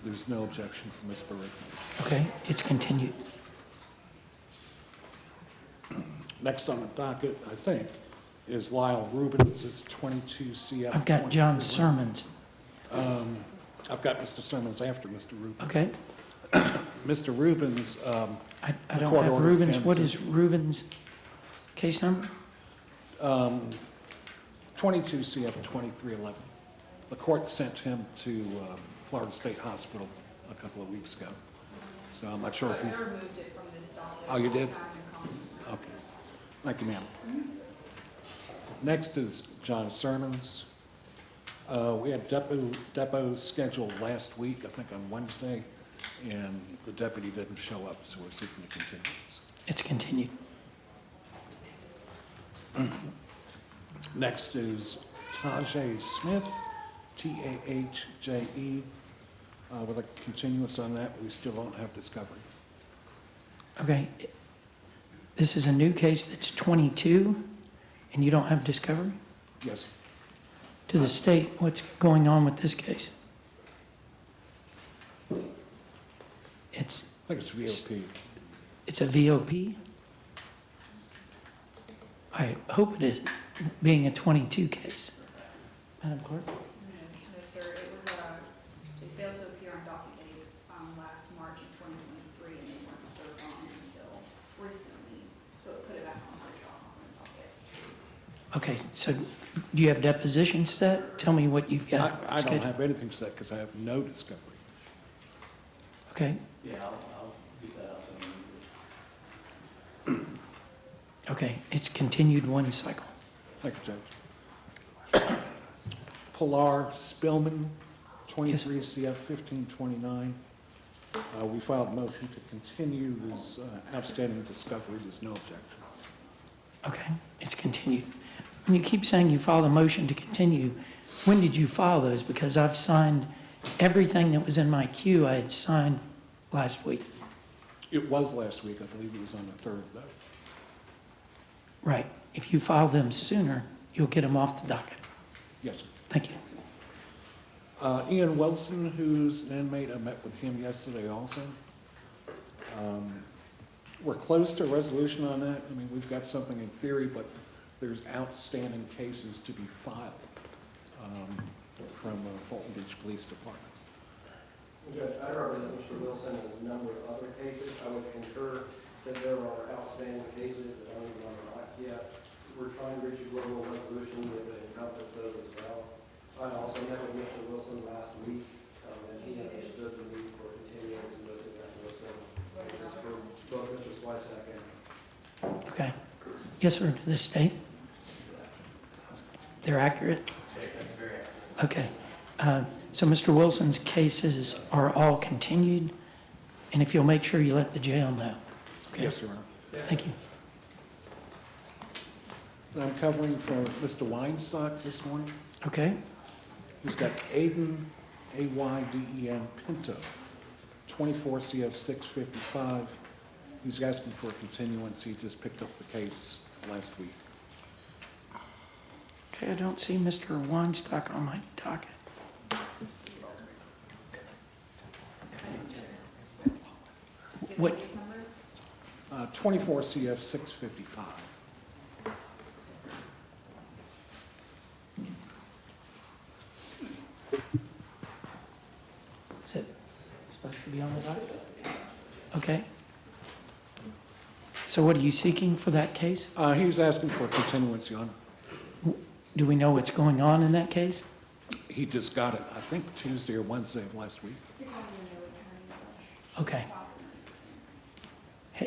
There's no objection from Ms. Pury. Okay, it's continued. Next on the docket, I think, is Lyle Rubens. It's 22 CF. I've got John 23. Sermons. I've got Mr. Sermons after Mr. Rubens. Okay, Mr. Rubens, I don't court have order Rubens. can- What is Rubens' case number? 22 CF 2311. The court sent him to Florida State Hospital a couple of weeks ago. So I'm not sure if he... I removed it from this docket. Oh, you did? Time and comment. Okay. Thank you, ma'am. Next is John Sermons. We had depots scheduled last week, I think on Wednesday, and the deputy didn't show up, so we're seeking a continuance. It's continued. Next is Tajay Smith, T-A-H-J-E. With a continuance on that, we still don't have discovery. Okay, this is a new case that's 22, and you don't have discovery? Yes. To the state, what's going on with this case? It's I think it's VOP. It's a VOP? I hope it is, being a 22 case. Madam Clerk? No, sir, it was, they failed to appear on docket date, last March of 2023, and they weren't served on it until recently, so it put it back on our job conference docket. Okay, so do you have depositions set? Tell me what you've got. I don't scheduled. have anything set because I have no discovery. Okay, Yeah, I'll get that out to you. okay, it's continued one cycle. Thank you, Judge. Pilar Spillman, 23 CF 1529. We filed a motion to continue his outstanding discovery. There's no objection. Okay, it's continued. When you keep saying you filed a motion to continue, when did you file those? Because I've signed everything that was in my queue I had signed last week. It was last week. I believe it was on the 3rd, though. Right, if you file them sooner, you'll get them off the docket. Yes, sir. Thank you. Ian Wilson, who's an inmate, I met with him yesterday also. We're close to a resolution on that. I mean, we've got something in theory, but there's outstanding cases to be filed from Fulton Beach Police Department. Judge, I represent Mr. Wilson in a number of other cases. I would concur that there are outstanding cases that aren't even on the docket yet. We're trying to reach a global resolution that would encompass those as well. I also met with Mr. Wilson last week, and he understood the need for continuance and those cases for both Mr. Switek and Okay. Yes, sir, to this state? They're accurate? Okay. So Mr. Wilson's cases are all continued, and if you'll make sure you let the jail know. Okay. Yes, Your Honor. Thank you. And I'm covering for Mr. Weinstock this morning. Okay, He's got Aiden, A-Y-D-E-N, Pinto, 24 CF 655. He's asking for a continuance. He just picked up the case last week. okay, I don't see Mr. Weinstock on my docket. What, Case number? 24 CF 655. is it supposed to be on the docket? Okay. So what are you seeking for that case? He's asking for a continuance, Your Honor. Do we know what's going on in that case? He just got it, I think, Tuesday or Wednesday of last week. Okay.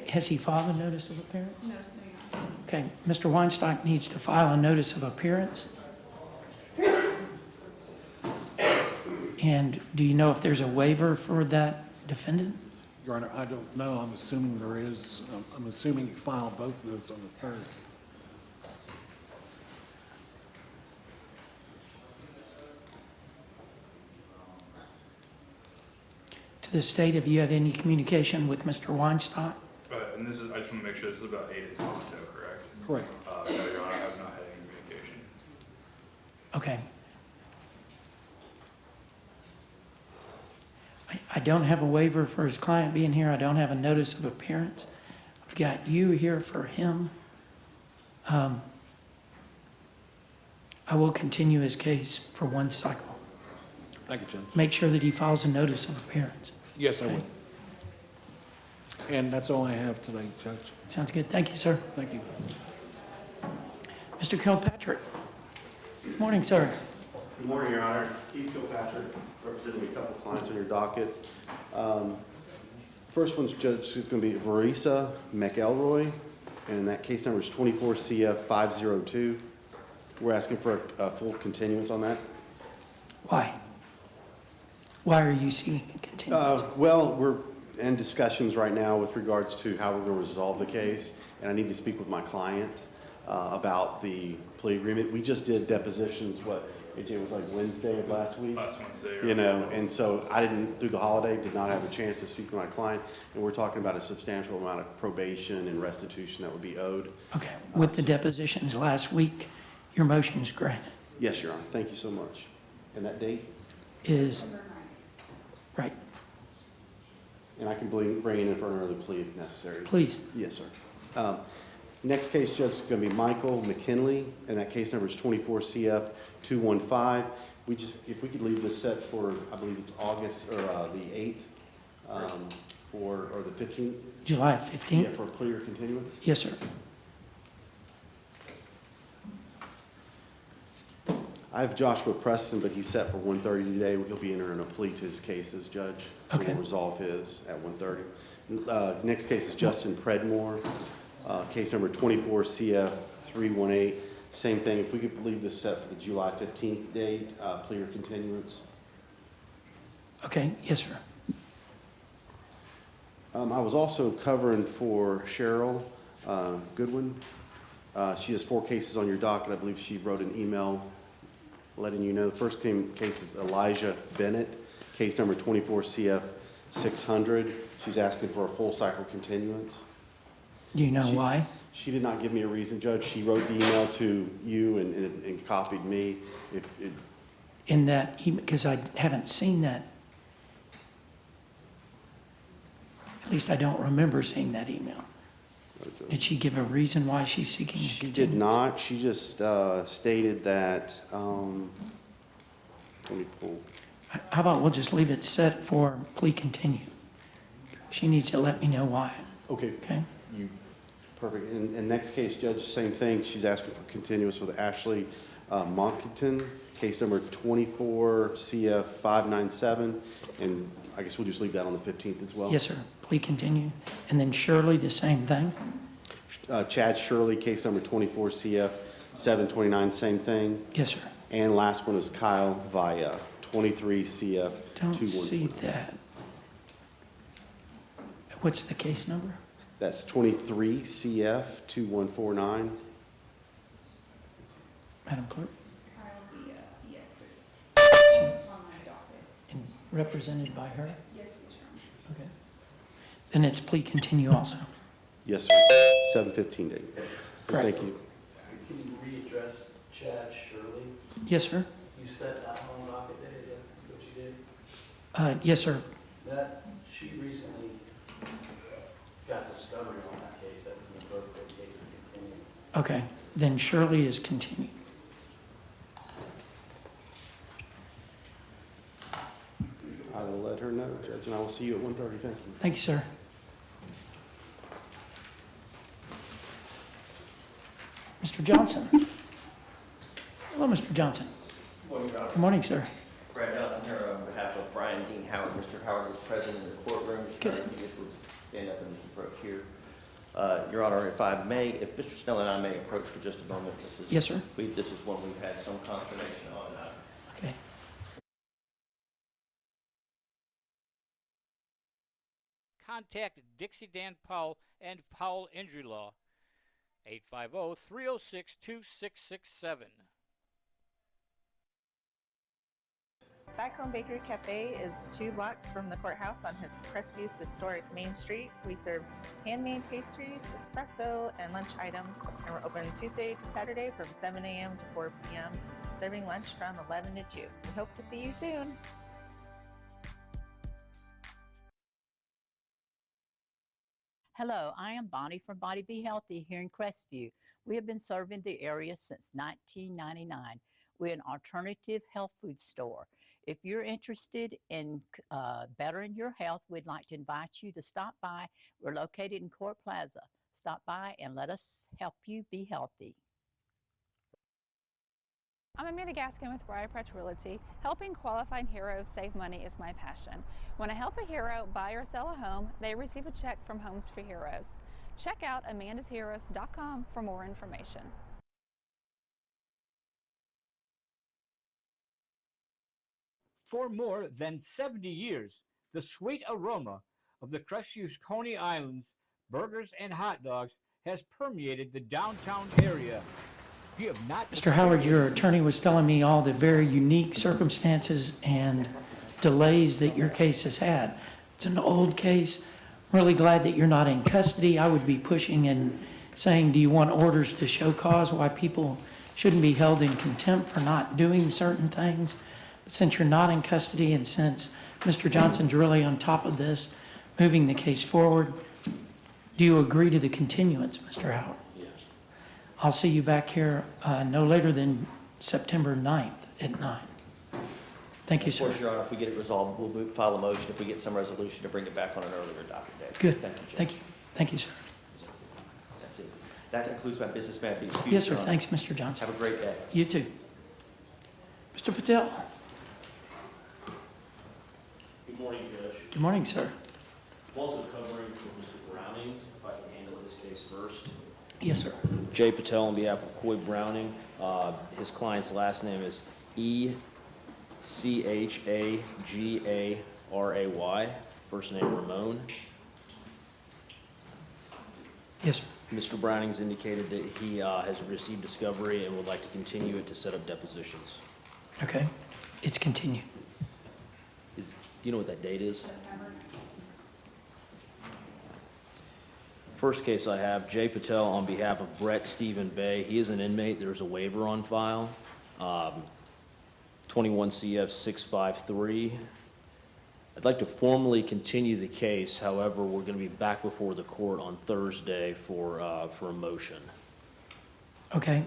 Has he filed a notice of appearance? No, no, Okay, Mr. Weinstock needs to file a notice of appearance. And do you know if there's a waiver for that defendant? Your Honor, I don't know. I'm assuming there is. I'm assuming he filed both of those on the 3rd. To the state, have you had any communication with Mr. Weinstock? And this is, I just want to make sure this is about Aiden Tomato, correct? Correct. No, Your Honor, I have not had any communication. Okay. I don't have a waiver for his client being here. I don't have a notice of appearance. I've got you here for him. I will continue his case for one cycle. Thank you, Judge. Make sure that he files a notice of appearance. Yes, I will. And that's all I have today, Judge. Sounds good. Thank you, sir. Thank you. Mr. Kilpatrick. Good morning, sir. Good morning, Your Honor. Keith Kilpatrick, representing a couple of clients on your docket. First one's Judge is going to be Verisa McElroy, and that case number is 24 CF 502. We're asking for a full continuance on that. Why? Why are you seeking a continuance? Well, we're in discussions right now with regards to how we're going to resolve the case, and I need to speak with my client about the plea agreement. We just did depositions, AJ, was like Wednesday of last week? Last Wednesday. You know, and so I didn't, through the holiday, did not have a chance to speak to my client, and we're talking about a substantial amount of probation and restitution that would be owed. Okay, with the depositions last week, your motion is granted. Yes, Your Honor. Thank you so much. And that date? Is, right, And I can bring it in for another plea if necessary. please. Yes, sir. Next case, Judge, is going to be Michael McKinley, and that case number is 24 CF 215. If we could leave this set for, I believe it's August, or the 8th, or the 15th? July Yeah, 15th? for a plea or continuance. Yes, sir. I have Joshua Preston, but he's set for 1:30 today. He'll be entering a plea to his cases, Judge. So Okay. we'll resolve his at 1:30. Next case is Justin Predmore, case number 24 CF 318. Same thing, if we could leave this set for the July 15th date, plea or continuance. Okay, yes, sir. I was also covering for Cheryl Goodwin. She has 4 cases on your docket. I believe she wrote an email letting you know. The first case is Elijah Bennett, case number 24 CF 600. She's asking for a full cycle continuance. Do you know why? She did not give me a reason, Judge. She wrote the email to you and copied me. In that, because I haven't seen that. At least I don't remember seeing that email. Did she give a reason why she's seeking a She continuance? did not. She just stated that, let me pull. How about we'll just leave it set for plea continue? She needs to let me know why, Okay, okay? perfect. And next case, Judge, same thing. She's asking for continuance with Ashley Monkington, case number 24 CF 597. And I guess we'll just leave that on the 15th as well. Yes, sir. Plea continue. And then Shirley, the same thing? Chad Shirley, case number 24 CF 729, same thing. Yes, sir. And last one is Kyle Vaya, 23 CF 214. Don't see that. What's the case number? That's 23 CF 2149. Madam Clerk? Kyle, yes, it's on my docket. And represented by her? Yes, Your Honor. Okay. Then it's plea continue also. Yes, sir. 715 date. So Correct. thank you. Can you readdress Chad Shirley? Yes, sir. You set that on docket day, is that what you did? Yes, sir. She recently got discovery on that case, that's an appropriate case to continue. Okay. Then Shirley is continued. I will let her know, Judge, and I will see you at 1:30. Thank you. Thank you, sir. Mr. Johnson. Hello, Mr. Johnson. Good morning, Your Honor. Good morning, sir. Brad Johnson here on behalf of Brian Dean Howard. Mr. Howard is present in the courtroom. Good. If you just would stand up and approach here. Your Honor, if I may, if Mr. Snell and I may approach for just a moment. This is, Yes, sir. This is one we've had some consternation on. Okay. Contact Dixie Dan Powell and Powell Injury Law, 850-306-2667. Back Home Bakery Cafe is 2 blocks from the courthouse on Crestview historic Main Street. We serve handmade pastries, espresso, and lunch items, and we're open Tuesday to Saturday from 7 a.m. to 4 p.m., serving lunch from 11 to 2. We hope to see you soon. Hello, I am Bonnie from Body Be Healthy here in Crestview. We have been serving the area since 1999. We're an alternative health food store. If you're interested in bettering your health, we'd like to invite you to stop by. We're located in Court Plaza. Stop by and let us help you be healthy. I'm Amanda Gaskin with Briar Patch Realty. Helping qualified heroes save money is my passion. When I help a hero buy or sell a home, they receive a check from Homes for Heroes. Check out amandasheroes.com for more information. For more than 70 years, the sweet aroma of the Crestview Coney Islands burgers and hot dogs has permeated the downtown area. You have not Mr. Howard, your experienced attorney was telling me all the very unique circumstances and delays that your case has had. It's an old case. Really glad that you're not in custody. I would be pushing and saying, do you want orders to show cause why people shouldn't be held in contempt for not doing certain things? But since you're not in custody and since Mr. Johnson's really on top of this, moving the case forward, do you agree to the continuance, Mr. Howard? Yes. I'll see you back here no later than September 9th at 9. Thank you, Of sir. course, Your Honor, if we get it resolved, we'll file a motion if we get some resolution to bring it back on an earlier docket date. Good. Thank you, Judge. Thank you. Thank you, sir. That's it. That concludes my business. May I be excused, Yes, sir. Your Honor? Thanks, Mr. Johnson. Have a great day. You too. Mr. Patel. Good morning, Judge. Good morning, sir. I'm also covering for Mr. Browning, if I can handle this case first. Yes, sir. Jay Patel on behalf of Coy Browning. His client's last name is Echaгаray, first name Ramon. Yes, sir. Mr. Browning's indicated that he has received discovery and would like to continue it to set up depositions. Okay. It's continued. Do you know what that date is? First case I have, Jay Patel on behalf of Brett Stephen Bay. He is an inmate. There's a waiver on file. 21 CF 653. I'd like to formally continue the case. However, we're going to be back before the court on Thursday for a motion. Okay.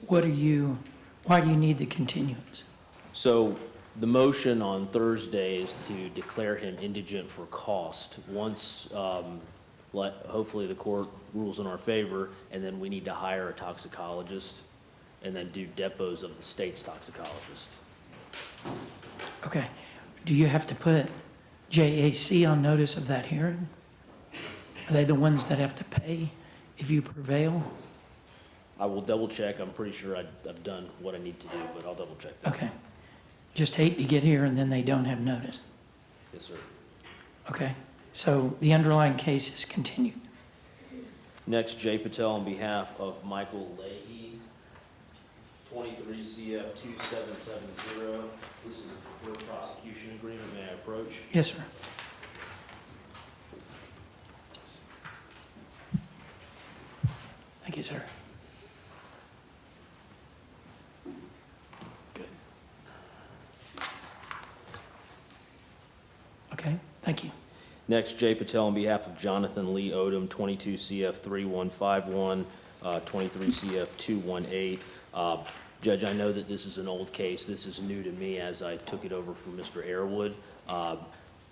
Why do you need the continuance? So the motion on Thursday is to declare him indigent for cost. Once, hopefully the court rules in our favor, and then we need to hire a toxicologist and then do depots of the state's toxicologist. Okay. Do you have to put JAC on notice of that hearing? Are they the ones that have to pay if you prevail? I will double check. I'm pretty sure I've done what I need to do, but I'll double check that. Okay. Just hate to get here and then they don't have notice. Yes, sir. Okay. So the underlying case is continued. Next, Jay Patel on behalf of Michael Leahy, 23 CF 2770. This is a preferred prosecution agreement. May I approach? Yes, sir. Thank you, sir. Good. Okay, thank you. Next, Jay Patel on behalf of Jonathan Lee Odom, 22 CF 3151, 23 CF 218. Judge, I know that this is an old case. This is new to me as I took it over from Mr. Airwood.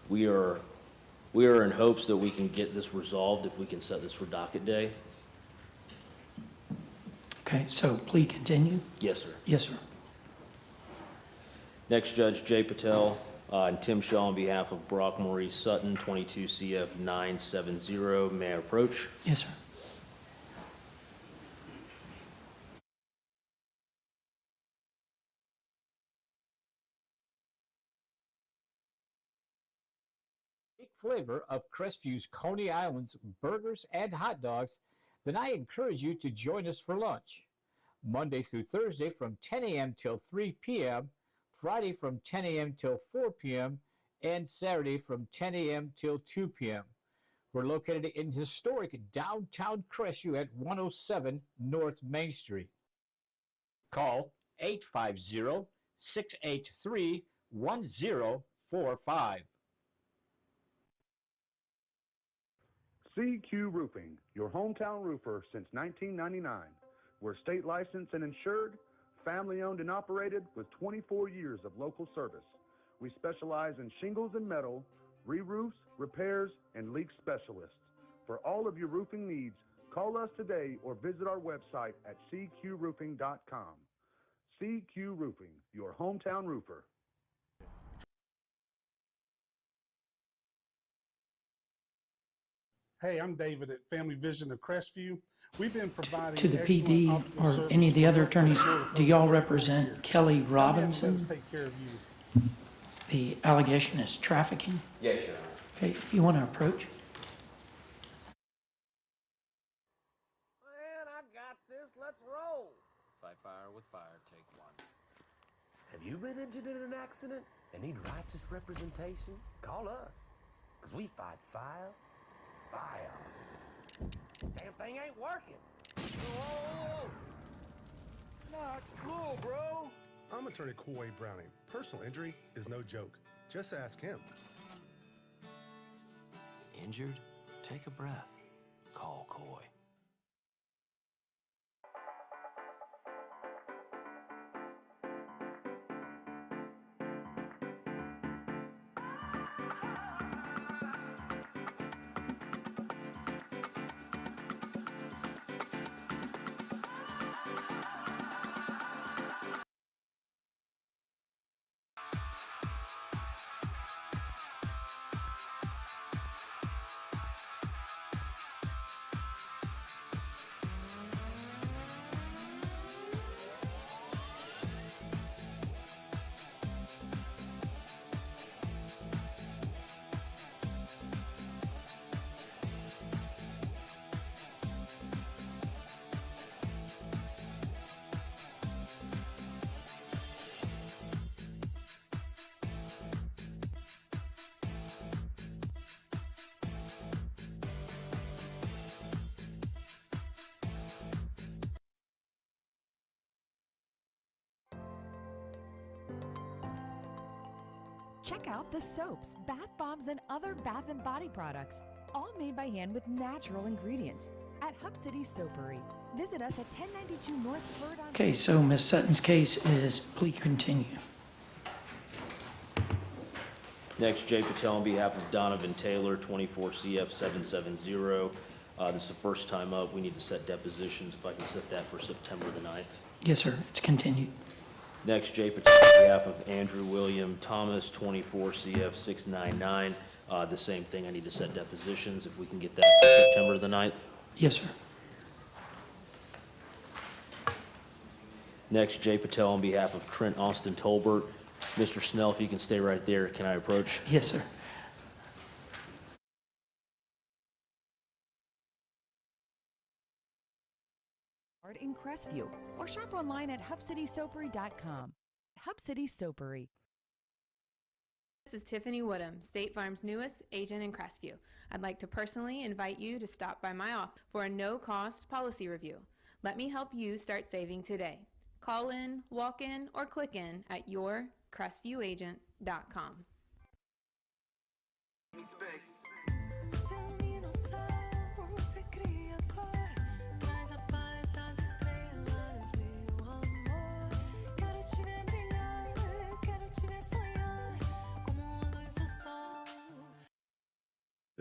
We are in hopes that we can get this resolved if we can set this for docket day. Okay, so plea continue? Yes, sir. Yes, sir. Next, Judge Jay Patel and Tim Shaw on behalf of Brock Maurice Sutton, 22 CF 970. May I approach? Yes, sir. flavor of Crestview's Coney Islands burgers and hot dogs, then I encourage you to join us for lunch. Monday through Thursday from 10 a.m. till 3 p.m., Friday from 10 a.m. till 4 p.m., and Saturday from 10 a.m. till 2 p.m. We're located in historic downtown Crestview at 107 North Main Street. Call 850-683-1045. CQ Roofing, your hometown roofer since 1999. We're state licensed and insured, family owned and operated with 24 years of local service. We specialize in shingles and metal, re-roofs, repairs, and leak specialists. For all of your roofing needs, call us today or visit our website at cqroofing.com. CQ Roofing, your hometown roofer. Hey, I'm David at Family Vision of Crestview. We've been providing To the excellent PD optical or service any of the for other local attorneys, Florida do y'all for 34 represent years. Kelly Come in and Robinson? Let us take care of you. The allegation is trafficking. Yes, Your Honor. Okay, if you want to approach. Man, I got this. Let's roll. Fight fire with fire. Take one. Have you been injured in an accident and need righteous representation? Call us, because we fight fire. Damn thing ain't working. Whoa! Not cool, bro. I'm Attorney Coy Browning. Personal injury is no joke. Just ask him. Injured? Take a breath. Call Coy. Check out the soaps, bath bombs, and other bath and body products, all made by hand with natural ingredients at Hub City Soapery. Visit us at 1092 North 3rd on... Okay, so Ms. Sutton's case is plea continue. Next, Jay Patel on behalf of Donovan Taylor, 24 CF 770. This is the first time up. We need to set depositions. If I can set that for September the 9th. Yes, sir, it's continued. Next, Jay Patel on behalf of Andrew William Thomas, 24 CF 699. The same thing, I need to set depositions. If we can get that for September the 9th. Yes, sir. Next, Jay Patel on behalf of Trent Austin Tolbert. Mr. Snell, if you can stay right there, can I approach? Yes, sir. in Crestview or shop online at hubcitysoapery.com. Hub City Soapery. This is Tiffany Woodham, State Farm's newest agent in Crestview. I'd like to personally invite you to stop by my office for a no-cost policy review. Let me help you start saving today. Call in, walk in, or click in at yourcrestviewagent.com.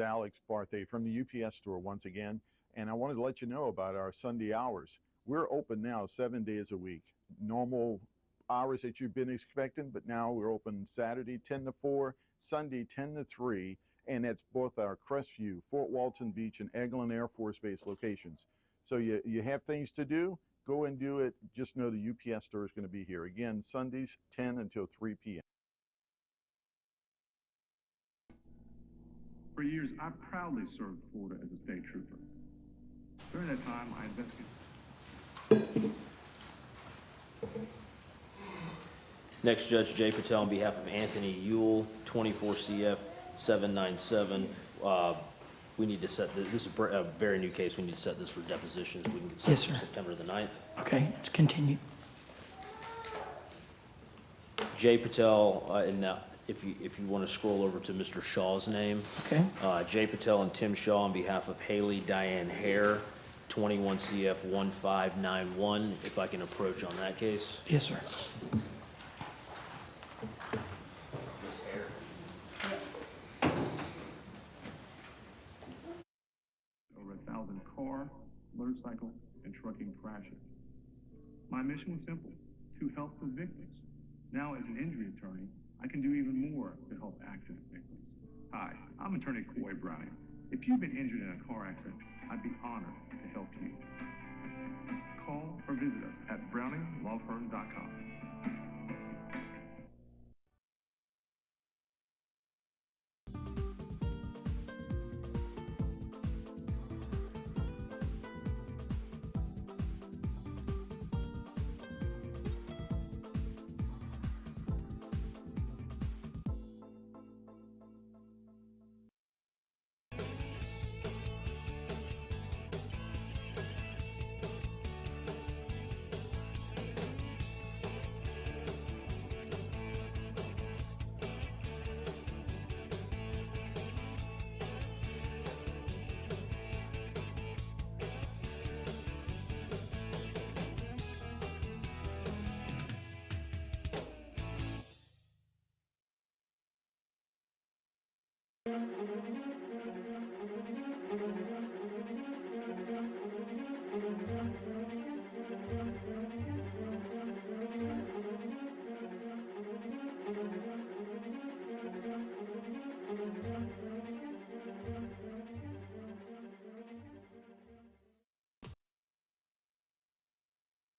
Alex Barthay from the UPS store once again, and I wanted to let you know about our Sunday hours. We're open now 7 days a week. Normal hours that you've been expecting, but now we're open Saturday 10 to 4, Sunday 10 to 3, and it's both our Crestview, Fort Walton Beach, and Eglin Air Force Base locations. So you have things to do, go and do it. Just know the UPS store is going to be here. Again, Sundays 10 until 3 p.m. For years, I proudly served Florida as a state trooper. During that time, I investigated. Next, Judge Jay Patel on behalf of Anthony Ewell, 24 CF 797. We need to set this is a very new case. We need to set this for depositions. We can get Yes, set sir. for September the 9th. Okay, it's continued. Jay Patel if you want to scroll over to Mr. Shaw's name. Okay. Jay Patel and Tim Shaw on behalf of Haley Diane Hare, 21 CF 1591, if I can approach on that case. Yes, sir. Ms. Hare. Over 1,000 car, motorcycle, and trucking crashes. My mission was simple, to help the victims. Now, as an injury attorney, I can do even more to help accident victims. Hi, I'm attorney Coy Browning. If you've been injured in a car accident, I'd be honored to help you. Call or visit us at browninglawfirm.com.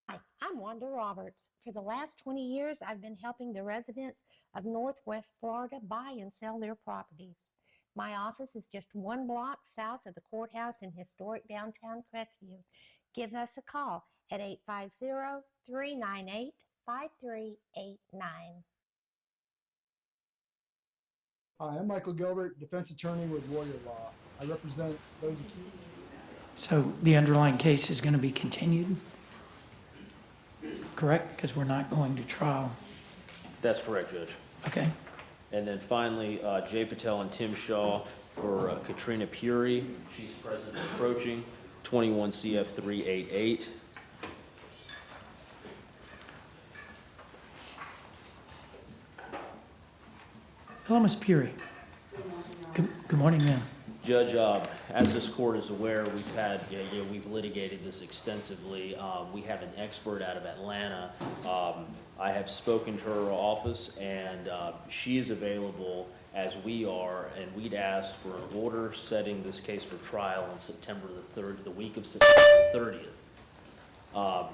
Hi, I'm Wanda Roberts. For the last 20 years, I've been helping the residents of Northwest Florida buy and sell their properties. My office is just 1 block south of the courthouse in historic downtown Crestview. Give us a call at 850-398-5389. Hi, I'm Michael Gilbert, defense attorney with Warrior Law. I represent those accused. So the underlying case is going to be continued, correct? Because we're not going to trial. That's correct, Judge. Okay. And then finally, Jay Patel and Tim Shaw for Katrina Pury. She's present approaching, 21 CF 388. Hello, Ms. Pury. Good morning, ma'am. Judge, as this court is aware, we've litigated this extensively. We have an expert out of Atlanta. I have spoken to her office, and she is available as we are, and we'd ask for an order setting this case for trial on September the 3rd, the week of September 30th.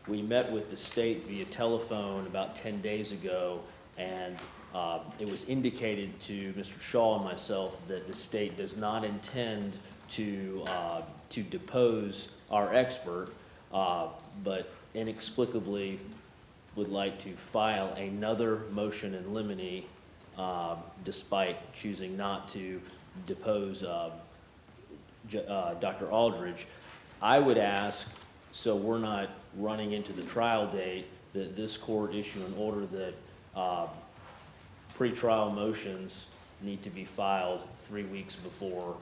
We met with the state via telephone about 10 days ago, and it was indicated to Mr. Shaw and myself that the state does not intend to depose our expert, but inexplicably would like to file another motion in limine, despite choosing not to depose Dr. Aldridge. I would ask, so we're not running into the trial date, that this court issue an order that pretrial motions need to be filed 3 weeks before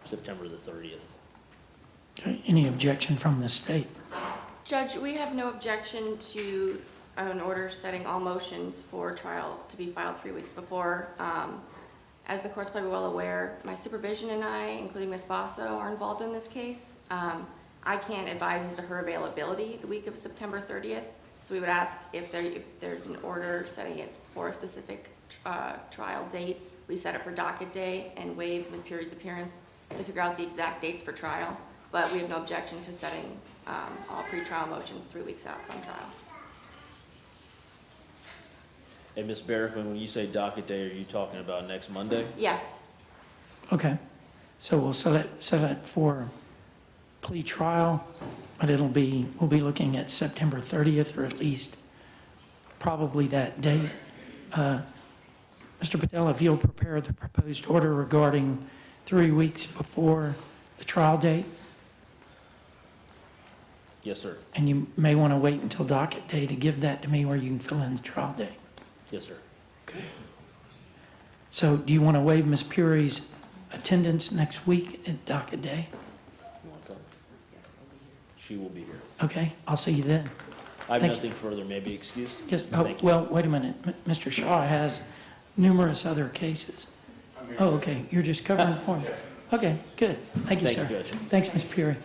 September the 30th. Okay. Any objection from the state? Judge, we have no objection to an order setting all motions for trial to be filed 3 weeks before. As the court's probably well aware, my supervision and I, including Ms. Basso, are involved in this case. I can't advise as to her availability the week of September 30th, so we would ask if there's an order setting it for a specific trial date, we set it for docket day and waive Ms. Pury's appearance to figure out the exact dates for trial, but we have no objection to setting all pretrial motions 3 weeks out from trial. And Ms. Barrickman, when you say docket day, are you talking about next Monday? Yeah. Okay. So we'll set it for plea trial, but we'll be looking at September 30th, or at least probably that date. Mr. Patel, if you'll prepare the proposed order regarding 3 weeks before the trial date. Yes, sir. And you may want to wait until docket day to give that to me, where you can fill in the trial date. Yes, sir. So do you want to waive Ms. Pury's attendance next week at docket day? She will be here. Okay, I'll see you then. I have Thank you. nothing further, may be excused. Yes, Thank you. well, wait a minute. Mr. Shaw has numerous other cases. Oh, okay, you're just covering for him. Okay, good. Thank you, Thank sir. you, Judge. Thanks, Ms. Pury.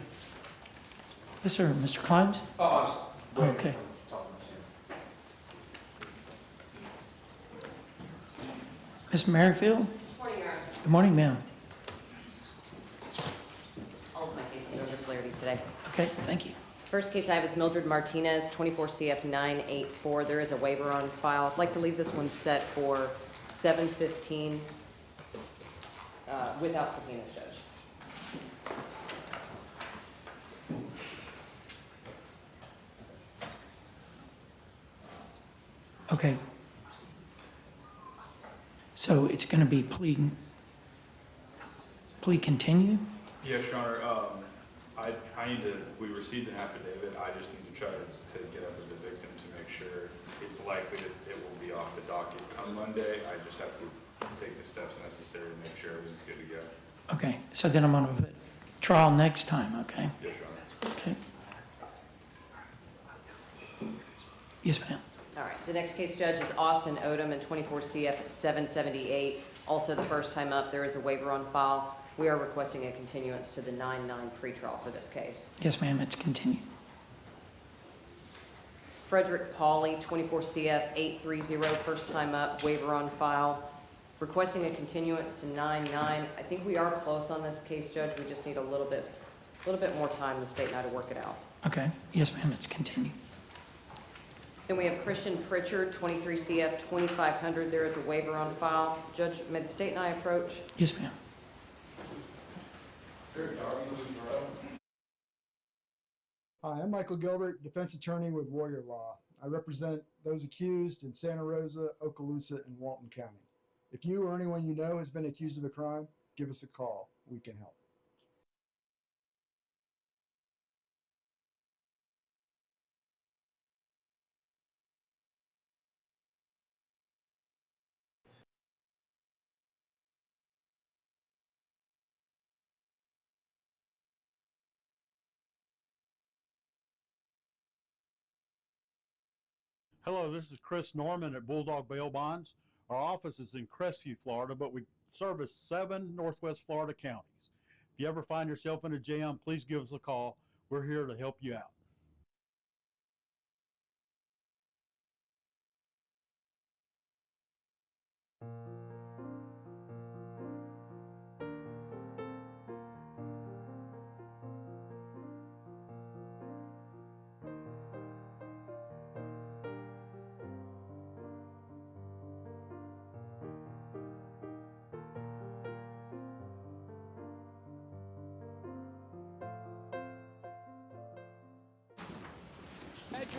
Yes, sir. Mr. Climbs? Okay. Ms. Merrifield? Good morning, Your Honor. Good morning, ma'am. All of my cases are under Flaherty today. Okay, thank you. First case I have is Mildred Martinez, 24 CF 984. There is a waiver on file. I'd like to leave this one set for 7:15 without subpoenas, Judge. Okay. So it's going to be plea continue? Yes, Your Honor. We received an affidavit. I just need to try to get up with the victim to make sure it's likely that it will be off the docket come Monday. I just have to take the steps necessary to make sure everything's good to go. Okay, so then I'm going to put trial next time, okay? Yes, Your Honor. Okay. Yes, ma'am. All right, the next case, Judge, is Austin Odom in 24 CF 778. Also the first time up, there is a waiver on file. We are requesting a continuance to the 9/9 pretrial for this case. Yes, ma'am, it's continued. Frederick Pauley, 24 CF 830, first time up, waiver on file. Requesting a continuance to 9/9. I think we are close on this case, Judge. We just need a little bit more time, the state and I, to work it out. Okay, yes, ma'am, it's continued. Then we have Christian Pritchard, 23 CF 2500. There is a waiver on file. Judge, may the state and I approach? Yes, ma'am. Hi, I'm Michael Gilbert, defense attorney with Warrior Law. I represent those accused in Santa Rosa, Okaloosa, and Walton County. If you or anyone you know has been accused of a crime, give us a call. We can help. Hello, this is Chris Norman at Bulldog Bail Bonds. Our office is in Crestview, Florida, but we service 7 Northwest Florida counties. If you ever find yourself in a jam, please give us a call. We're here to help you out.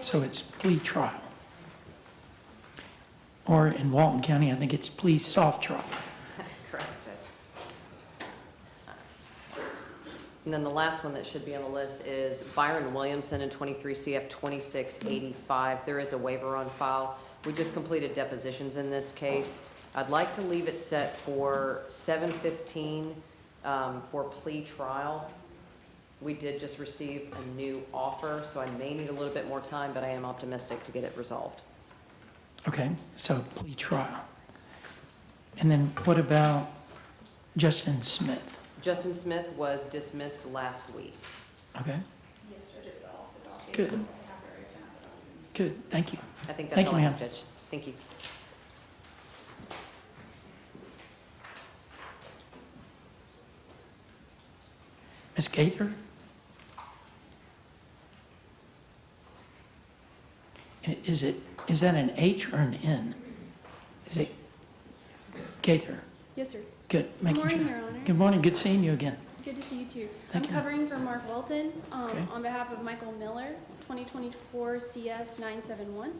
So it's plea trial. Or in Walton County, I think it's plea soft trial. Correct, Judge. And then the last one that should be on the list is Byron Williamson in 23 CF 2685. There is a waiver on file. We just completed depositions in this case. I'd like to leave it set for 7:15 for plea trial. We did just receive a new offer, so I may need a little bit more time, but I am optimistic to get it resolved. Okay, so plea trial. And then what about Justin Smith? Justin Smith was dismissed last week. Okay, Yes, Judge, it fell off the docket. good. Good, thank you. I think Thank that's you, all I ma'am. have, Judge. Thank you. Ms. Gaither? Is that an H or an N? Is it Gaither? Yes, sir. Good, making morning, sure. Your Honor. Good morning, good seeing you again. Good to see you too. Thank I'm you. covering for Mark Welton Okay. on behalf of Michael Miller, 2024 CF 971.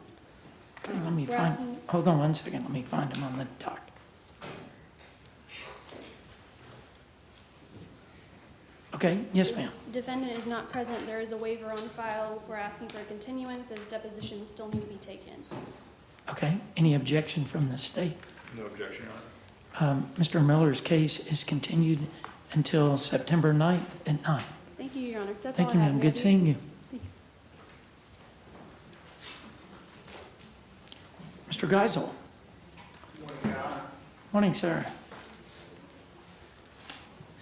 Okay, let me We're find, asking- hold on one second, let me find him on the dock. Okay, yes, ma'am. Defendant is not present. There is a waiver on file. We're asking for a continuance as depositions still need to be taken. Okay, any objection from the state? No objection, Your Honor. Mr. Miller's case is continued until September 9th at 9. Thank you, Your Honor. That's Thank all you, I have. ma'am. No Good seeing you. Thanks. Mr. Geisel. Morning, sir.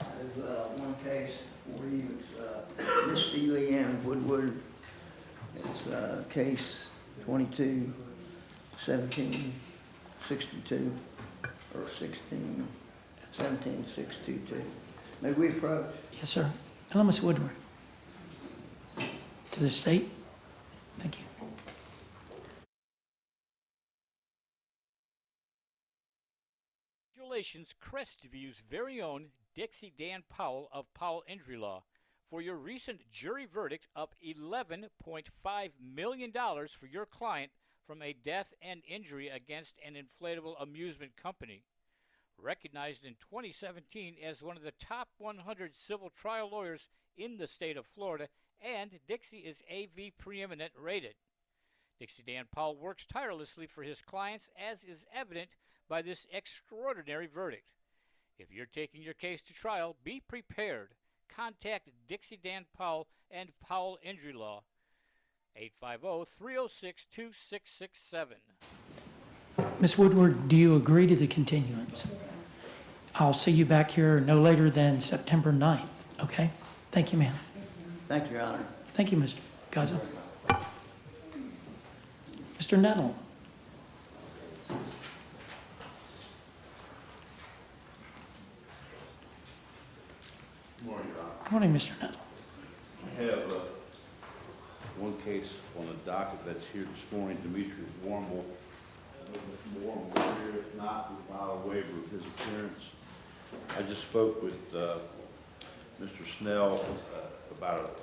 There's one case for you. It's Miss Steely Ann Woodward. It's case 22-17-62 or 16-17-622. May we approach? Yes, sir. Hello, Ms. Woodward. To the state. Thank you. Congratulations, Crestview's very own Dixie Dan Powell of Powell Injury Law for your recent jury verdict of $11.5 million for your client from a death and injury against an inflatable amusement company. Recognized in 2017 as one of the top 100 civil trial lawyers in the state of Florida, and Dixie is AV preeminent rated. Dixie Dan Powell works tirelessly for his clients, as is evident by this extraordinary verdict. If you're taking your case to trial, be prepared. Contact Dixie Dan Powell and Powell Injury Law, 850-306-2667. Ms. Woodward, do you agree to the continuance? I'll see you back here no later than September 9th, okay? Thank you, ma'am. Thank you, Your Honor. Thank you, Mr. Geisel. Mr. Nettle. Morning, Your Honor. Morning, Mr. Nettle. I have one case on the docket that's here this morning. Demetrius Warmel. Mr. Warmel is here. If not, we file a waiver of his appearance. I just spoke with Mr. Snell about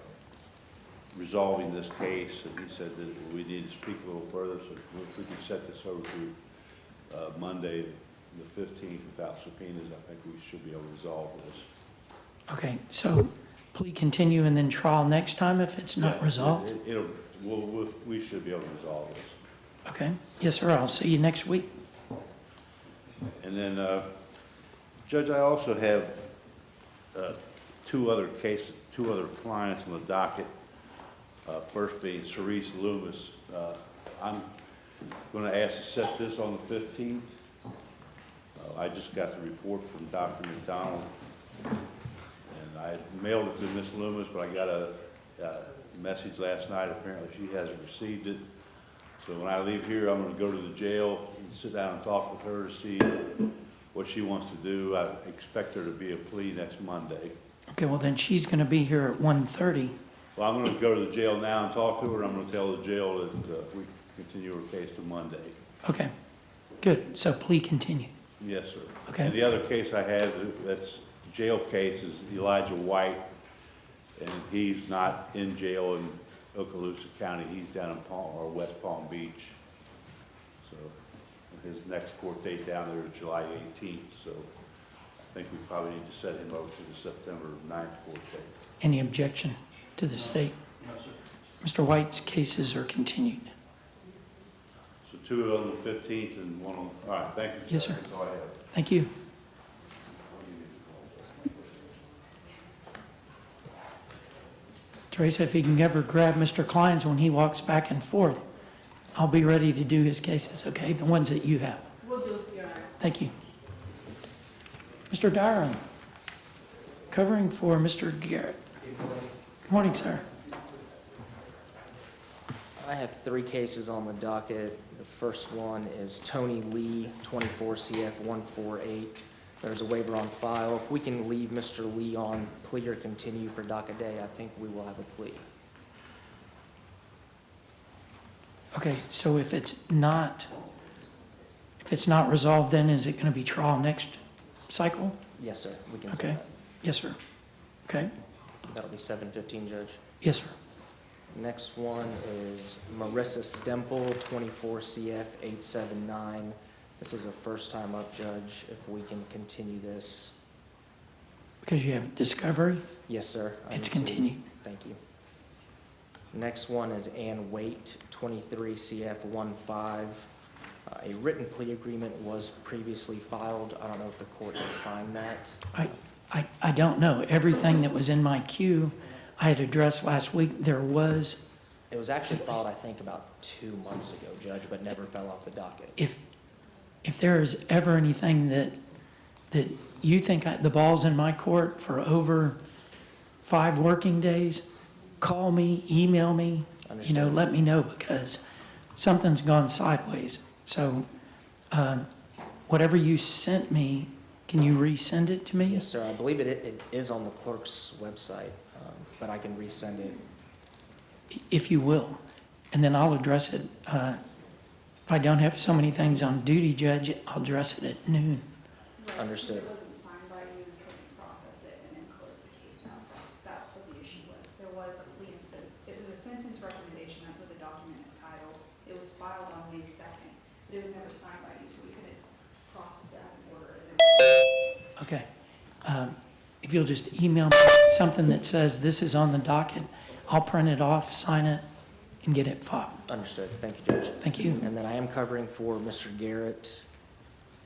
resolving this case, and he said that we need to speak a little further, so if we could set this over to Monday, the 15th, without subpoenas, I think we should be able to resolve this. Okay, so plea continue and then trial next time if it's not resolved? We should be able to resolve this. Okay, yes, sir, I'll see you next week. And then, Judge, I also have two other clients on the docket. First being Cerise Loomis. I'm going to ask to set this on the 15th. I just got the report from Dr. McDonald, and I mailed it to Miss Loomis, but I got a message last night. Apparently she hasn't received it. So when I leave here, I'm going to go to the jail and sit down and talk with her to see what she wants to do. I expect her to be a plea next Monday. Okay, well then she's going to be here at 1:30. Well, I'm going to go to the jail now and talk to her. I'm going to tell the jail that we continue her case to Monday. Okay, good. So plea continue. Yes, sir. Okay. And the other case I have, that's jail case, is Elijah White, and he's not in jail in Okaloosa County. He's down in West Palm Beach. So his next court date down there is July 18th. So I think we probably need to set him up to the September 9th court date. Any objection to the state? No, sir. Mr. White's cases are continued. So two on the 15th and one on, all right, thank you. Yes, sir. That's all I have. Thank you. Teresa, if you can ever grab Mr. Klein's when he walks back and forth, I'll be ready to do his cases, okay? The ones that you have. Will do, Your Honor. Thank you. Mr. Dyron, covering for Mr. Garrett. Good morning, sir. I have three cases on the docket. The first one is Tony Lee, 24 CF 148. There's a waiver on file. If we can leave Mr. Lee on plea or continue for docket day, I think we will have a plea. Okay, so if it's not resolved, then is it going to be trial next cycle? Yes, sir. We can say Okay. that. Yes, sir. Okay. That'll be 7:15, Judge. Yes, sir. Next one is Marissa Stemple, 24 CF 879. This is a first time up, Judge. If we can continue this. Because you have discovery? Yes, sir. It's continued. Thank you. Next one is Ann Waite, 23 CF 15. A written plea agreement was previously filed. I don't know if the court has signed that. I don't know. Everything that was in my queue, I had addressed last week. There was, It was actually filed, I think, about 2 months ago, Judge, but never fell off the docket. if there is ever anything that you think the ball's in my court for over 5 working days, call me, email me, let me know, because something's gone sideways. So whatever you sent me, can you resend it to me? Yes, sir. I believe it is on the clerk's website, but I can resend it. If you will, and then I'll address it. If I don't have so many things on duty, Judge, I'll address it at noon. Understood. It wasn't signed by you, you couldn't process it and then close the case out. That's what the issue was. There was a plea, and so it was a sentence recommendation, that's what the document is titled. It was filed on May 2nd, but it was never signed by you, so we couldn't process it as an order. Okay. If you'll just email me something that says this is on the docket, I'll print it off, sign it, and get it filed. Understood. Thank you, Judge. Thank you. And then I am covering for Mr. Garrett.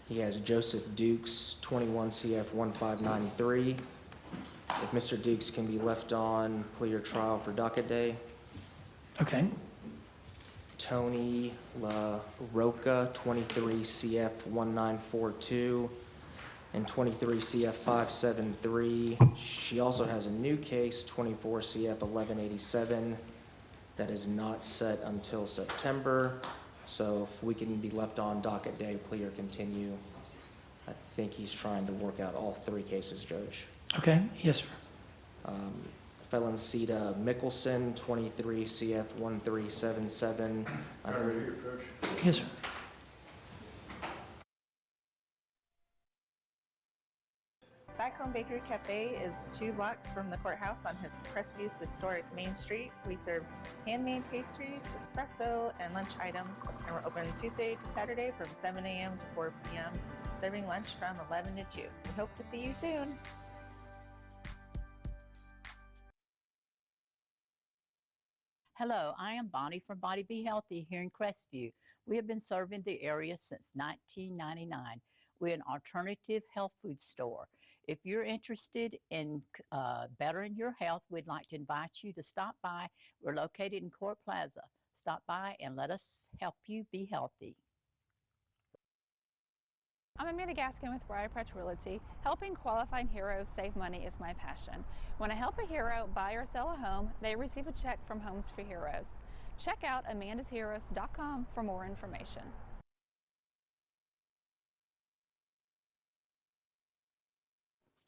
He has Joseph Dukes, 21 CF 1593. If Mr. Dukes can be left on plea or trial for docket day. Okay. Tony La Roca, 23 CF 1942 and 23 CF 573. She also has a new case, 24 CF 1187, that is not set until September. So if we can be left on docket day, plea or continue. I think he's trying to work out all 3 cases, Judge. Okay, yes, sir. Felon Cita Mickelson, 23 CF 1377. Yes, sir. Cyclone Bakery Cafe is 2 blocks from the courthouse on Crestview historic Main Street. We serve handmade pastries, espresso, and lunch items, and we're open Tuesday to Saturday from 7 a.m. to 4 p.m., serving lunch from 11 to 2. We hope to see you soon. Hello, I am Bonnie from Body Be Healthy here in Crestview. We have been serving the area since 1999. We're an alternative health food store. If you're interested in bettering your health, we'd like to invite you to stop by. We're located in Court Plaza. Stop by and let us help you be healthy. I'm Amanda Gaskin with Briarpatch Realty. Helping qualifying heroes save money is my passion. When I help a hero buy or sell a home, they receive a check from Homes for Heroes. Check out amandasheroes.com for more information.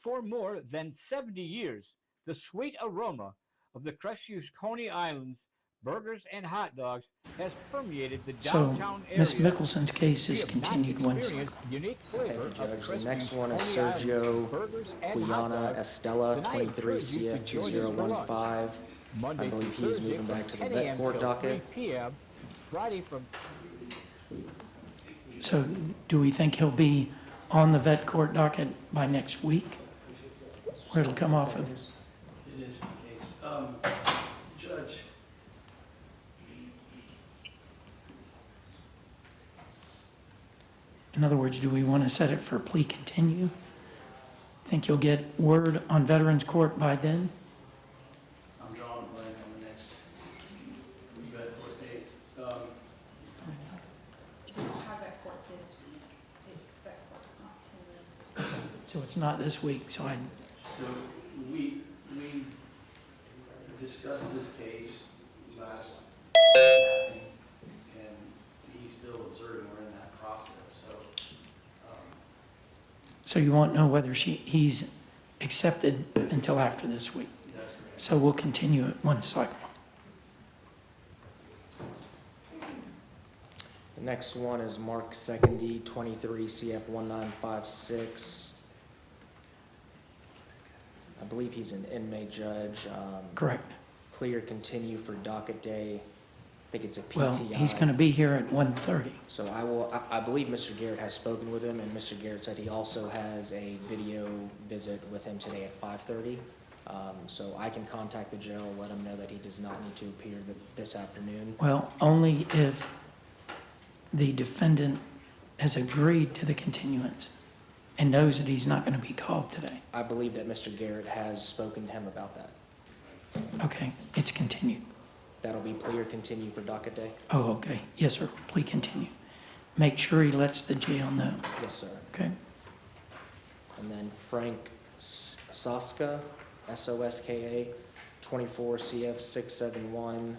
For more than 70 years, the sweet aroma of the Crestview Coney Islands burgers and hot dogs has permeated the downtown area. Ms. Mickelson's case is continued one cycle. Thank you, Judge. The next one is Sergio Quiana Estella, 23 CF 2015. I believe he is moving back to the vet court docket. Friday from. So do we think he'll be on the vet court docket by next week? Where it'll come off of? It is the case. Judge. In other words, do we want to set it for plea continue? Think you'll get word on Veterans Court by then? I'm drawing a blank on the next vet court date. We don't have that court this week. That court's not till So it's not this week, so So we discussed this case last staffing, and he's still observing. We're in that process, so. So you won't know whether he's accepted until after this week. That's correct. So we'll continue it one cycle. The next one is Mark Secondy, 23 CF 1956. I believe he's an inmate, Judge. Correct. Plea or continue for docket day. I think it's a PTI. Well, he's going to be here at 1:30. So I believe Mr. Garrett has spoken with him, and Mr. Garrett said he also has a video visit with him today at 5:30. So I can contact the jail, let him know that he does not need to appear this afternoon. Well, only if the defendant has agreed to the continuance and knows that he's not going to be called today? I believe that Mr. Garrett has spoken to him about that. Okay, it's continued. That'll be plea or continue for docket day? Oh, okay. Yes, sir. Please continue. Make sure he lets the jail know. Yes, sir. Okay. And then Frank Soska, S-O-S-K-A, 24 CF 671.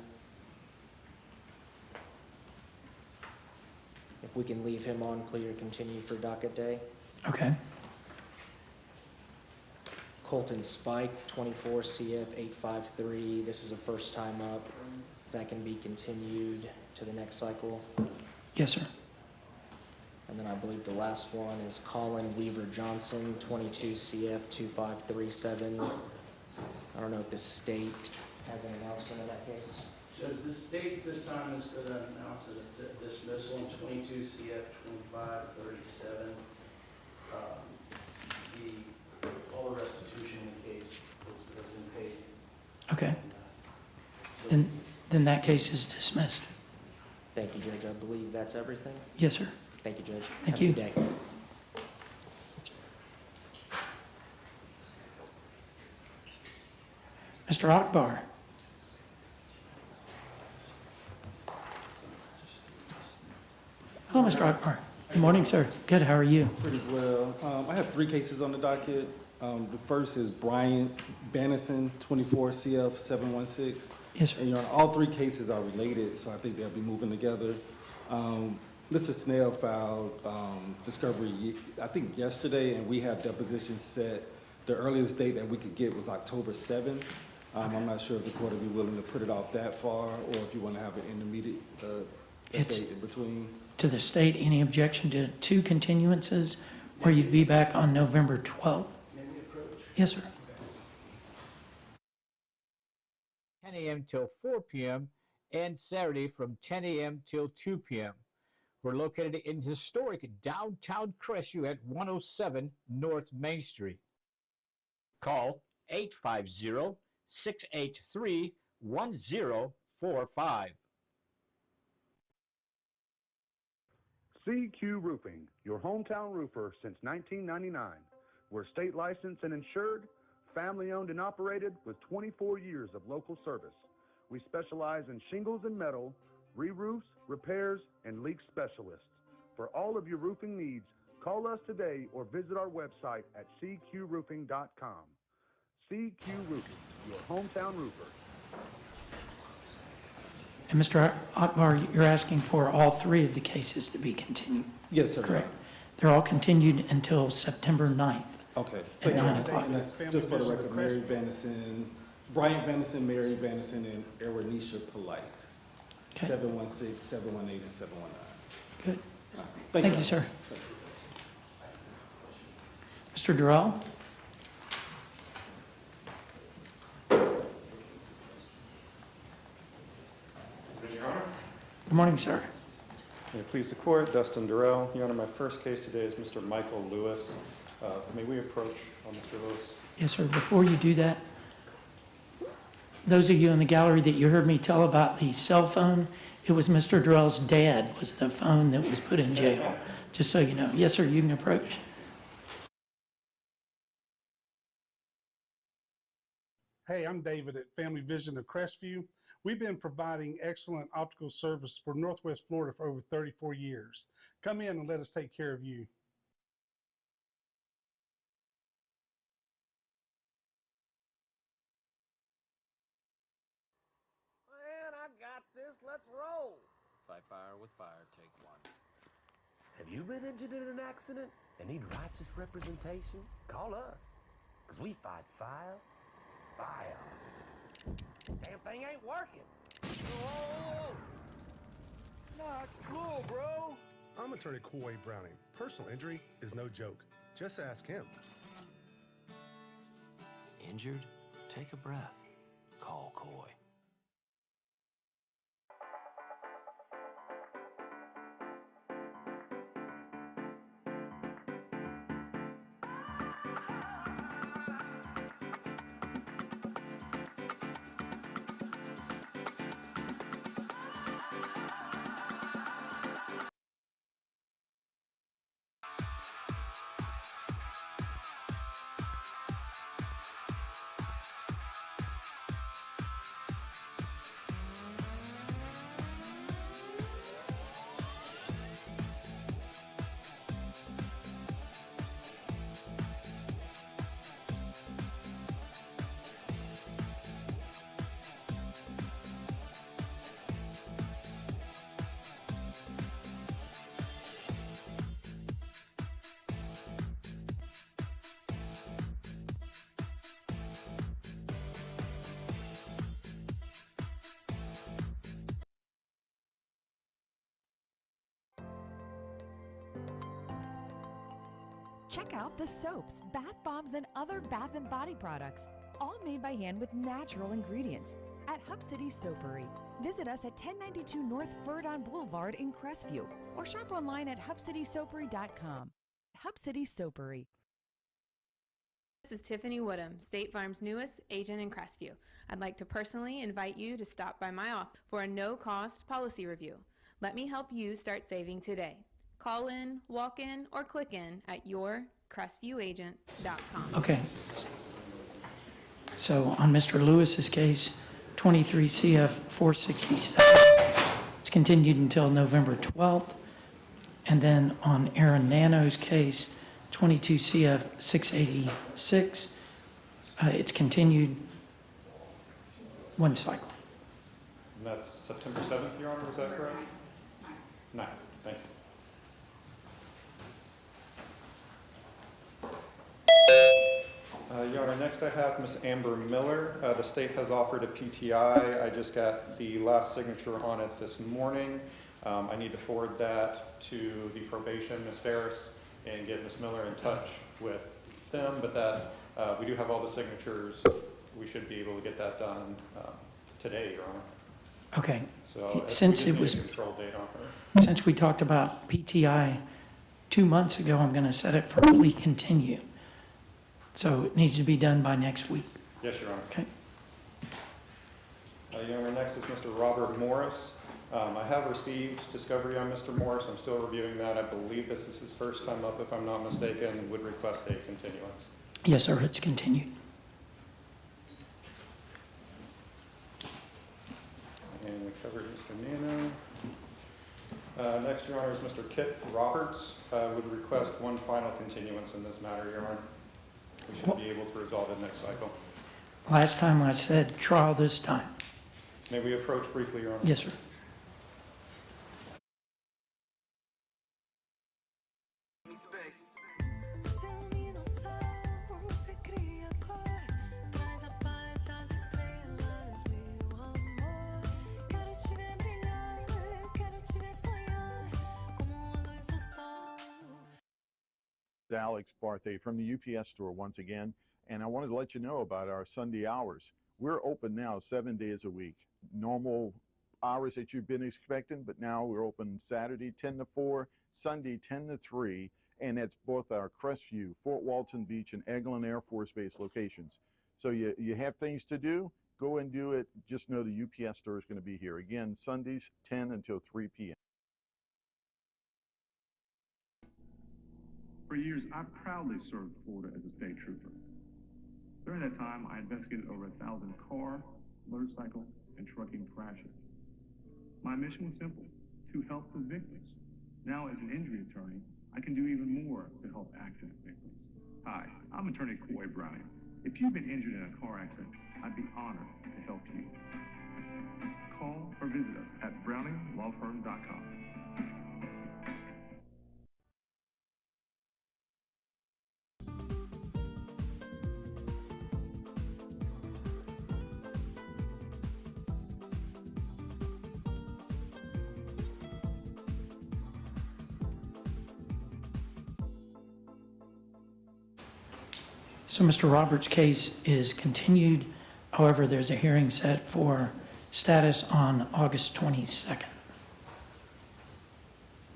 If we can leave him on plea or continue for docket day. Okay. Colton Spike, 24 CF 853. This is a first time up. That can be continued to the next cycle. Yes, sir. And then I believe the last one is Colin Weaver Johnson, 22 CF 2537. I don't know if the state has an announcement in that case. Judge, the state this time is going to announce a dismissal in 22 CF 2537. All the restitution in the case has been paid. Okay. So Then that case is dismissed. Thank you, Judge. I believe that's everything. Yes, sir. Thank you, Judge. Thank Have you. a good day. Mr. Akbar. Hello, Mr. Akbar. Good morning, sir. Good, how are you? Pretty well. I have 3 cases on the docket. The first is Brian Bannison, 24 CF 716. Yes, sir. And all 3 cases are related, so I think they'll be moving together. Mr. Snell filed discovery, I think yesterday, and we have depositions set. The earliest date that we could get was October 7th. I'm not sure if the court will be willing to put it off that far, or if you want to have an intermediate date in between. To the state, any objection to 2 continuances, or you'd be back on November 12th? Yes, sir. 10 a.m. till 4 p.m. and Saturday from 10 a.m. till 2 p.m. We're located in historic downtown Crestview at 107 North Main Street. Call 850-683-1045. CQ Roofing, your hometown roofer since 1999. We're state licensed and insured, family owned and operated with 24 years of local service. We specialize in shingles and metal, re-roofs, repairs, and leak specialists. For all of your roofing needs, call us today or visit our website at cqroofing.com. CQ Roofing, your hometown roofer. And Mr. Akbar, you're asking for all 3 of the cases to be continued? Yes, sir. Correct. They're all continued until September 9th. Okay. At 9 o'clock. And that's just for the record, Mary Bannison, Brian Bannison, Mary Bannison, and Erwanisha Polite. Okay. 716, 718, and 719. Good. Thank you, sir. Mr. Durrell? Your Honor. Good morning, sir. May it please the court, Dustin Durrell. Your Honor, my first case today is Mr. Michael Lewis. May we approach Mr. Lewis? Yes, sir. Before you do that, those of you in the gallery that you heard me tell about the cell phone, it was Mr. Durrell's dad was the phone that was put in jail, just so you know. Yes, sir, you can approach. Hey, I'm David at Family Vision of Crestview. We've been providing excellent optical service for Northwest Florida for over 34 years. Come in and let us take care of you. Man, I got this. Let's roll. Fight fire with fire. Take 1. Have you been injured in an accident and need righteous representation? Call us, because we fight fire. Damn thing ain't working. Whoa. Not cool, bro. I'm attorney Coy Browning. Personal injury is no joke. Just ask him. Injured? Take a breath. Call Coy. Check out the soaps, bath bombs, and other bath and body products, all made by hand with natural ingredients at Hub City Soapery. Visit us at 1092 North Verdon Boulevard in Crestview or shop online at hubcitysoapery.com. Hub City Soapery. This is Tiffany Woodham, State Farm's newest agent in Crestview. I'd like to personally invite you to stop by my office for a no-cost policy review. Let me help you start saving today. Call in, walk in, or click in at yourcrestviewagent.com. Okay. So on Mr. Lewis's case, 23 CF 467, it's continued until November 12th. And then on Aaron Nano's case, 22 CF 686, it's continued one cycle. And that's September 7th, Your Honor, is that correct? 9th, thank you. Your Honor, next I have Ms. Amber Miller. The state has offered a PTI. I just got the last signature on it this morning. I need to forward that to the probation, Ms. Ferris, and get Ms. Miller in touch with them, but that we do have all the signatures. We should be able to get that done today, Your Honor. Okay. So Since we it just was, need a control date on her. since we talked about PTI 2 months ago, I'm going to set it for plea continue. So it needs to be done by next week. Yes, Your Honor. Okay. Your Honor, next is Mr. Robert Morris. I have received discovery on Mr. Morris. I'm still reviewing that. I believe this is his first time up, if I'm not mistaken, would request a continuance. Yes, sir, it's continued. And we covered Mr. Nano. Next, Your Honor, is Mr. Kit Roberts. Would request one final continuance in this matter, Your Honor. We should be able to resolve it next cycle. Last time I said trial this time. May we approach briefly, Your Honor? Yes, sir. Alex Barthay from the UPS store once again, and I wanted to let you know about our Sunday hours. We're open now 7 days a week. Normal hours that you've been expecting, but now we're open Saturday 10 to 4, Sunday 10 to 3, and it's both our Crestview, Fort Walton Beach, and Eglin Air Force Base locations. So you have things to do, go and do it. Just know the UPS store is going to be here. Again, Sundays 10 until 3 p.m. For years, I proudly served Florida as a state trooper. During that time, I investigated over 1,000 car, motorcycle, and trucking crashes. My mission was simple, to help the victims. Now, as an injury attorney, I can do even more to help accident victims. Hi, I'm attorney Coy Browning. If you've been injured in a car accident, I'd be honored to help you. Call or visit us at browninglawfirm.com. So Mr. Roberts' case is continued. However, there's a hearing set for status on August 22nd.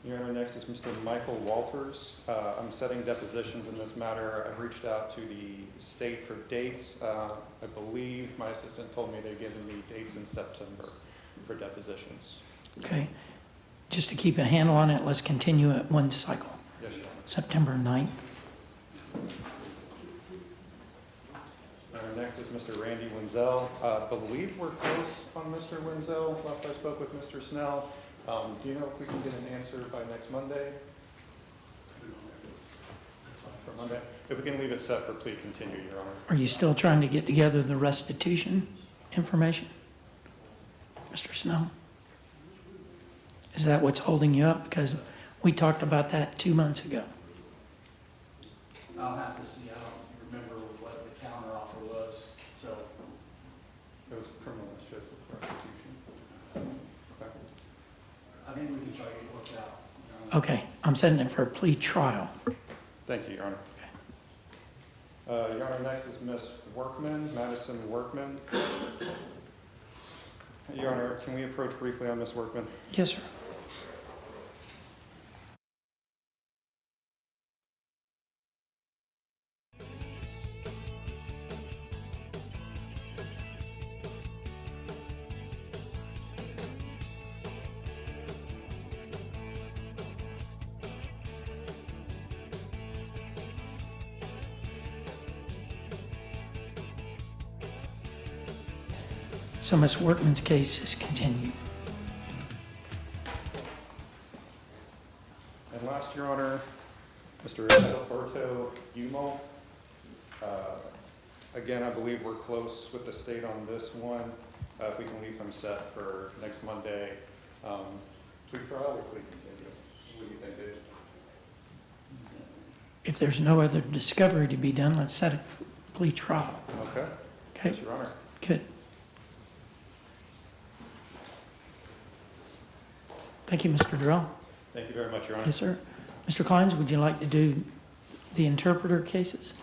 Your Honor, next is Mr. Michael Walters. I'm setting depositions in this matter. I've reached out to the state for dates. I believe my assistant told me they've given me dates in September for depositions. Okay. Just to keep a handle on it, let's continue at one cycle. Yes, Your Honor. September 9th. Next is Mr. Randy Wenzel. I believe we're close on Mr. Wenzel. Last I spoke with Mr. Snell. Do you know if we can get an answer by next Monday? For Monday? If we can leave it set for plea continue, Your Honor. Are you still trying to get together the restitution information, Mr. Snell? Is that what's holding you up? Because we talked about that 2 months ago. I'll have to see. I don't remember what the counter offer was, so. It was criminal mischief with restitution. Okay. I think we can try to get it worked out. Okay, I'm setting it for a plea trial. Thank you, Your Honor. Your Honor, next is Ms. Workman, Madison Workman. Your Honor, can we approach briefly on Ms. Workman? Yes, sir. So Ms. Workman's case is continued. And last, Your Honor, Mr. Alberto Umo. Again, I believe we're close with the state on this one. If we can leave him set for next Monday. Plea trial or plea continue? What do you think, Dave? If there's no other discovery to be done, let's set a plea trial. Okay. Okay. Yes, Your Honor. Good. Thank you, Mr. Durrell. Thank you very much, Your Honor. Yes, sir. Mr. Clines, would you like to do the interpreter cases?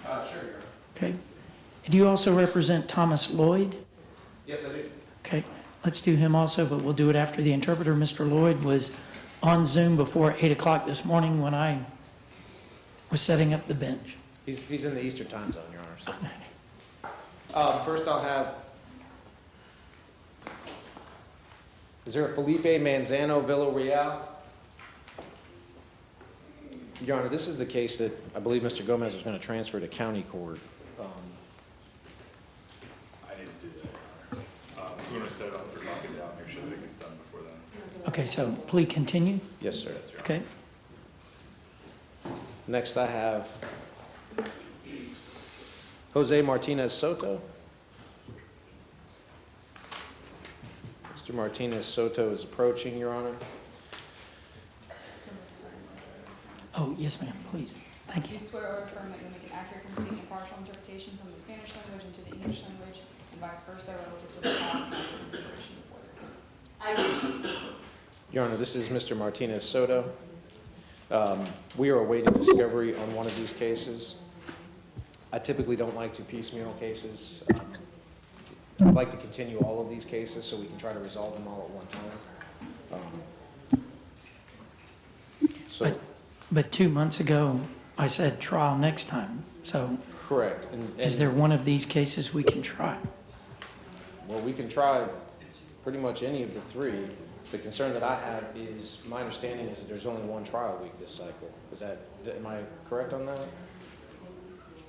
Sure, Your Honor. Okay. Do you also represent Thomas Lloyd? Yes, I do. Okay. Let's do him also, but we'll do it after the interpreter. Mr. Lloyd was on Zoom before 8 o'clock this morning when I was setting up the bench. He's in the Eastern time zone, Your Honor. So. First I'll have, is there a Felipe Manzano Villarreal? Your Honor, this is the case that I believe Mr. Gomez was going to transfer to county court. I didn't do that, Your Honor. We're going to set it up for locking down, make sure that it gets done before then. Okay, so plea continue? Yes, sir. Okay. Next I have Jose Martinez Soto. Mr. Martinez Soto is approaching, Your Honor. Oh, yes, ma'am, please. Thank Do you. you swear or affirm that you'll make an accurate, complete, and impartial interpretation from the Spanish language into the English language and vice versa relative to the facts and consideration before the court? Your Honor, this is Mr. Martinez Soto. We are awaiting discovery on one of these cases. I typically don't like to piecemeal cases. I'd like to continue all of these cases so we can try to resolve them all at one time. But 2 months ago, I said trial next time, so. Correct. Is there one of these cases we can try? Well, we can try pretty much any of the three. The concern that I have is, my understanding is that there's only one trial week this cycle. Is that, am I correct on that?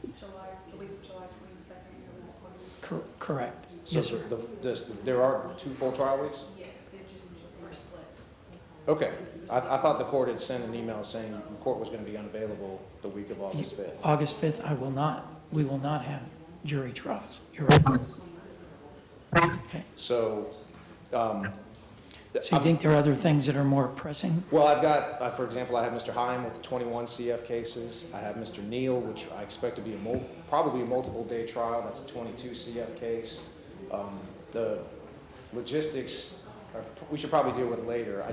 The week of July 22nd. Correct. So Yes, sir. There are 2 full trial weeks? Yes, they just were split. Okay. I thought the court had sent an email saying the court was going to be unavailable the week of August 5th. August 5th, we will not have jury trials. You're right. Okay. So, So you think there are other things that are more pressing? well, I've got, for example, I have Mr. Heim with the 21 CF cases. I have Mr. Neal, which I expect to be probably a multiple day trial. That's a 22 CF case. The logistics, we should probably deal with later.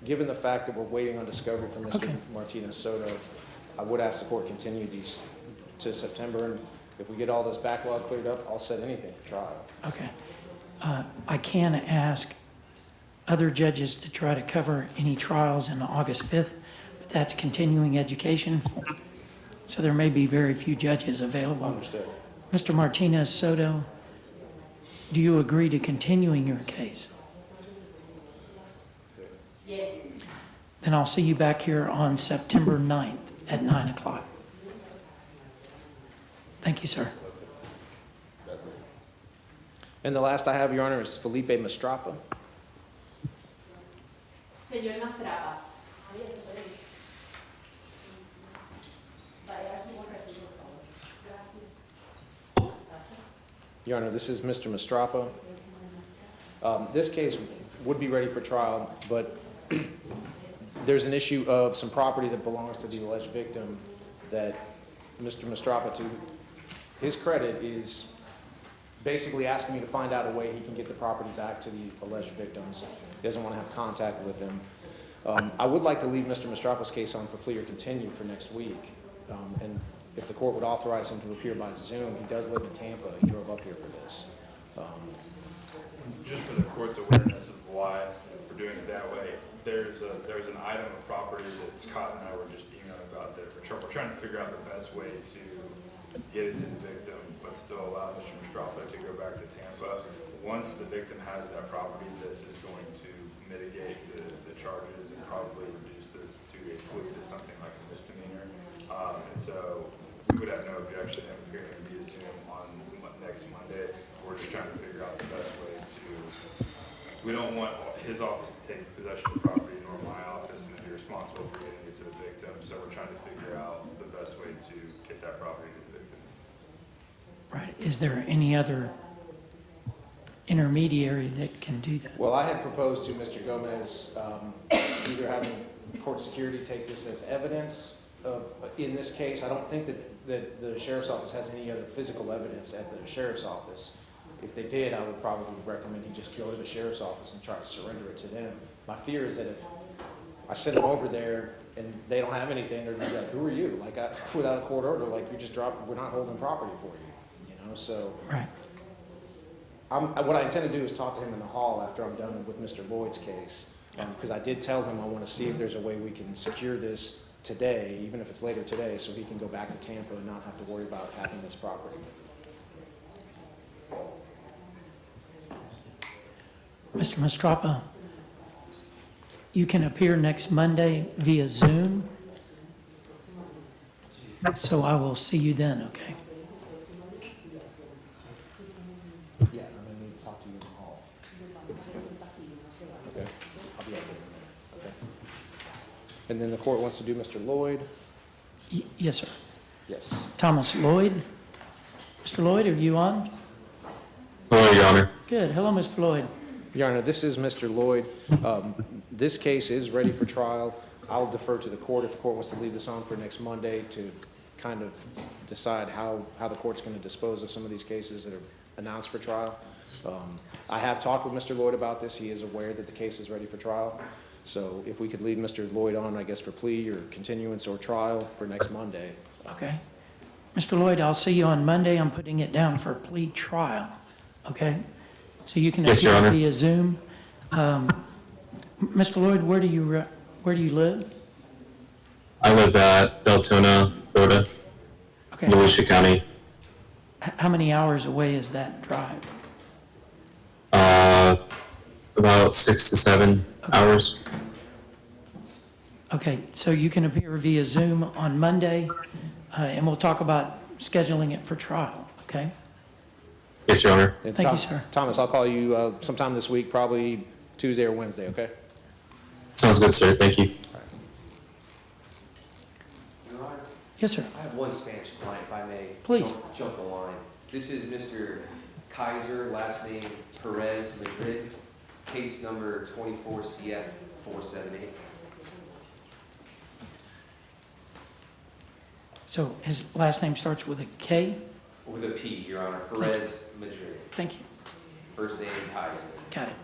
Given the fact that we're waiting on discovery from Mr. Martinez Soto, I would ask the court continue these to September. And if we get all this backlog cleared up, I'll set anything for trial. Okay. I can ask other judges to try to cover any trials in August 5th, but that's continuing education. So there may be very few judges available. Understood. Mr. Martinez Soto, do you agree to continuing your case? Yes. Then I'll see you back here on September 9th at 9 o'clock. Thank you, sir. And the last I have, Your Honor, is Felipe Mastrapa. Señor Mastrapa. Your Honor, this is Mr. Mastrapa. This case would be ready for trial, but there's an issue of some property that belongs to the alleged victim that Mr. Mastrapa, to his credit, is basically asking me to find out a way he can get the property back to the alleged victims. He doesn't want to have contact with them. I would like to leave Mr. Mastropoulos' case on for plea or continue for next week. And if the court would authorize him to appear by Zoom, he does live in Tampa. He drove up here for this. Just for the court's awareness of why we're doing it that way, there's an item of property that Scott and I were just emailing about that we're trying to figure out the best way to get it to the victim, but still allow Mr. Mastropoulos to go back to Tampa. Once the victim has that property, this is going to mitigate the charges and probably reduce this to a plea to something like a misdemeanor. And so we would have no objection to him appearing via Zoom on next Monday. We're just trying to figure out the best way to, we don't want his office to take possession of the property nor my office and then be responsible for getting it to the victim. So we're trying to figure out the best way to get that property to the victim. Right. Is there any other intermediary that can do that? Well, I had proposed to Mr. Gomez either having court security take this as evidence in this case. I don't think that the sheriff's office has any other physical evidence at the sheriff's office. If they did, I would probably recommend he just go to the sheriff's office and try to surrender it to them. My fear is that if I send them over there and they don't have anything, they're gonna be like, who are you? Like, without a court order, like, you just dropped, we're not holding property for you, you know? So, right. What I intend to do is talk to him in the hall after I'm done with Mr. Lloyd's case, because I did tell him I want to see if there's a way we can secure this today, even if it's later today, so he can go back to Tampa and not have to worry about having this property. Mr. Mastropoulos, you can appear next Monday via Zoom, so I will see you then, okay? Yeah, I'm going to need to talk to you in the hall. Okay, I'll be out there. Okay. And then the court wants to do Mr. Lloyd? Yes, sir. Yes. Thomas Lloyd. Mr. Lloyd, are you on? Hello, Your Honor. Good. Hello, Mr. Lloyd. Your Honor, this is Mr. Lloyd. This case is ready for trial. I'll defer to the court if the court wants to leave this on for next Monday to kind of decide how the court's going to dispose of some of these cases that are announced for trial. I have talked with Mr. Lloyd about this. He is aware that the case is ready for trial. So if we could leave Mr. Lloyd on, I guess, for plea or continuance or trial for next Monday. Okay. Mr. Lloyd, I'll see you on Monday. I'm putting it down for plea trial. Okay? So you can Yes, Your appear Honor. via Zoom. Mr. Lloyd, where do you live? I live at Deltona, Florida, Okay. Volusia County. How many hours away is that drive? About 6 to 7 hours. Okay, so you can appear via Zoom on Monday, and we'll talk about scheduling it for trial, okay? Yes, Your Honor. And Thank you, sir. Thomas, I'll call you sometime this week, probably Tuesday or Wednesday, okay? Sounds good, sir. Thank you. Your Honor, Yes, sir. I have one Spanish client, if I may. Please. Jump the line. This is Mr. Kaiser, last name Perez Madrid, case number 24 CF 478. So his last name starts with a K? With a P, Your Honor. Perez Madrid. Thank you. First name Kaiser. Got it.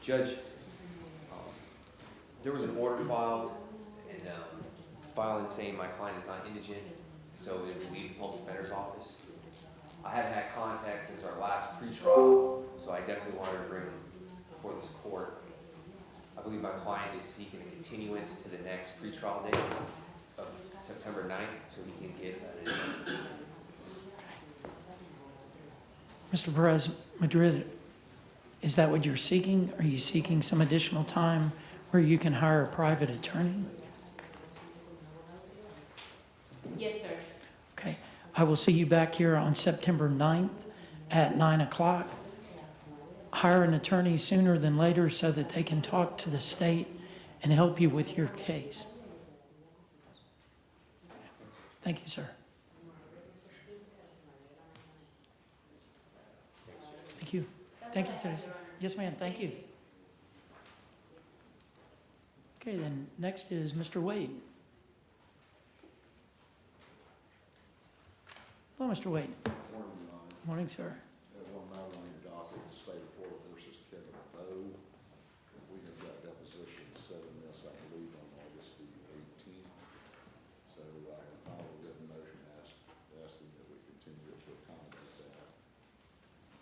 Judge, there was an order filed and filing saying my client is not indigent, so it would leave the public defender's office. I haven't had contact since our last pretrial, so I definitely wanted to bring him before this court. I believe my client is seeking a continuance to the next pretrial date of September 9th, so he can get that in. Mr. Perez Madrid, is that what you're seeking? Are you seeking some additional time where you can hire a private attorney? Yes, sir. Okay. I will see you back here on September 9th at 9 o'clock. Hire an attorney sooner than later so that they can talk to the state and help you with your case. Thank you, sir. Thank you. Thank you, Teresa. Yes, ma'am. Thank you. Okay, then next is Mr. Wade. Hello, Mr. Wade. Morning, sir. One matter on your docket, the state of Florida versus Kevin Bowe. We have got deposition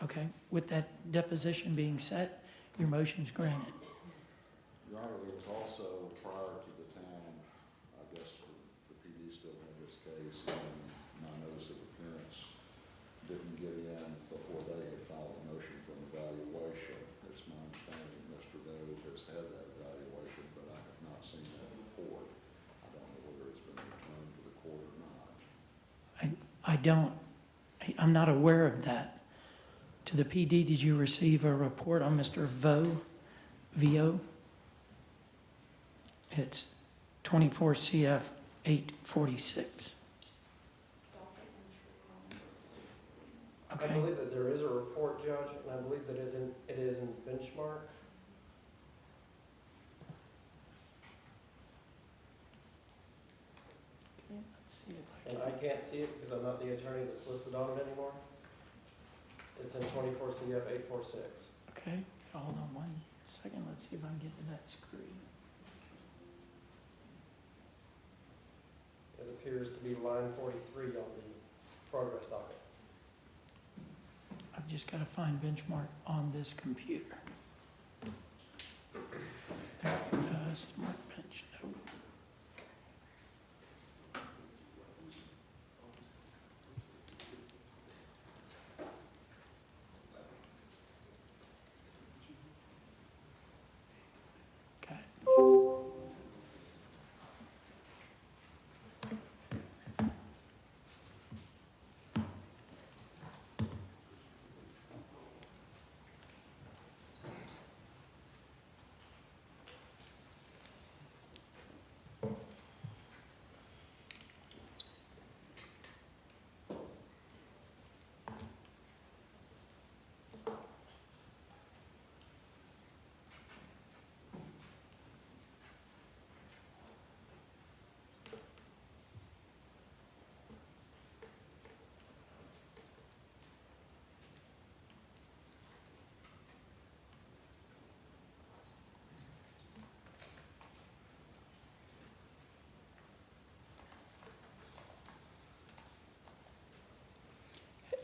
Okay, with that deposition being set, your motion's granted. Your Honor, there was also, prior to the time, I guess the PD still had this case, and my notice of appearance didn't get in before they had filed a motion for an evaluation. It's my understanding Mr. Doe has had that evaluation, but I have not seen that report. I don't know whether it's been returned to the court or not. I'm not aware of that. To the PD, did you receive a report on Mr. VO? It's 24 CF 846. I believe that there is a report, Judge, and I believe that it is in benchmark. And I can't see it because I'm not the attorney that's listed on it anymore. It's in 24 CF 846. Okay, hold on 1 second. Let's see if I can get to that screen. It appears to be line 43 on the progress docket. I've just got to find benchmark on this computer. There it goes, smart bench, no.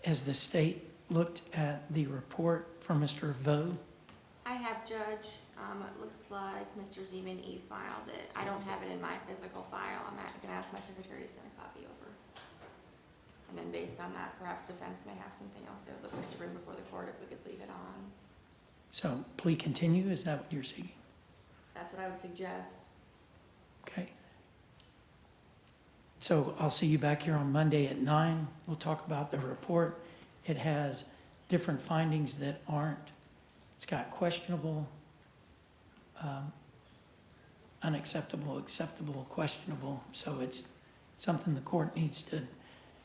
Has the state looked at the report from Mr. Vo? I have, Judge. It looks like Mr. Zeman e-filed it. I don't have it in my physical file. I'm going to ask my secretary to send a copy over. And then based on that, perhaps defense may have something else they would look to bring before the court if we could leave it on. So plea continue, is that what you're seeking? That's what I would suggest. Okay. So I'll see you back here on Monday at 9. We'll talk about the report. It has different findings that aren't, it's got questionable, unacceptable, acceptable, questionable. So it's something the court needs to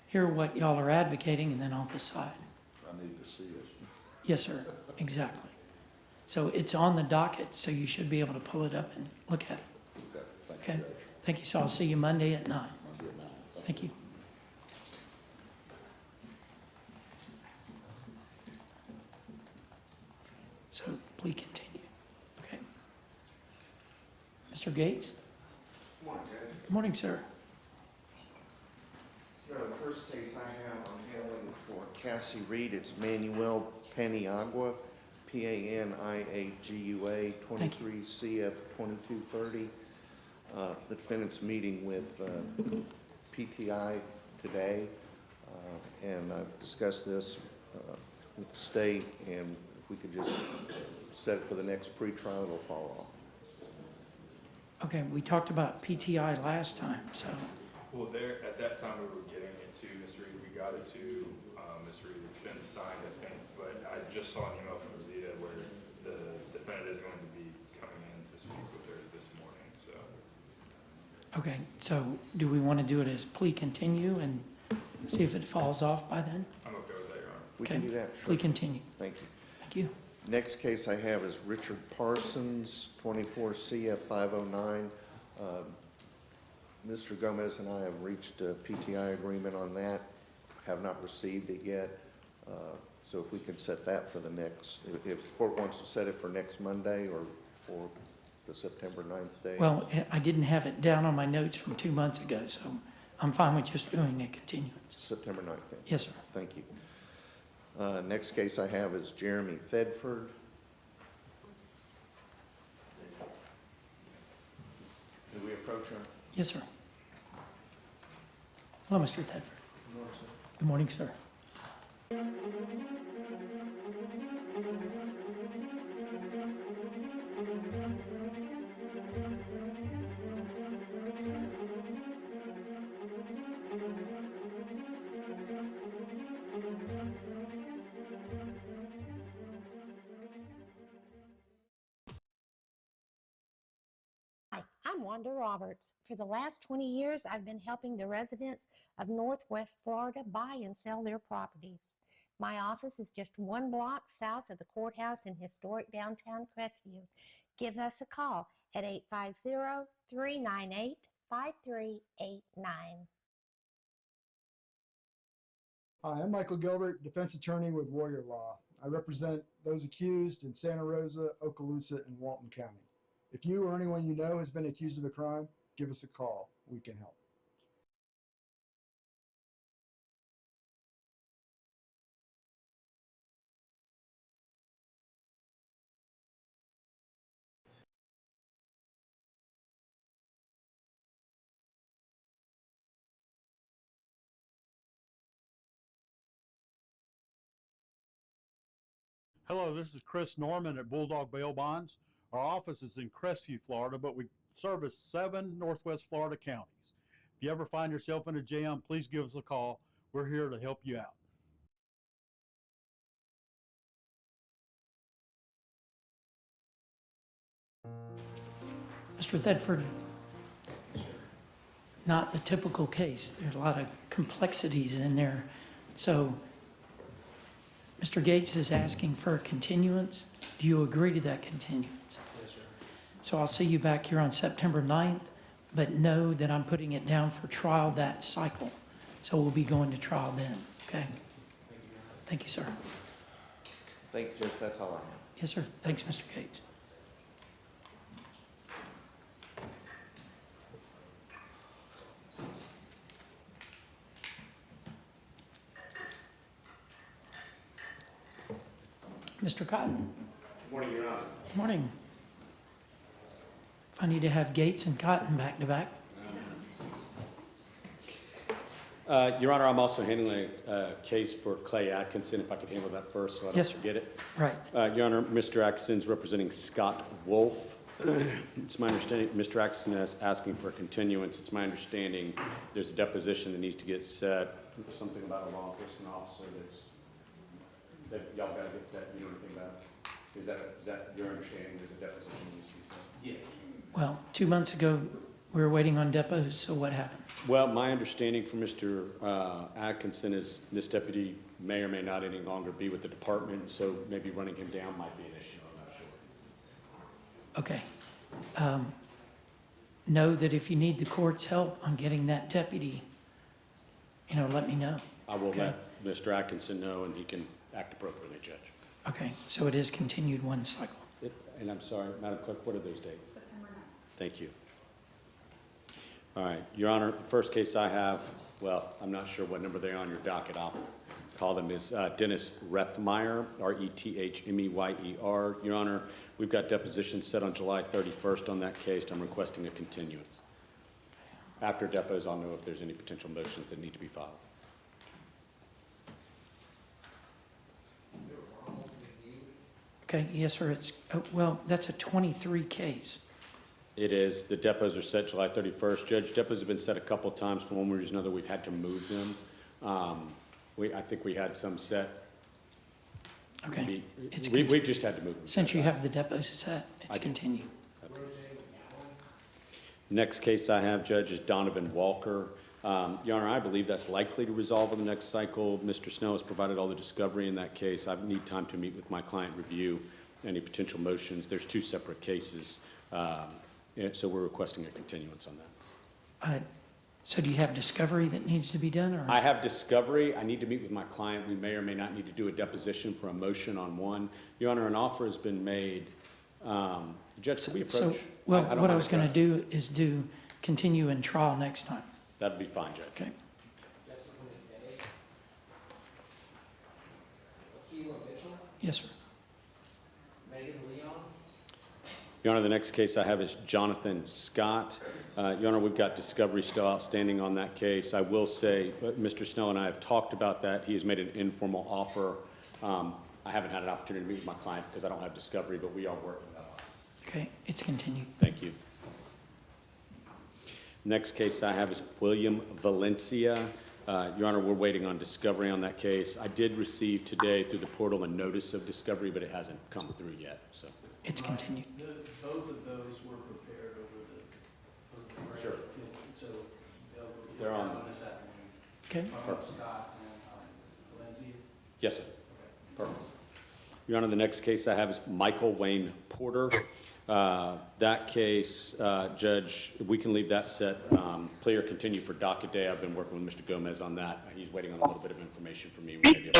hear what y'all are advocating, and then I'll decide. I need to see it. Yes, sir, exactly. So it's on the docket, so you should be able to pull it up and look at it. Okay, thank Okay, you, Judge. thank you. So I'll see you Monday at 9. Monday at 9. Thank you. So please continue. Okay. Mr. Gates? Good morning, Judge. Good morning, sir. The first case I have I'm handling for Cassie Reed, it's Manuel Paniagua, Paniagua, 23 CF 2230. The defendant's meeting with PTI today, and I've discussed this with the state, and if we could just set it for the next pretrial, it'll fall off. Okay, we talked about PTI last time, so. Well, there, at that time, we were getting it to Ms. Reed. We got it to Ms. Reed. It's been signed, I think, but I just saw an email from Zeta where the defendant is going to be coming in to speak with her this morning, so. Okay, so do we want to do it as plea continue and see if it falls off by then? I'm okay with that, Your Honor. We can do that, sure. Plea continue. Thank you. Thank you. Next case I have is Richard Parsons, 24 CF 509. Mr. Gomez and I have reached a PTI agreement on that, have not received it yet. So if we can set that for the next, if the court wants to set it for next Monday or for the September 9th day. Well, I didn't have it down on my notes from 2 months ago, so I'm fine with just doing a continuance. September 9th then. Yes, sir. Thank you. Next case I have is Jeremy Thedford. Can we approach him? Yes, sir. Hello, Mr. Thedford. Good morning, sir. Hi, I'm Wanda Roberts. For the last 20 years, I've been helping the residents of Northwest Florida buy and sell their properties. My office is just 1 block south of the courthouse in historic downtown Crestview. Give us a call at 850-398-5389. Hi, I'm Michael Gilbert, defense attorney with Warrior Law. I represent those accused in Santa Rosa, Okaloosa, and Walton County. If you or anyone you know has been accused of a crime, give us a call. We can help. Hello, this is Chris Norman at Bulldog Bail Bonds. Our office is in Crestview, Florida, but we service 7 Northwest Florida counties. If you ever find yourself in a jam, please give us a call. We're here to help you out. Mr. Thedford, not the typical case. There's a lot of complexities in there. So Mr. Gates is asking for a continuance. Do you agree to that continuance? Yes, sir. So I'll see you back here on September 9th, but know that I'm putting it down for trial that cycle. So we'll be going to trial then, okay? Thank you, sir. Thank you, Judge. That's all I have. Yes, sir. Thanks, Mr. Gates. Mr. Cotton. Good morning, Your Honor. Good morning. If I need to have Gates and Cotton back to back. Your Honor, I'm also handling a case for Clay Atkinson, if I could handle that first so I don't Yes, sir. forget it. Right. Your Honor, Mr. Atkinson's representing Scott Wolf. It's my understanding, Mr. Atkinson is asking for a continuance. It's my understanding there's a deposition that needs to get set, something about a law enforcement officer that y'all gotta get set. You know anything about it? Is that your understanding? There's a deposition that needs to be set? Yes. Well, 2 months ago, we were waiting on depots, so what happened? Well, my understanding from Mr. Atkinson is this deputy may or may not any longer be with the department, so maybe running him down might be an issue, I'm not sure. Okay. Know that if you need the court's help on getting that deputy, let me know. I will Okay. let Mr. Atkinson know, and he can act appropriately, Judge. Okay, so it is continued 1 cycle. And I'm sorry, Madam Clerk, what are those dates? September 9th. Thank you. All right, Your Honor, the first case I have, well, I'm not sure what number they're on your docket. I'll call them is Dennis Rethmeyer, R-E-T-H-M-E-Y-E-R. Your Honor, we've got depositions set on July 31st on that case. I'm requesting a continuance. After depots, I'll know if there's any potential motions that need to be filed. Okay, yes, sir, well, that's a 23 case. It is. The depots are set July 31st. Judge, depots have been set a couple of times. For one reason or another, we've had to move them. I think we had some set. Okay. We've just had to move them. Since you have the depots set, it's continued. Okay. Next case I have, Judge, is Donovan Walker. Your Honor, I believe that's likely to resolve in the next cycle. Mr. Snow has provided all the discovery in that case. I need time to meet with my client, review any potential motions. There's 2 separate cases. So we're requesting a continuance on that. So do you have discovery that needs to be done, or? I have discovery. I need to meet with my client. We may or may not need to do a deposition for a motion on one. Your Honor, an offer has been made. Judge, can we approach? So, well, what I was going to do is continue in trial next time. That'd be fine, Judge. Okay. Yes, sir. Megan Leon? Your Honor, the next case I have is Jonathan Scott. Your Honor, we've got discovery still outstanding on that case. I will say, Mr. Snell and I have talked about that. He has made an informal offer. I haven't had an opportunity to meet with my client because I don't have discovery, but we are working that out. Okay, it's continued. Thank you. Next case I have is William Valencia. Your Honor, we're waiting on discovery on that case. I did receive today through the portal a notice of discovery, but it hasn't come through yet, so. It's continued. Both of those were prepared over the Sure. So They're on this afternoon. Okay. Perfect. Scott and Valencia. Yes, sir. Perfect. Your Honor, the next case I have is Michael Wayne Porter. That case, Judge, we can leave that set, plea or continue for docket day. I've been working with Mr. Gomez on that. He's waiting on a little bit of information from me. Please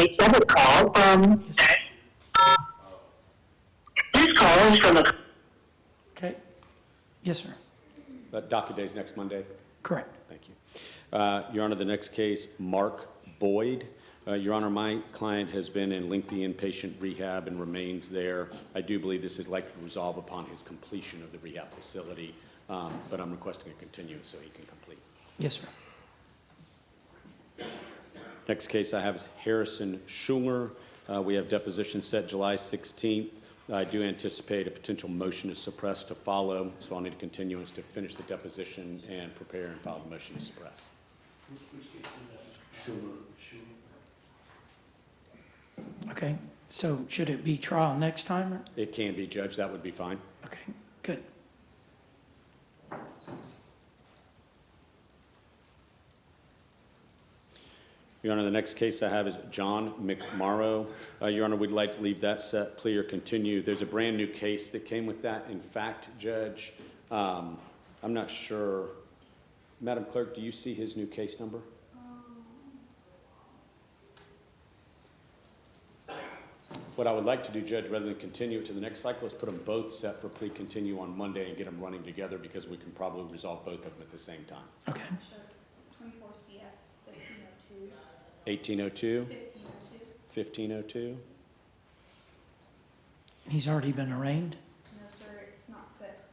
call is from the... Okay. Yes, sir. Docket day is next Monday? Correct. Thank you. Your Honor, the next case, Mark Boyd. Your Honor, my client has been in lengthy inpatient rehab and remains there. I do believe this is likely to resolve upon his completion of the rehab facility, but I'm requesting a continuance so he can complete. Yes, sir. Next case I have is Harrison Schuler. We have deposition set July 16th. I do anticipate a potential motion to suppress to follow, so I'll need a continuance to finish the deposition and prepare and file the motion to suppress. Which case is that? Schuler. Okay, so should it be trial next time? Or? It can be, Judge. That would be fine. Okay, good. Your Honor, the next case I have is John McMorrow. Your Honor, we'd like to leave that set, plea or continue. There's a brand new case that came with that. In fact, Judge, I'm not sure. Madam Clerk, do you see his new case number? What I would like to do, Judge, rather than continue it to the next cycle, is put them both set for plea continue on Monday and get them running together because we can probably resolve both of them at the same time. Okay. So it's 24 CF 1502. 1802? 1502? He's already been arraigned? No, sir, it's not set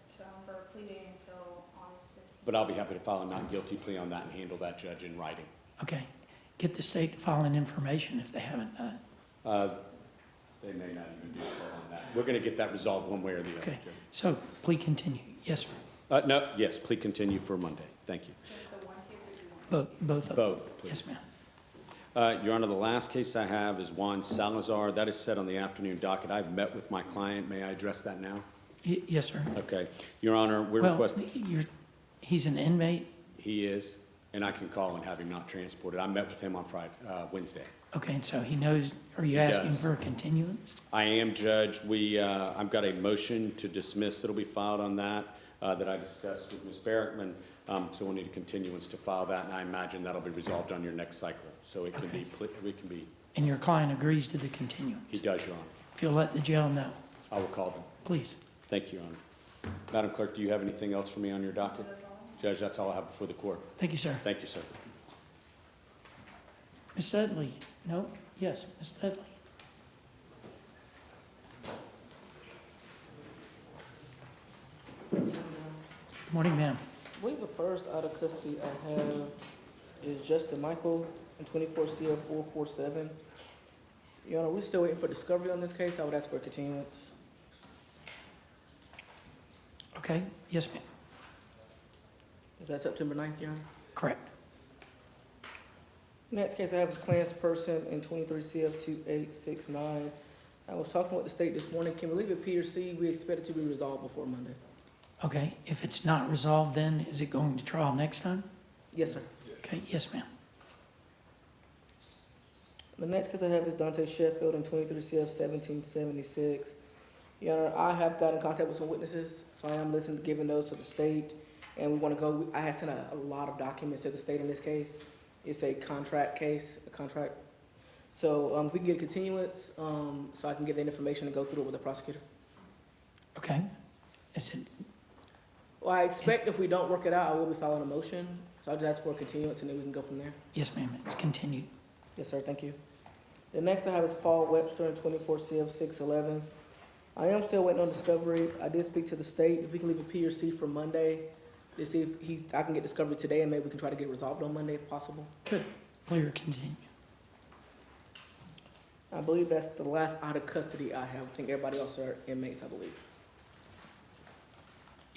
for a plea date until August 15th. But I'll be happy to file a not guilty plea on that and handle that, Judge, in writing. Okay. Get the state to file an information if they haven't done it. They may not even do so on that. We're going to get that resolved one way or the other, Okay. Judge. So plea continue. Yes, sir. No, yes, plea continue for Monday. Thank you. Just the one case or do you want? Both of them. Both, please. Yes, ma'am. Your Honor, the last case I have is Juan Salazar. That is set on the afternoon docket. I've met with my client. May I address that now? Yes, sir. Okay. Your Honor, we're Well, requesting... he's an inmate? He is, and I can call and have him not transported. I met with him on Wednesday. Okay, and so he knows, are you He asking does. for a continuance? I am, Judge. I've got a motion to dismiss that'll be filed on that I discussed with Ms. Barrickman. So we'll need a continuance to file that, and I imagine that'll be resolved on your next cycle. So it can be, And your client agrees to the continuance? he does, Your Honor. If you'll let the jail know, I will call them. please. Thank you, Your Honor. Madam Clerk, do you have anything else for me on your docket? Judge, that's all I have before the court. Thank you, sir. Thank you, sir. Ms. Dudley? No? Yes, Ms. Dudley. Good morning, ma'am. I believe the first out of custody I have is Justin Michael in 24 CF 447. Your Honor, we're still waiting for discovery on this case. I would ask for a continuance. Okay, yes, ma'am. Is that September 9th, Your Honor? Correct. Next case I have is Clarence Person in 23 CF 2869. I was talking with the state this morning. Can we leave it P or C? We expect it to be resolved before Monday. Okay, if it's not resolved then, is it going to trial next time? Yes, sir. Okay, yes, ma'am. The next case I have is Dante Sheffield in 23 CF 1776. Your Honor, I have got in contact with some witnesses, so I am listening to giving those to the state. And we want to go, I have sent a lot of documents to the state in this case. It's a contract case, a contract. So if we can get a continuance, so I can get the information and go through it with the prosecutor. Okay. Is it, Well, I expect if we don't work it out, I will be filing a motion. So I'll just ask for a continuance and then we can go from there. yes, ma'am, it's continued. Yes, sir, thank you. The next I have is Paul Webster in 24 CF 611. I am still waiting on discovery. I did speak to the state. If we can leave a P or C for Monday, to see if I can get discovery today, and maybe we can try to get it resolved on Monday if possible. Good. Clear, continue. I believe that's the last out of custody I have. I think everybody else are inmates, I believe.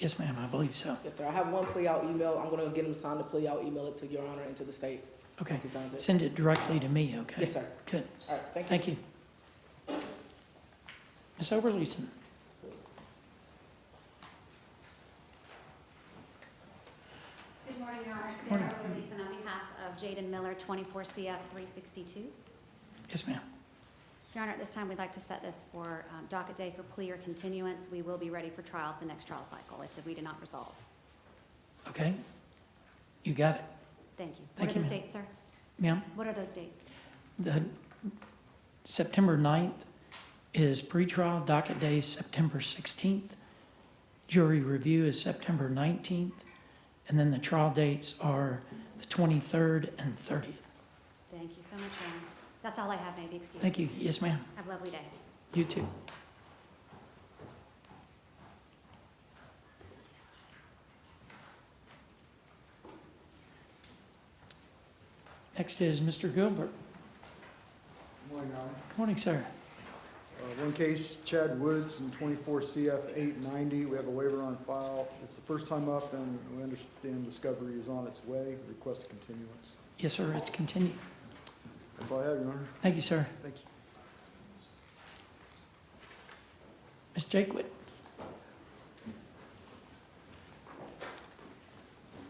Yes, ma'am, I believe so. Yes, sir. I have one plea out email. I'm going to get him to sign the plea. I'll email it to Your Honor and to the state. Okay. Once he signs it. Send it directly to me, okay? Yes, sir. Good. All right, thank you. Thank you. Ms. Oberleeson. Good morning, Your Honor. Sarah Oberleeson on behalf of Jaden Miller, 24 CF 362. Yes, ma'am. Your Honor, at this time, we'd like to set this for docket day for plea or continuance. We will be ready for trial at the next trial cycle if we do not resolve. Okay. You got it. Thank you. Thank What you, are those ma'am. dates, sir? Ma'am? What are those dates? The September 9th is pretrial. Docket day is September 16th. Jury review is September 19th. And then the trial dates are the 23rd and 30th. Thank you so much, Your Honor. That's all I have, maybe. Excuse me. Thank you. Yes, ma'am. Have a lovely day. You too. Next is Mr. Gilbert. Good morning, Your Honor. Good morning, sir. One case, Chad Woods in 24 CF 890. We have a waiver on file. It's the first time up, and we understand discovery is on its way. Request a continuance. Yes, sir. It's continued. That's all I have, Your Honor. Thank you, sir. Thank you. Ms. Jakewood.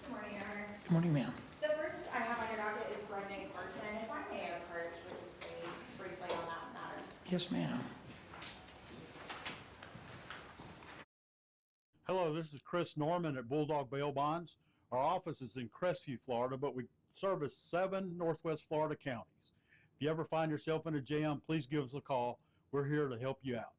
Good morning, Your Honor. Good morning, ma'am. The first I have on your docket is Brendan Carson. If I may approach with the state briefly on that matter. Yes, ma'am. Hello, this is Chris Norman at Bulldog Bail Bonds. Our office is in Crestview, Florida, but we service 7 Northwest Florida counties. If you ever find yourself in a jam, please give us a call. We're here to help you out.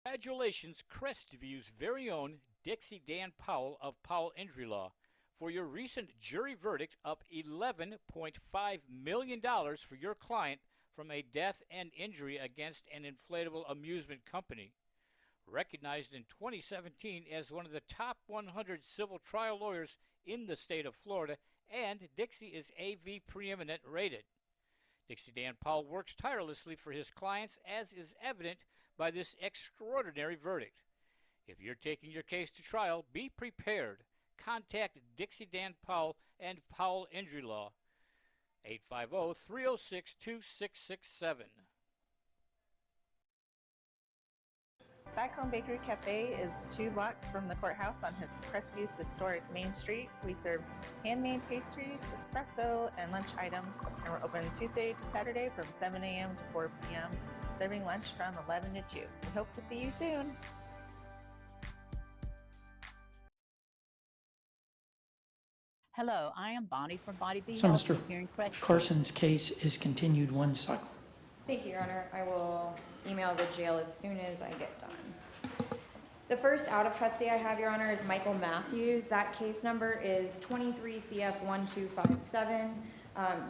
Congratulations, Crestview's very own Dixie Dan Powell of Powell Injury Law for your recent jury verdict of $11.5 million for your client from a death and injury against an inflatable amusement company. Recognized in 2017 as one of the top 100 civil trial lawyers in the state of Florida, and Dixie is AV preeminent rated. Dixie Dan Powell works tirelessly for his clients, as is evident by this extraordinary verdict. If you're taking your case to trial, be prepared. Contact Dixie Dan Powell and Powell Injury Law, 850-306-2667. Background Bakery Cafe is 2 blocks from the courthouse on Crestview's historic Main Street. We serve handmade pastries, espresso, and lunch items, and we're open Tuesday to Saturday from 7 a.m. to 4 p.m., serving lunch from 11 to 2. We hope to see you soon. Hello, I am Bonnie from Body Be So, Healthy Mr. here in Crestview. Carson's case is continued 1 cycle. Thank you, Your Honor. I will email the jail as soon as I get done. The first out of custody I have, Your Honor, is Michael Matthews. That case number is 23 CF 1257.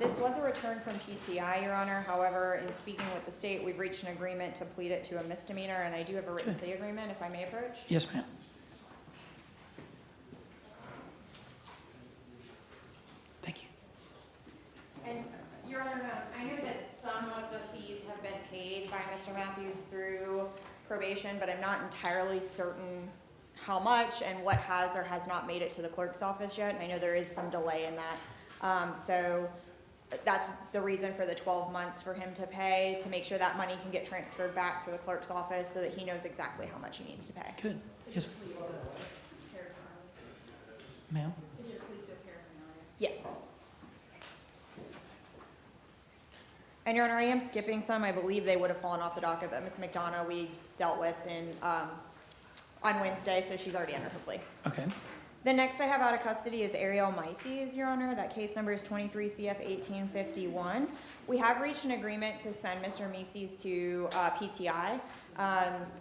This was a return from PTI, Your Honor. However, in speaking with the state, we've reached an agreement to plead it to a misdemeanor, and I do have a written plea agreement, if I may approach. Yes, ma'am. Thank you. And, Your Honor, I know that some of the fees have been paid by Mr. Matthews through probation, but I'm not entirely certain how much and what has or has not made it to the clerk's office yet. And I know there is some delay in that. So that's the reason for the 12 months for him to pay, to make sure that money can get transferred back to the clerk's office so that he knows exactly how much he needs to pay. Good. Yes. Ma'am? Is it a plea to paraphernalia? Yes. And Your Honor, I am skipping some. I believe they would have fallen off the docket, but Ms. McDonough we dealt with on Wednesday, so she's already entered her plea. Okay. The next I have out of custody is Ariel Mises, Your Honor. That case number is 23 CF 1851. We have reached an agreement to send Mr. Mises to PTI.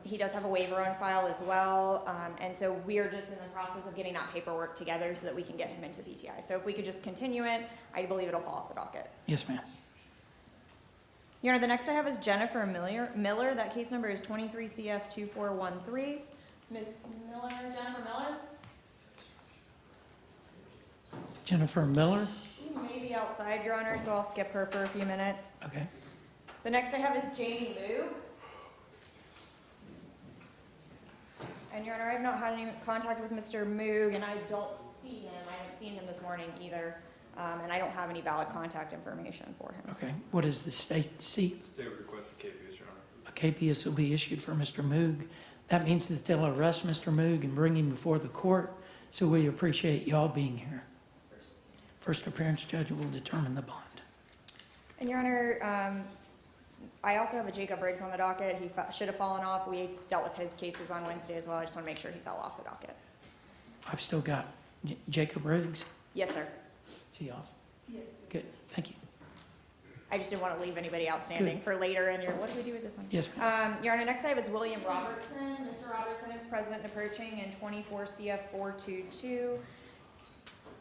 He does have a waiver on file as well, and so we are just in the process of getting that paperwork together so that we can get him into PTI. So if we could just continue it, I believe it'll fall off the docket. Yes, ma'am. Your Honor, the next I have is Jennifer Miller. That case number is 23 CF 2413. Ms. Miller, Jennifer Miller? Jennifer Miller? She may be outside, Your Honor, so I'll skip her for a few minutes. Okay. The next I have is Jamie Moog. And Your Honor, I have not had any contact with Mr. Moog, and I don't see him. I haven't seen him this morning either, and I don't have any valid contact information for him. Okay. What is the state seat? State would request a KPS, Your Honor. A KPS will be issued for Mr. Moog. That means that they'll arrest Mr. Moog and bring him before the court, so we appreciate y'all being here. First appearance judge will determine the bond. And Your Honor, I also have a Jacob Riggs on the docket. He should have fallen off. We dealt with his cases on Wednesday as well. I just want to make sure he fell off the docket. I've still got Jacob Riggs. Yes, sir. Is he off? Yes. Good. Thank you. I just didn't want to leave anybody outstanding for later. And what do we do with this one? Yes, Your Honor, next I have is William Robertson. Mr. Robertson is present and approaching in 24 CF 422.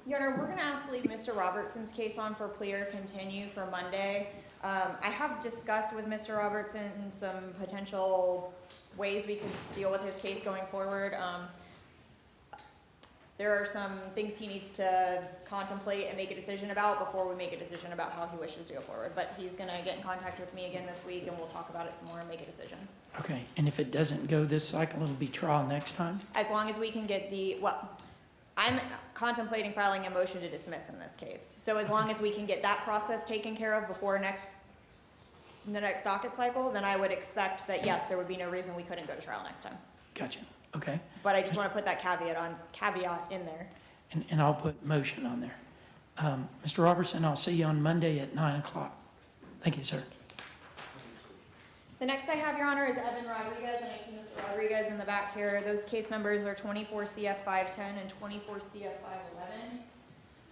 Your Honor, we're going to ask to leave Mr. Robertson's case on for plea or continue for Monday. I have discussed with Mr. Robertson some potential ways we could deal with his case going forward. There are some things he needs to contemplate and make a decision about before we make a decision about how he wishes to go forward. But he's going to get in contact with me again this week, and we'll talk about it some more and make a decision. Okay. And if it doesn't go this cycle, it'll be trial next time? As long as we can get I'm contemplating filing a motion to dismiss in this case. So as long as we can get that process taken care of before the next docket cycle, then I would expect that, yes, there would be no reason we couldn't go to trial next time. Gotcha. Okay. But I just want to put that caveat in there. And I'll put motion on there. Mr. Robertson, I'll see you on Monday at 9 o'clock. Thank you, sir. The next I have, Your Honor, is Evan Rodriguez, and I see Mr. Rodriguez in the back here. Those case numbers are 24 CF 510 and 24 CF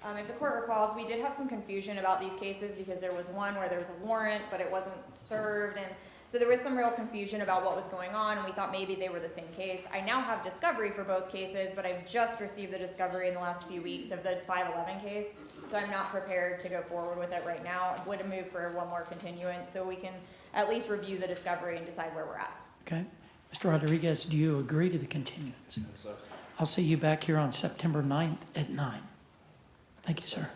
511. If the court recalls, we did have some confusion about these cases because there was one where there was a warrant, but it wasn't served, and so there was some real confusion about what was going on, and we thought maybe they were the same case. I now have discovery for both cases, but I've just received the discovery in the last few weeks of the 511 case, so I'm not prepared to go forward with it right now. I would have moved for one more continuance so we can at least review the discovery and decide where we're at. Okay. Mr. Rodriguez, do you agree to the continuance? Yes, sir. I'll see you back here on September 9th at 9. Thank you, sir.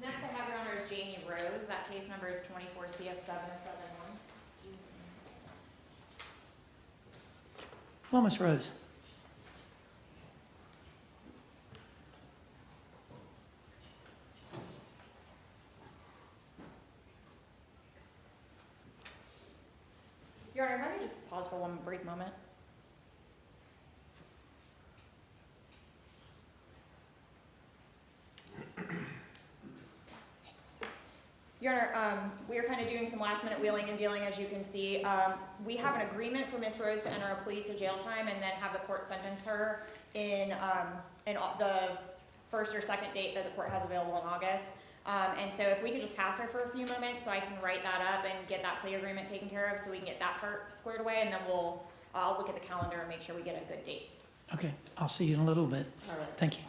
Next I have, Your Honor, is Jamie Rose. That case number is 24 CF 771. Hello, Ms. Rose. Your Honor, let me just pause for one brief moment. Your Honor, we are kind of doing some last-minute wheeling and dealing, as you can see. We have an agreement for Ms. Rose to enter a plea to jail time and then have the court sentence her in the first or second date that the court has available in August. And so if we could just pass her for a few moments so I can write that up and get that plea agreement taken care of so we can get that part squared away, and then I'll look at the calendar and make sure we get a good date. Okay. I'll see you in a little bit. All right. Thank you.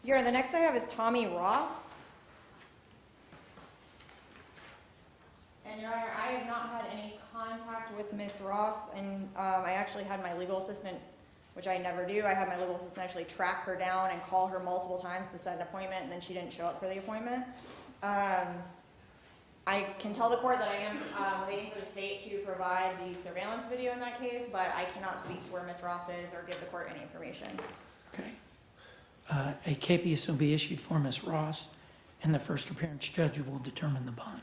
Your Honor, the next I have is Tommy Ross. And Your Honor, I have not had any contact with Ms. Ross, and I actually had my legal assistant, which I never do, I had my legal assistant actually track her down and call her multiple times to set an appointment, and then she didn't show up for the appointment. I can tell the court that I am waiting for the state to provide the surveillance video in that case, but I cannot speak to where Ms. Ross is or give the court any information. Okay. A KPS will be issued for Ms. Ross, and the first appearance judge will determine the bond.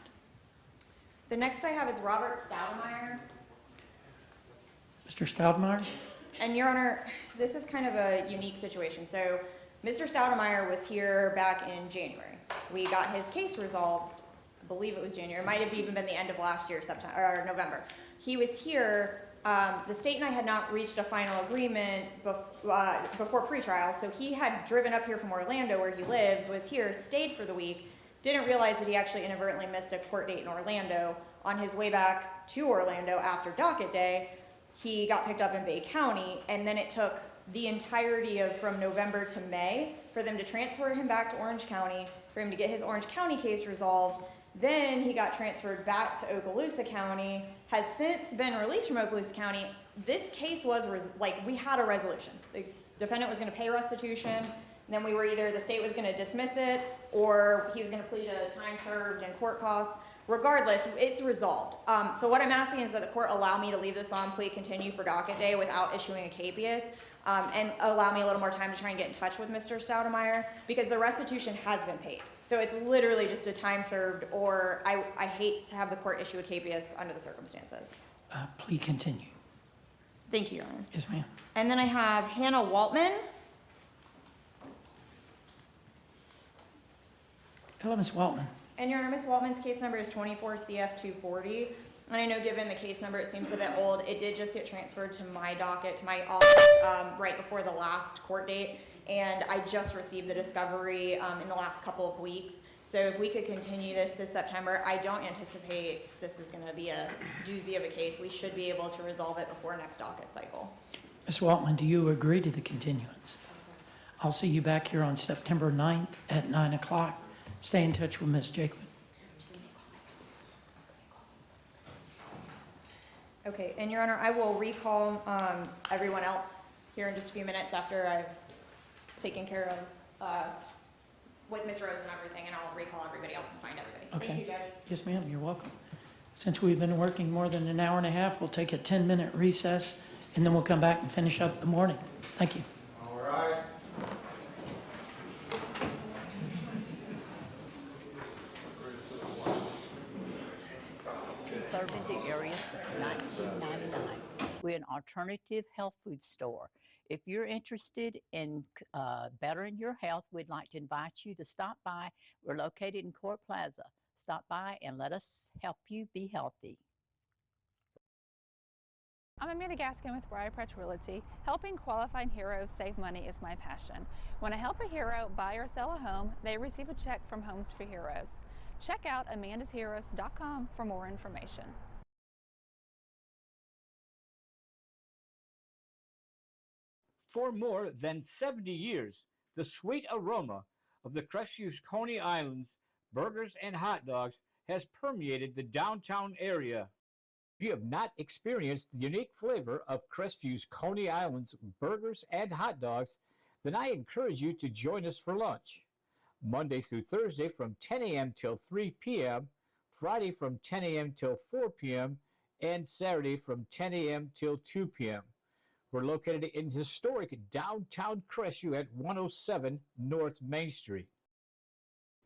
The next I have is Robert Stoudemire. Mr. Stoudemire? And Your Honor, this is kind of a unique situation. So Mr. Stoudemire was here back in January. We got his case resolved, I believe it was January, it might have even been the end of last year, September, or November. He was here, the state and I had not reached a final agreement before pretrial, so he had driven up here from Orlando where he lives, was here, stayed for the week, didn't realize that he actually inadvertently missed a court date in Orlando. On his way back to Orlando after docket day, he got picked up in Bay County, and then it took the entirety of from November to May for them to transfer him back to Orange County, for him to get his Orange County case resolved. Then he got transferred back to Okaloosa County, has since been released from Okaloosa County. This case was, we had a resolution. The defendant was gonna pay restitution, and then we were either, the state was gonna dismiss it, or he was gonna plead to time served and court costs. Regardless, it's resolved. So what I'm asking is that the court allow me to leave this on plea continue for docket day without issuing a capias, and allow me a little more time to try and get in touch with Mr. Stoudemire, because the restitution has been paid. So it's literally just a time served, or I hate to have the court issue a capias under the circumstances. Plea continue. Thank you, Your Honor. Yes, ma'am. And then I have Hannah Waltman. Hello, Ms. Waltman. And Your Honor, Ms. Waltman's case number is 24 CF 240. And I know given the case number, it seems a bit old. It did just get transferred to my docket, to my office, right before the last court date. And I just received the discovery in the last couple of weeks. So if we could continue this to September, I don't anticipate this is gonna be a doozy of a case. We should be able to resolve it before next docket cycle. Ms. Waltman, do you agree to the continuance? I'll see you back here on September 9th at 9 o'clock. Stay in touch with Ms. Jacob. Okay, and Your Honor, I will recall everyone else here in just a few minutes after I've taken care of with Ms. Rose and everything, and I'll recall everybody else and find everybody. Okay. Thank you, Judge. Yes, ma'am, you're welcome. Since we've been working more than an hour and a half, we'll take a 10-minute recess, and then we'll come back and finish up the morning. Thank you. All right. Serving the area since 1999. We're an alternative health food store. If you're interested in bettering your health, we'd like to invite you to stop by. We're located in Court Plaza. Stop by and let us help you be healthy. I'm Amanda Gaskin with Briarpatch Realty. Helping qualifying heroes save money is my passion. When I help a hero buy or sell a home, they receive a check from Homes for Heroes. Check out amandasheroes.com for more information. For more than 70 years, the sweet aroma of the Crestview Coney Islands burgers and hot dogs has permeated the downtown area. If you have not experienced the unique flavor of Crestview's Coney Islands burgers and hot dogs, then I encourage you to join us for lunch. Monday through Thursday from 10 a.m. till 3 p.m., Friday from 10 a.m. till 4 p.m., and Saturday from 10 a.m. till 2 p.m. We're located in historic downtown Crestview at 107 North Main Street.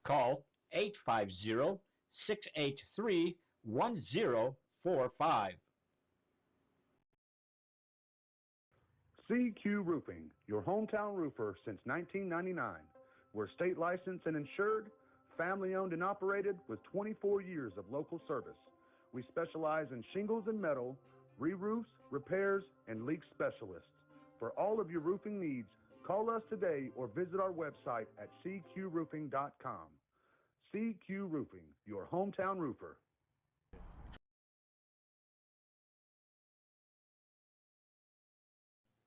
Call 850-683-1045. CQ Roofing, your hometown roofer since 1999. We're state licensed and insured, family owned and operated with 24 years of local service. We specialize in shingles and metal, re-roofs, repairs, and leak specialists. For all of your roofing needs, call us today or visit our website at cqroofing.com. CQ Roofing, your hometown roofer.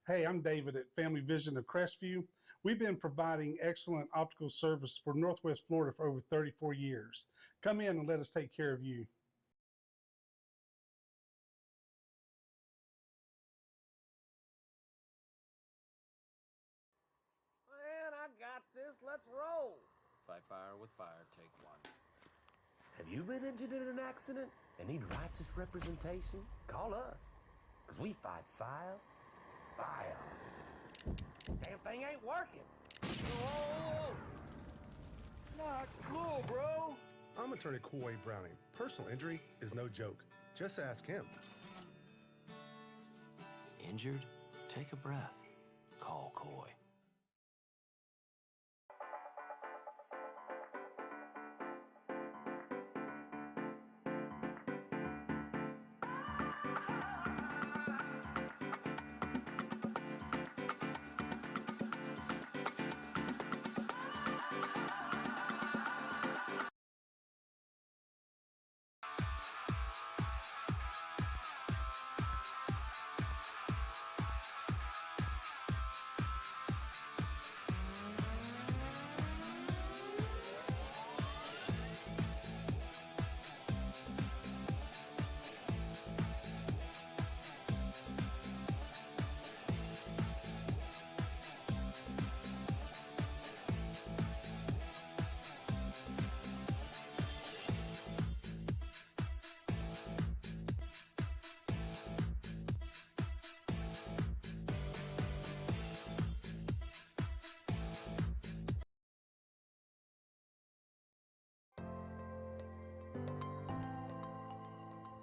Hey, I'm David at Family Vision of Crestview. We've been providing excellent optical service for Northwest Florida for over 34 years. Come in and let us take care of you. Man, I got this. Let's roll. Fight fire with fire, take one. Have you been injured in an accident and need righteous representation? Call us, because we fight fire. Damn thing ain't working. Whoa. Not cool, bro. I'm attorney Coy Browning. Personal injury is no joke. Just ask him. Injured? Take a breath. Call Coy.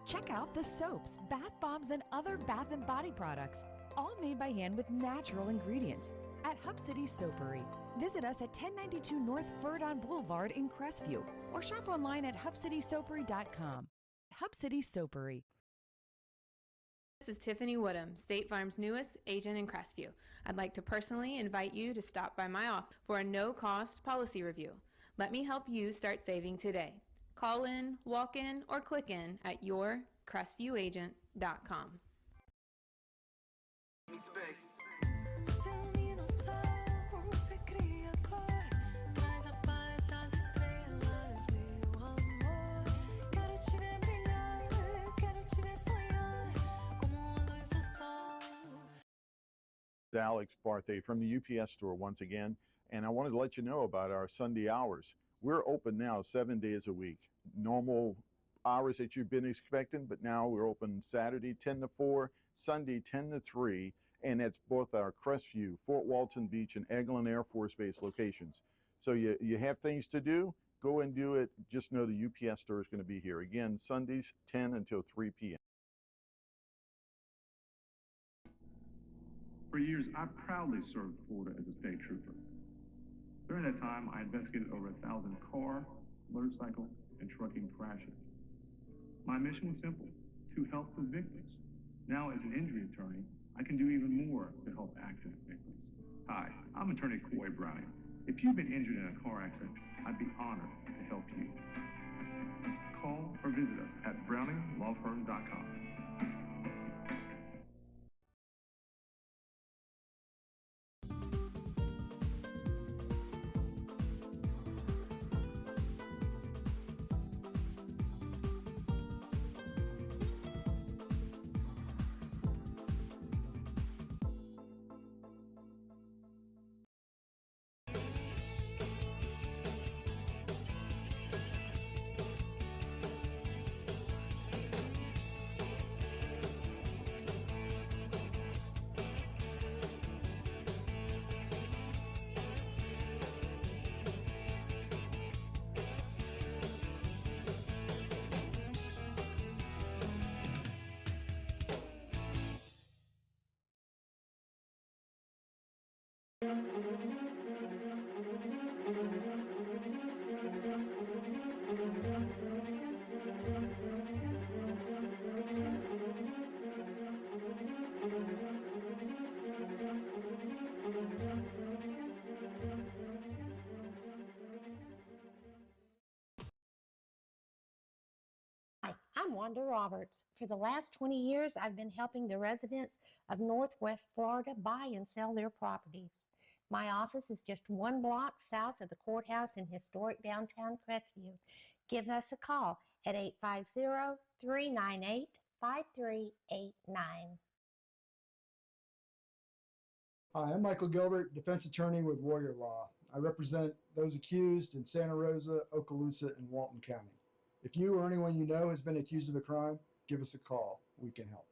Check out the soaps, bath bombs, and other bath and body products, all made by hand with natural ingredients at Hub City Soapery. Visit us at 1092 North Verdon Boulevard in Crestview or shop online at hubcitysoapery.com. Hub City Soapery. This is Tiffany Woodham, State Farm's newest agent in Crestview. I'd like to personally invite you to stop by my office for a no-cost policy review. Let me help you start saving today. Call in, walk in, or click in at yourcrestviewagent.com. Alex Barthay from the UPS store once again, and I wanted to let you know about our Sunday hours. We're open now 7 days a week. Normal hours that you've been expecting, but now we're open Saturday 10 to 4, Sunday 10 to 3, and that's both our Crestview, Fort Walton Beach, and Eglin Air Force Base locations. So you have things to do, go and do it. Just know the UPS store is going to be here. Again, Sundays 10 until 3 p.m. For years, I proudly served Florida as a state trooper. During that time, I investigated over 1,000 car, motorcycle, and trucking crashes. My mission was simple, to help the victims. Now, as an injury attorney, I can do even more to help accident victims. Hi, I'm attorney Coy Browning. If you've been injured in a car accident, I'd be honored to help you. Call or visit us at browninglawfirm.com. Hi, I'm Wanda Roberts. For the last 20 years, I've been helping the residents of Northwest Florida buy and sell their properties. My office is just 1 block south of the courthouse in historic downtown Crestview. Give us a call at 850-398-5389. Hi, I'm Michael Gilbert, defense attorney with Warrior Law. I represent those accused in Santa Rosa, Okaloosa, and Walton County. If you or anyone you know has been accused of a crime, give us a call. We can help.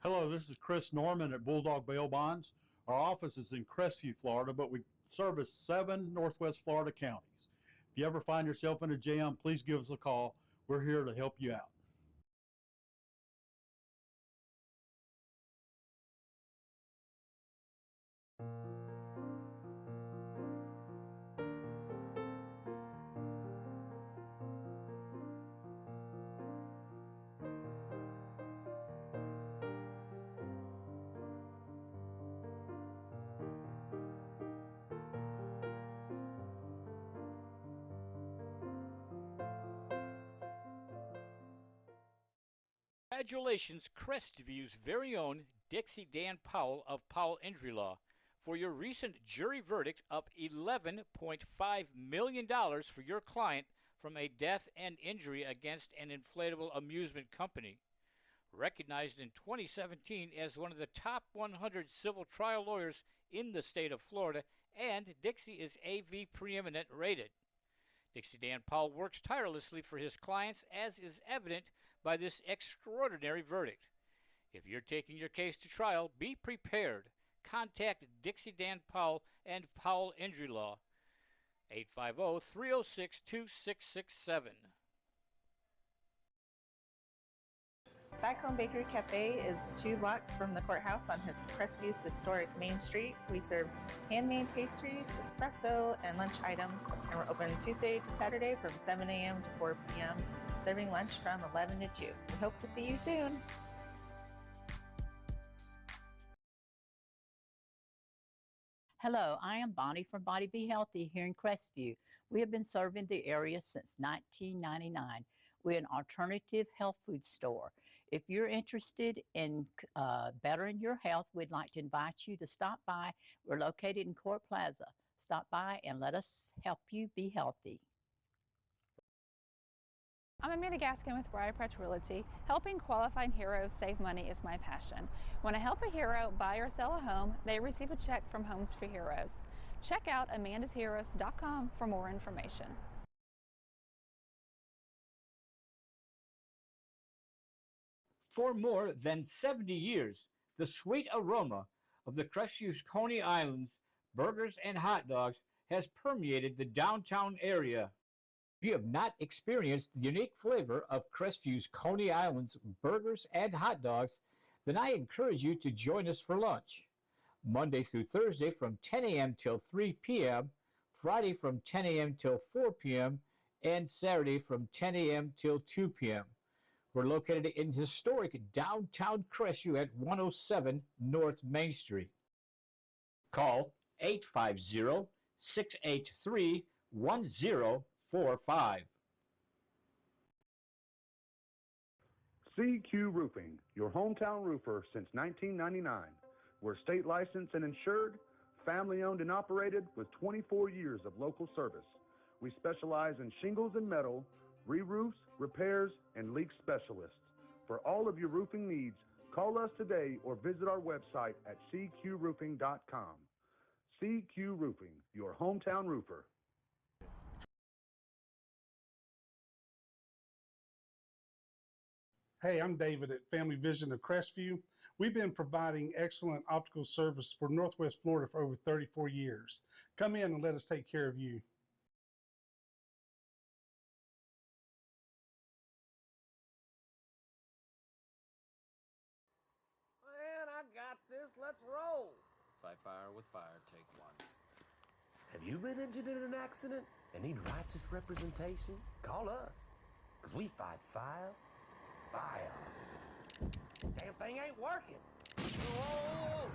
Hello, this is Chris Norman at Bulldog Bail Bonds. Our office is in Crestview, Florida, but we service 7 Northwest Florida counties. If you ever find yourself in a jam, please give us a call. We're here to help you out. Congratulations, Crestview's very own Dixie Dan Powell of Powell Injury Law, for your recent jury verdict of $11.5 million for your client from a death and injury against an inflatable amusement company. Recognized in 2017 as one of the top 100 civil trial lawyers in the state of Florida, and Dixie is AV preeminent rated. Dixie Dan Powell works tirelessly for his clients, as is evident by this extraordinary verdict. If you're taking your case to trial, be prepared. Contact Dixie Dan Powell and Powell Injury Law, 850-306-2667. Back Home Bakery Cafe is 2 blocks from the courthouse on Crestview's historic Main Street. We serve handmade pastries, espresso, and lunch items, and we're open Tuesday to Saturday from 7 a.m. to 4 p.m., serving lunch from 11 to 2. We hope to see you soon. Hello, I am Bonnie from Body Be Healthy here in Crestview. We have been serving the area since 1999. We're an alternative health food store. If you're interested in bettering your health, we'd like to invite you to stop by. We're located in Court Plaza. Stop by and let us help you be healthy. I'm Amanda Gaskin with Briarpatch Realty. Helping qualified heroes save money is my passion. When I help a hero buy or sell a home, they receive a check from Homes for Heroes. Check out amandasheroes.com for more information. For more than 70 years, the sweet aroma of the Crestview's Coney Islands burgers and hot dogs has permeated the downtown area. If you have not experienced the unique flavor of Crestview's Coney Islands burgers and hot dogs, then I encourage you to join us for lunch. Monday through Thursday from 10 a.m. till 3 p.m., Friday from 10 a.m. till 4 p.m., and Saturday from 10 a.m. till 2 p.m. We're located in historic downtown Crestview at 107 North Main Street. Call 850-683-1045. CQ Roofing, your hometown roofer since 1999. We're state licensed and insured, family owned and operated with 24 years of local service. We specialize in shingles and metal, re-roofs, repairs, and leak specialists. For all of your roofing needs, call us today or visit our website at cqroofing.com. CQ Roofing, your hometown roofer. Hey, I'm David at Family Vision of Crestview. We've been providing excellent optical service for Northwest Florida for over 34 years. Come in and let us take care of you. Man, I got this. Let's roll. Fight fire with fire, take 1. Have you been injured in an accident and need righteous representation? Call us, because we fight fire. Damn thing ain't working. Whoa!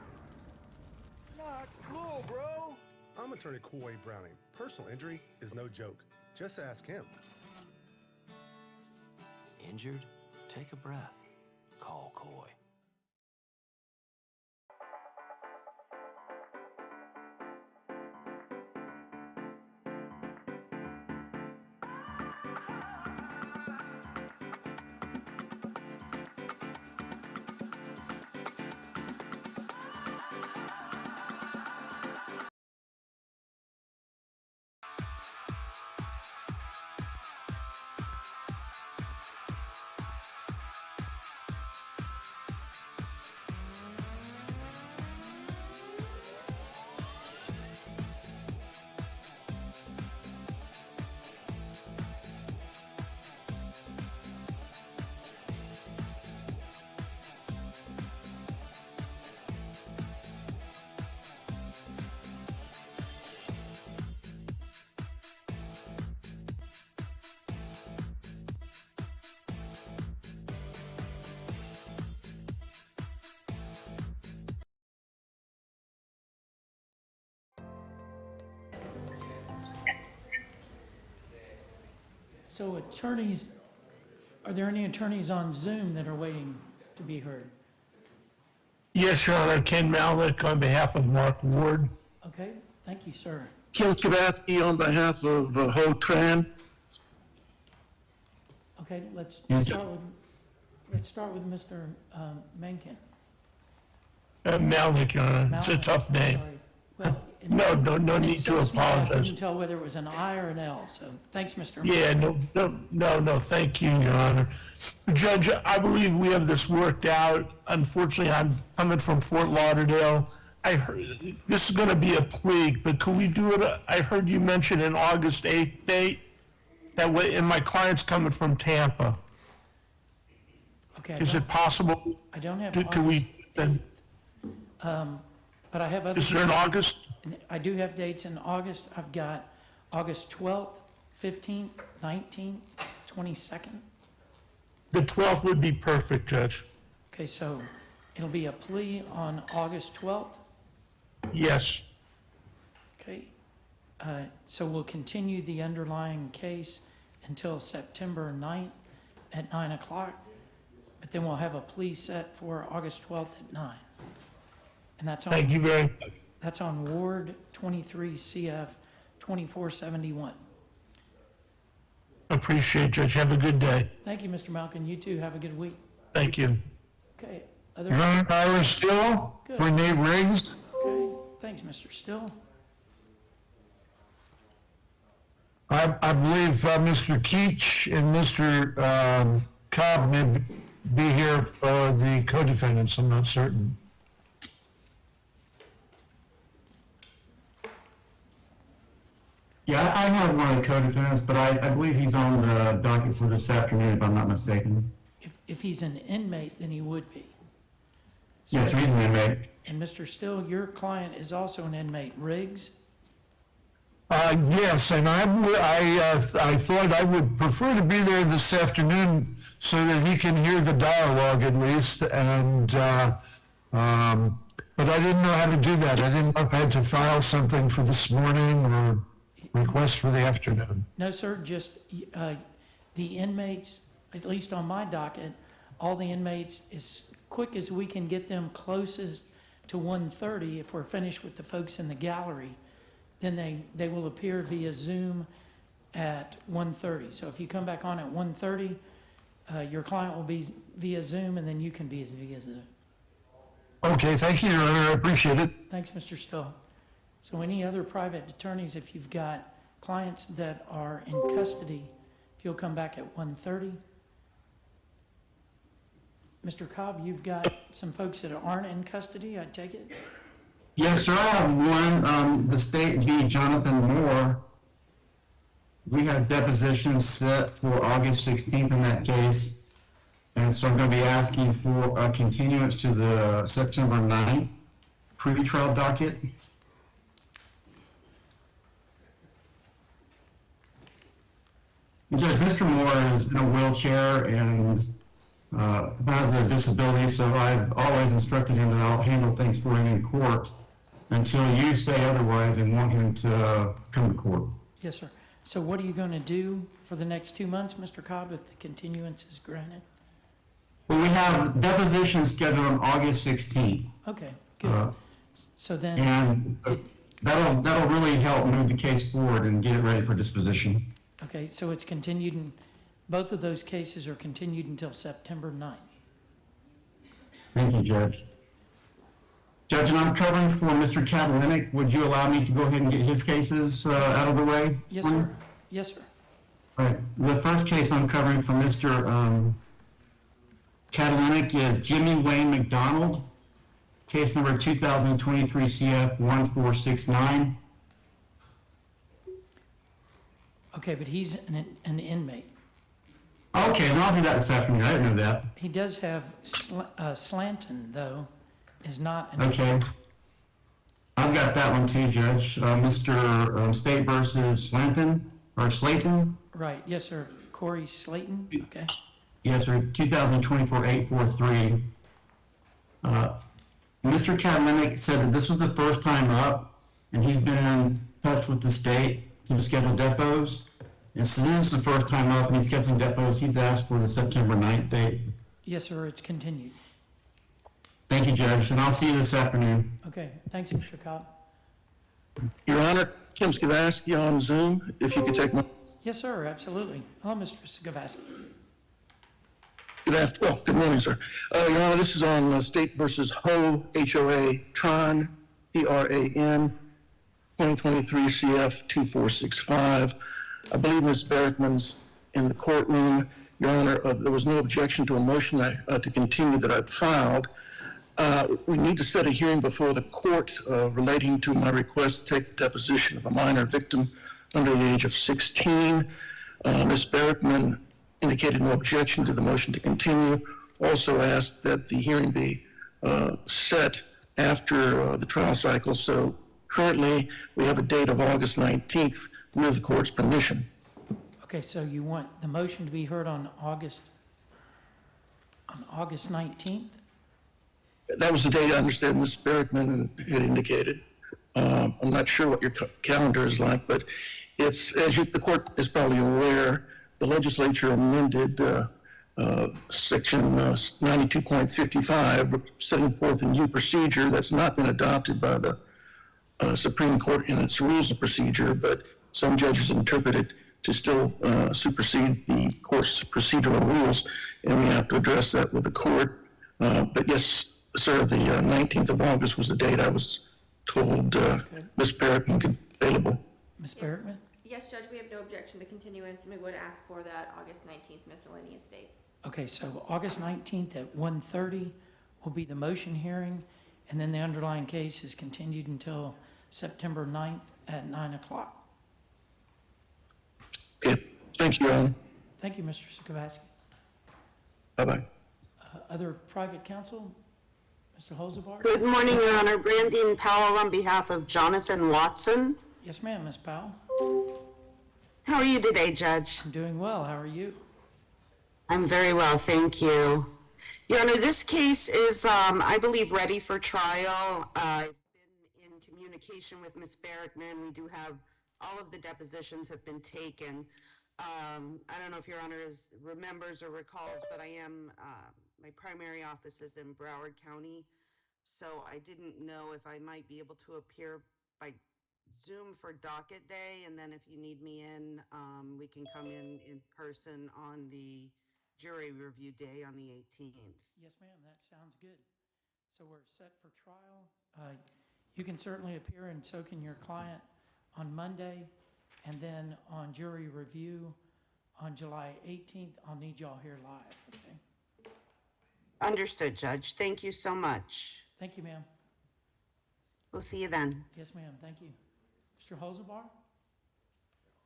Not cool, bro. I'm Attorney Coy Browning. Personal injury is no joke. Just ask him. Injured? Take a breath. Call Coy. So attorneys, are there any attorneys on Zoom that are waiting to be heard? Yes, Your Honor. Ken Malik on behalf of Mark Ward. Okay, thank you, sir. Kim Kabatsky on behalf of Ho Tran. Okay, let's Yes, start with Mr. Mencken. Malik, Your Honor. It's a Malik, tough name. sorry. Well, No need to I apologize. couldn't tell whether it was an I or an L, so thanks, Mr. Mencken. Yeah, no, thank you, Your Honor. Judge, I believe we have this worked out. Unfortunately, I'm coming from Fort Lauderdale. I heard, this is gonna be a plea, but could we do it, I heard you mention an August 8th date? That way, and my client's coming from Tampa. Okay. Is it possible? I don't have Could we, then, but I have other. is there an August? I do have dates in August. I've got August 12th, 15th, 19th, 22nd. The 12th would be perfect, Judge. Okay, so it'll be a plea on August 12th. Yes. Okay. So we'll continue the underlying case until September 9th at 9 o'clock, but then we'll have a plea set for August 12th at 9. And that's on. Thank you very much. That's on Ward 23 CF 2471. Appreciate it, Judge. Have a good day. Thank you, Mr. Malkin. You too. Have a good week. Thank you. Okay. Other. Your Honor, Ira Still for Nate Riggs. Okay. Thanks, Mr. Still. I believe Mr. Keach and Mr. Cobb may be here for the co-defendants. I'm not certain. Yeah, I have one of the co-defendants, but I believe he's on the docket for this afternoon, if I'm not mistaken. If he's an inmate, then he would be. Yes, he's an inmate. And Mr. Still, your client is also an inmate, Riggs? Yes, and I thought I would prefer to be there this afternoon so that he can hear the dialogue at least, and but I didn't know how to do that. I didn't know if I had to file something for this morning or request for the afternoon. No, sir, just the inmates, at least on my docket, all the inmates, as quick as we can get them closest to 1:30, if we're finished with the folks in the gallery, then they will appear via Zoom at 1:30. So if you come back on at 1:30, your client will be via Zoom, and then you can be via Zoom. Okay, thank you, Your Honor. I appreciate it. Thanks, Mr. Still. So any other private attorneys, if you've got clients that are in custody, if you'll come back at 1:30. Mr. Cobb, you've got some folks that aren't in custody, I take it? Yes, sir, I have one, the State v. Jonathan Moore. We have depositions set for August 16th in that case. And so I'm going to be asking for a continuance to the September 9th pretrial docket. Judge, Mr. Moore is in a wheelchair and has a disability, so I've always instructed him that I'll handle things for him in court until you say otherwise and want him to come to court. Yes, sir. So what are you going to do for the next 2 months, Mr. Cobb, if the continuance is granted? Well, we have depositions scheduled on August 16th. Okay, good. So then, And that'll really help move the case forward and get it ready for disposition. okay, so it's continued, and both of those cases are continued until September 9th. Thank you, Judge. Judge, and I'm covering for Mr. Catalinic. Would you allow me to go ahead and get his cases out of the way? Yes, sir. Yes, sir. All right. The first case I'm covering for Mr. Catalinic is Jimmy Wayne McDonald, case number 2023 CF 1469. Okay, but he's an inmate. Okay, then I'll do that this afternoon. I didn't know that. He does have Slanton, though, is not an Okay. I've got that one too, Judge. Mr. State versus Slayton. Right, yes, sir. Corey Slayton, okay. Yes, sir. 2024-843. Mr. Catalinic said that this was the first time up, and he's been in touch with the state to schedule depots. And so this is the first time up, and he's kept some depots. He's asked for the September 9th date. Yes, sir, it's continued. Thank you, Judge, and I'll see you this afternoon. Okay, thanks, Mr. Cobb. Your Honor, Kim Skavaski on Zoom, if you could take my... Yes, sir, absolutely. Hello, Mr. Skavaski. Good morning, sir. Your Honor, this is on State versus Ho, H-O-A, Tran, P-R-A-N, 2023 CF 2465. I believe Ms. Berrickman's in the courtroom. Your Honor, there was no objection to a motion to continue that I'd filed. We need to set a hearing before the court relating to my request to take the deposition of a minor victim under the age of 16. Ms. Berrickman indicated no objection to the motion to continue. Also asked that the hearing be set after the trial cycle. So currently, we have a date of August 19th with the court's permission. Okay, so you want the motion to be heard on August 19th? That was the date I understand Ms. Berrickman had indicated. I'm not sure what your calendar is like, but it's, the court is probably aware, the legislature amended section 92.55, setting forth a new procedure that's not been adopted by the Supreme Court in its rules of procedure, but some judges interpret it to still supersede the court's procedural rules, and we have to address that with the court. But yes, sir, the 19th of August was the date I was told Ms. Berrickman could be available. Ms. Berrickman? Yes, Judge, we have no objection to continuance, and we would ask for that August 19th miscellaneous date. Okay, so August 19th at 1:30 will be the motion hearing, and then the underlying case is continued until September 9th at 9 o'clock. Okay, thank you, Your Honor. Thank you, Mr. Skavaski. Bye-bye. Other private counsel? Mr. Holzapard? Good morning, Your Honor. Brandine Powell on behalf of Jonathan Watson. Yes, ma'am, Ms. Powell. How are you today, Judge? I'm doing well. How are you? I'm very well, thank you. Your Honor, this case is, I believe, ready for trial. I've been in communication with Ms. Berrickman. We do have, all of the depositions have been taken. I don't know if Your Honor remembers or recalls, but I am, my primary office is in Broward County, so I didn't know if I might be able to appear by Zoom for docket day, and then if you need me in, we can come in person on the jury review day on the 18th. Yes, ma'am, that sounds good. So we're set for trial. You can certainly appear and so can your client on Monday, and then on jury review on July 18th. I'll need y'all here live, okay? Understood, Judge. Thank you so much. Thank you, ma'am. We'll see you then. Yes, ma'am, thank you. Mr. Holzabar?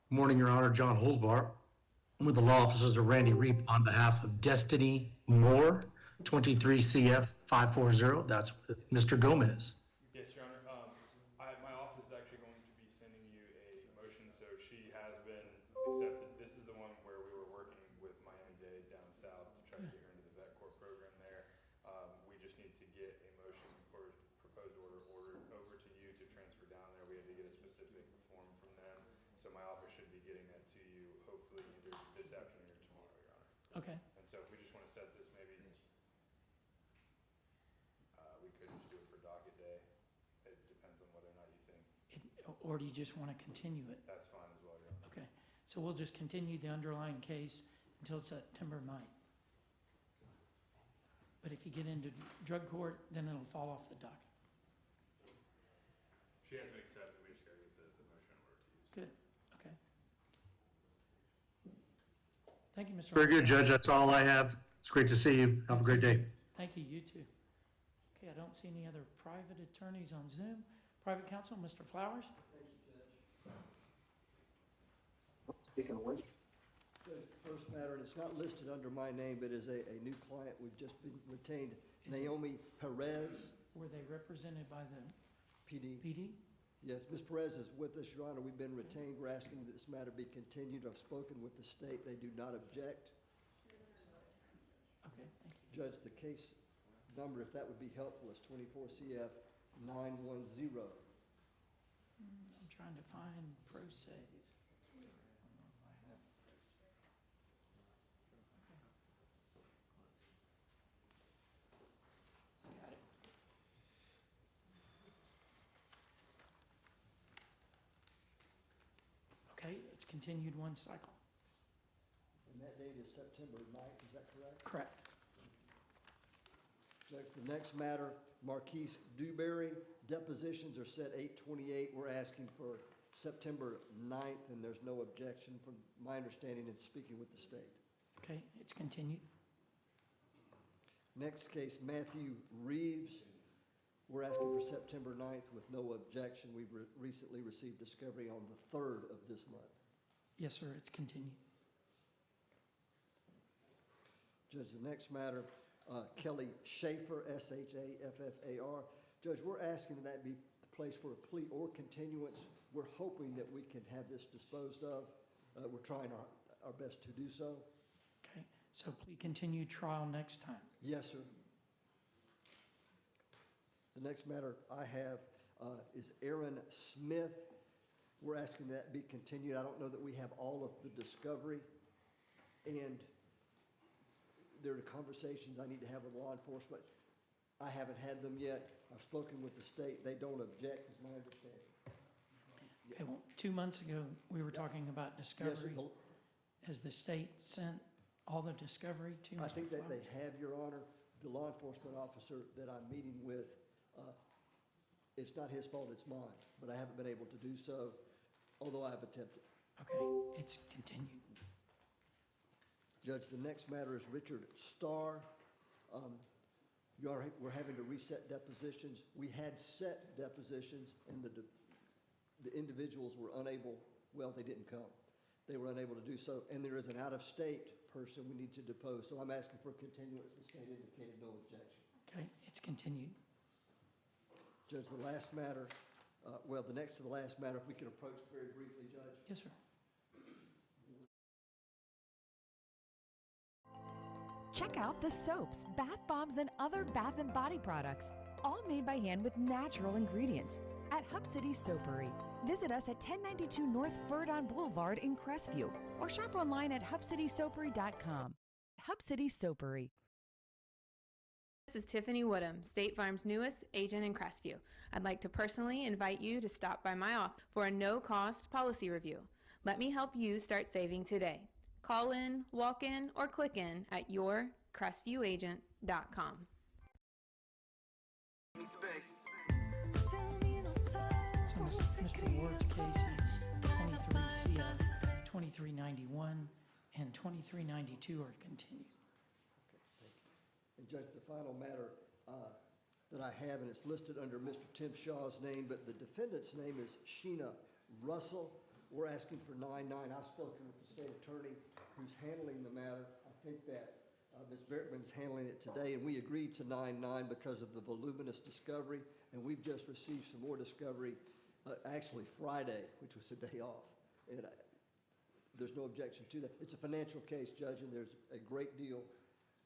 Morning, Your Honor. John Holzbar. I'm with the law offices of Randy Reap on behalf of Destiny Moore, 23 CF 540. That's with Mr. Gomez. Yes, Your Honor. My office is actually going to be sending you a motion, so she has been accepted. This is the one where we were working with Miami-Dade down south to try to get her into the vet court program there. We just need to get a motion or proposed order ordered over to you to transfer down there. We had to get a specific form from them, so my office should be getting that to you hopefully either this afternoon or tomorrow, Your Honor. Okay. And so if we just want to set this, maybe we could just do it for docket day. It depends on whether or not you think. Or do you just want to continue it? That's fine as well, Your Honor. Okay, so we'll just continue the underlying case until September 9th. But if you get into drug court, then it'll fall off the docket. She has been accepted. We just got to get the motion order to you. Good, okay. Thank you, Mr. Very good, Holzbar. Judge. That's all I have. It's great to see you. Have a great day. Thank you, you too. Okay, I don't see any other private attorneys on Zoom. Private counsel, Mr. Flowers? Speaking of which. First matter, and it's not listed under my name, but is a new client. We've just been retained, Naomi Perez. Were they represented by the PD? PD? Yes, Ms. Perez is with us, Your Honor. We've been retained. We're asking that this matter be continued. I've spoken with the state. They do not object. Okay, thank you. Judge, the case number, if that would be helpful, is 24 CF 910. I'm trying to find pro se's. Okay, it's continued one cycle. And that date is September 9th, is that correct? Correct. Judge, the next matter, Marquise Dewberry, depositions are set 8/28. We're asking for September 9th, and there's no objection from my understanding in speaking with the state. Okay, it's continued. Next case, Matthew Reeves. We're asking for September 9th with no objection. We've recently received discovery on the 3rd of this month. Yes, sir, it's continued. Judge, the next matter, Kelly Schaefer, Schaffar. Judge, we're asking that be placed for a plea or continuance. We're hoping that we can have this disposed of. We're trying our best to do so. Okay, so plea continued, trial next time. Yes, sir. The next matter I have is Aaron Smith. We're asking that be continued. I don't know that we have all of the discovery, and there are conversations I need to have with law enforcement. I haven't had them yet. I've spoken with the state. They don't object, is my understanding. Okay, well, 2 months ago, we were talking about Yes, sir. discovery. Has the state sent all the discovery to Mr. I think that they Flowers? have, Your Honor. The law enforcement officer that I'm meeting with, it's not his fault, it's mine, but I haven't been able to do so, although I've attempted. Okay, it's continued. Judge, the next matter is Richard Starr. Your Honor, we're having to reset depositions. We had set depositions, and the individuals were unable, well, they didn't come. They were unable to do so, and there is an out-of-state person we need to depose, so I'm asking for continuance. The state indicated no objection. Okay, it's continued. Judge, the last matter, the next to the last matter, if we could approach very briefly, Judge. Yes, sir. Check out the soaps, bath bombs, and other bath and body products, all made by hand with natural ingredients at Hub City Soapery. Visit us at 1092 North Verdon Boulevard in Crestview or shop online at hubcitysoapery.com. Hub City Soapery. This is Tiffany Woodham, State Farm's newest agent in Crestview. I'd like to personally invite you to stop by my office for a no-cost policy review. Let me help you start saving today. Call in, walk in, or click in at yourcrestviewagent.com. So Mr. Ward's cases 23 CF 2391 and 2392 are continued. And Judge, the final matter that I have, and it's listed under Mr. Tim Shaw's name, but the defendant's name is Sheena Russell. We're asking for 9/9. I've spoken with the state attorney who's handling the matter. I think that Ms. Bertman is handling it today, and we agreed to 9/9 because of the voluminous discovery, and we've just received some more discovery, actually Friday, which was a day off. And there's no objection to that. It's a financial case, Judge, and there's a great deal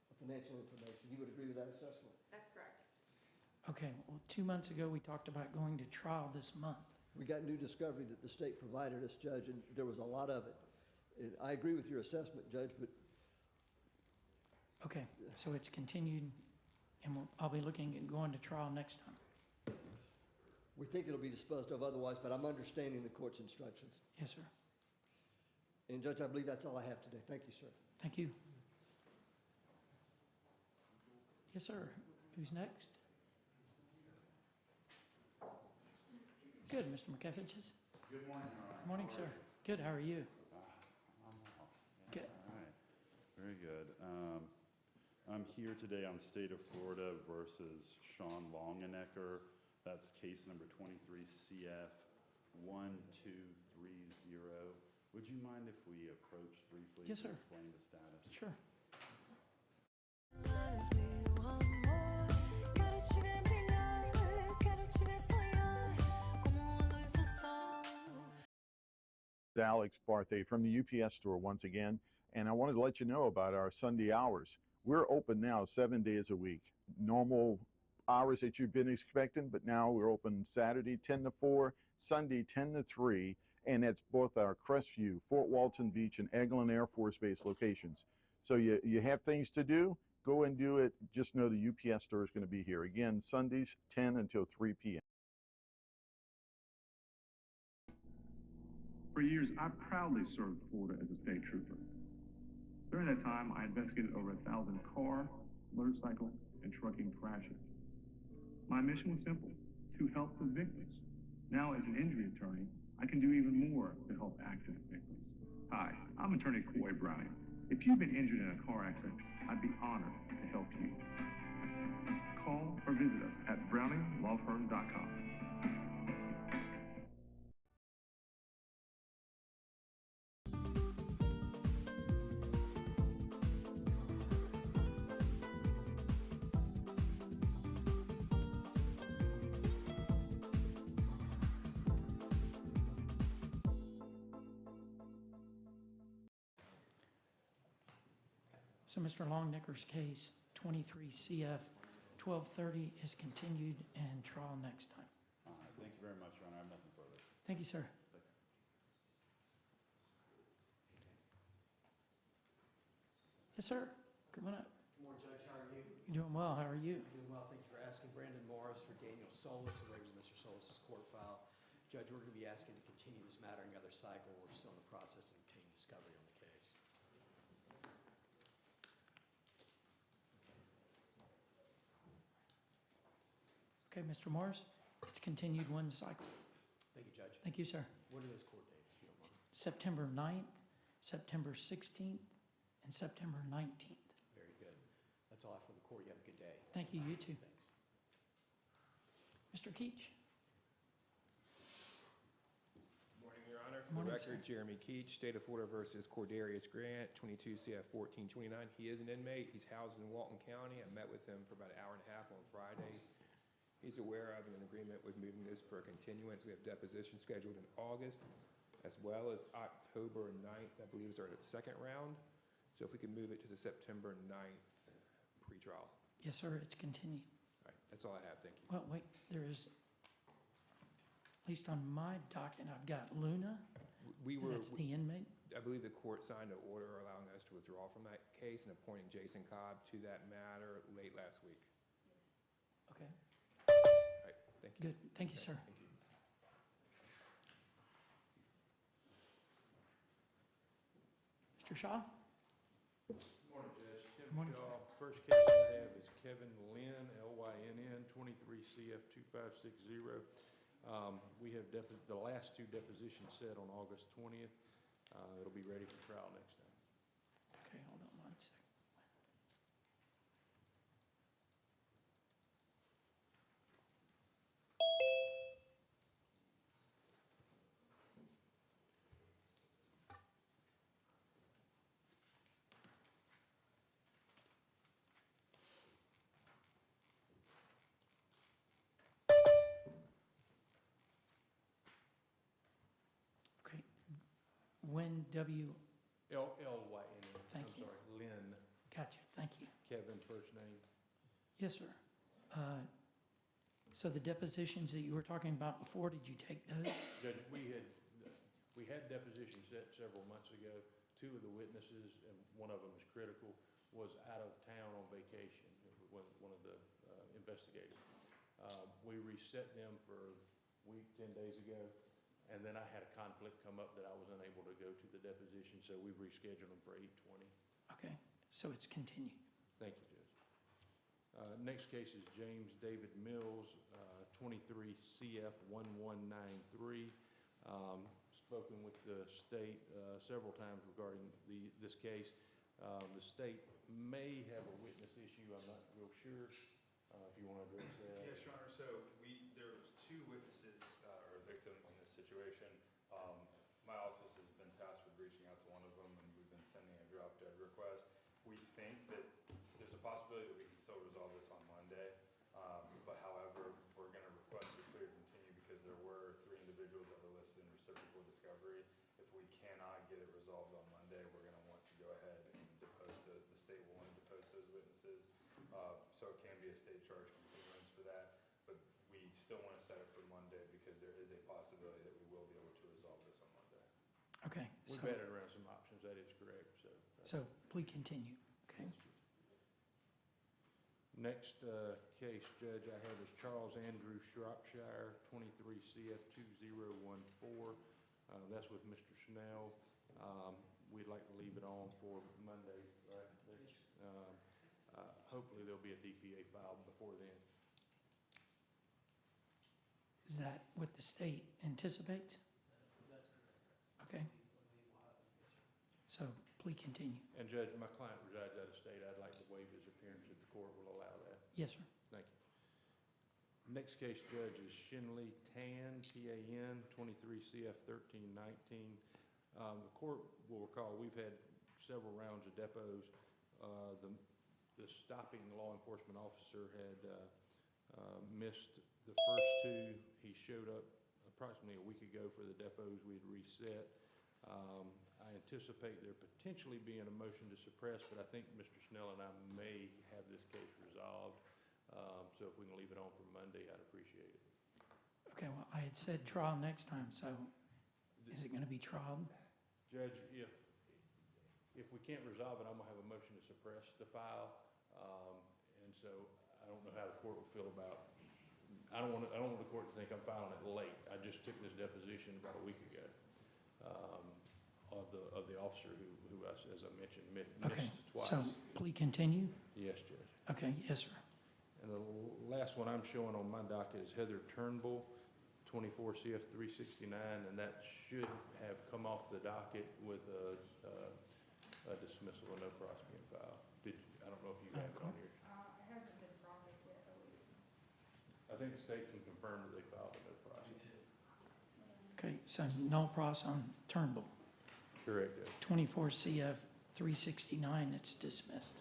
of financial information. You would agree with that assessment? That's correct. Okay, well, 2 months ago, we talked about going to trial this month. We got new discovery that the state provided us, Judge, and there was a lot of it. And I agree with your assessment, Judge, but... Okay, so it's continued, and I'll be looking at going to trial next time. We think it'll be disposed of otherwise, but I'm understanding the court's instructions. Yes, sir. And Judge, I believe that's all I have today. Thank you, sir. Thank you. Yes, sir. Who's next? Good, Mr. McKevichs. Good morning, Your Honor. Morning, How are sir. you? Good, how are you? I'm well. Good. All right. Very good. I'm here today on State of Florida versus Sean Longenecker. That's case number 23 CF 1230. Would you mind if we approach briefly Yes, to sir. explain the status? Sure. Alex Barthay from the UPS store once again, and I wanted to let you know about our Sunday hours. We're open now 7 days a week. Normal hours that you've been expecting, but now we're open Saturday 10 to 4, Sunday 10 to 3, and it's both our Crestview, Fort Walton Beach, and Eglin Air Force Base locations. So you have things to do, go and do it. Just know the UPS store is going to be here. Again, Sundays 10 until 3 p.m. For years, I proudly served Florida as a state trooper. During that time, I investigated over 1,000 car, motorcycle, and trucking crashes. My mission was simple, to help the victims. Now, as an injury attorney, I can do even more to help accident victims. Hi, I'm attorney Coy Browning. If you've been injured in a car accident, I'd be honored to help you. Call or visit us at browninglawfirm.com. So Mr. Longnecker's case, 23 CF 1230, is continued and trial next time. All right, thank you very much, Your Honor. I have nothing further. Thank you, sir. Yes, sir. Come on up. Good morning, Judge. How are you? You're doing well. How are you? Doing well. Thank you for asking. Brandon Morris for Daniel Solis, and ready with Mr. Solis's court file. Judge, we're going to be asking to continue this matter another cycle. We're still in the process of obtaining discovery on the case. Okay, Mr. Morris, it's continued one cycle. Thank you, Judge. Thank you, sir. What are those court dates, if you don't mind? September 9th, September 16th, and September 19th. Very good. That's all I have for the court. You have a good day. Thank you. You too. Thanks. Mr. Keach. Morning, Your Honor. For Morning, the sir. record, Jeremy Keach, State of Florida versus Cordarius Grant, 22 CF 1429. He is an inmate. He's housed in Walton County. I met with him for about an hour and a half on Friday. He's aware of an agreement with moving this for a continuance. We have deposition scheduled in August, as well as October 9th, I believe is our second round. So if we can move it to the September 9th pretrial. Yes, sir. It's continued. All right, that's all I have. Thank you. Well, wait, there is, at least on my docket, I've got Luna. That's the inmate. I believe the court signed an order allowing us to withdraw from that case and appointing Jason Cobb to that matter late last week. Okay. All right, thank you. Good. Thank you, sir. Thank you. Mr. Shaw? Morning, Judge. Tim Morning. Shaw. First case I have is Kevin Lynn, Lynn, 23 CF 2560. We have the last two depositions set on August 20th. It'll be ready for trial next time. Okay, hold on one second. Okay. When W, L-Y-N-N. Thank I'm you. sorry, Lynn. gotcha, thank you. Kevin, first name. Yes, sir. So the depositions that you were talking about before, did you take those? Judge, we had depositions set several months ago. Two of the witnesses, and one of them is critical, was out of town on vacation, one of the investigators. We reset them for a week, 10 days ago, and then I had a conflict come up that I was unable to go to the deposition, so we've rescheduled them for 8/20. Okay, so it's continued. Thank you, Judge. Next case is James David Mills, 23 CF 1193. Spoken with the state several times regarding this case. The state may have a witness issue, I'm not real sure. If you want to address that. Yes, Your Honor. So there was two witnesses or a victim in this situation. My office has been tasked with reaching out to one of them, and we've been sending a drop dead request. We think that there's a possibility that we can still resolve this on Monday. But however, we're going to request a clear continue because there were 3 individuals that were listed in reciprocal discovery. If we cannot get it resolved on Monday, we're going to want to go ahead and depose the state will want to depose those witnesses. So it can be a state charge continuance for that. But we still want to set it for Monday because there is a possibility that we will be able to resolve this on Monday. Okay. We batted around some options, that is correct, so. So please continue, okay? Next case, Judge, I have is Charles Andrew Shropshire, 23 CF 2014. That's with Mr. Schnell. We'd like to leave it on for Monday, right? Hopefully there'll be a DPA filed before then. Is that what the state anticipates? Okay. So please continue. And Judge, my client resides out of state. I'd like to waive his appearance if the court will allow that. Yes, sir. Thank you. Next case, Judge, is Shinley Tan, T-A-N, 23 CF 1319. The court will recall we've had several rounds of depots. The stopping law enforcement officer had missed the first two. He showed up approximately a week ago for the depots we'd reset. I anticipate there potentially being a motion to suppress, but I think Mr. Snell and I may have this case resolved. So if we can leave it on for Monday, I'd appreciate it. Okay, well, I had said trial next time, so is it going to be trial? Judge, if we can't resolve it, I'm gonna have a motion to suppress the file. And so I don't know how the court will feel about, I don't want the court to think I'm filing it late. I just took this deposition about a week ago, of the officer who as I mentioned, Okay, missed twice. so please continue? Yes, Judge. Okay, yes, sir. And the last one I'm showing on my docket is Heather Turnbull, 24 CF 369, and that should have come off the docket with a dismissal of no process being filed. I don't know if you have it on here. It hasn't been processed yet, but I think the state can confirm that they filed a no process. Okay, so no process on Turnbull. Correct, Judge. 24 CF 369, it's dismissed.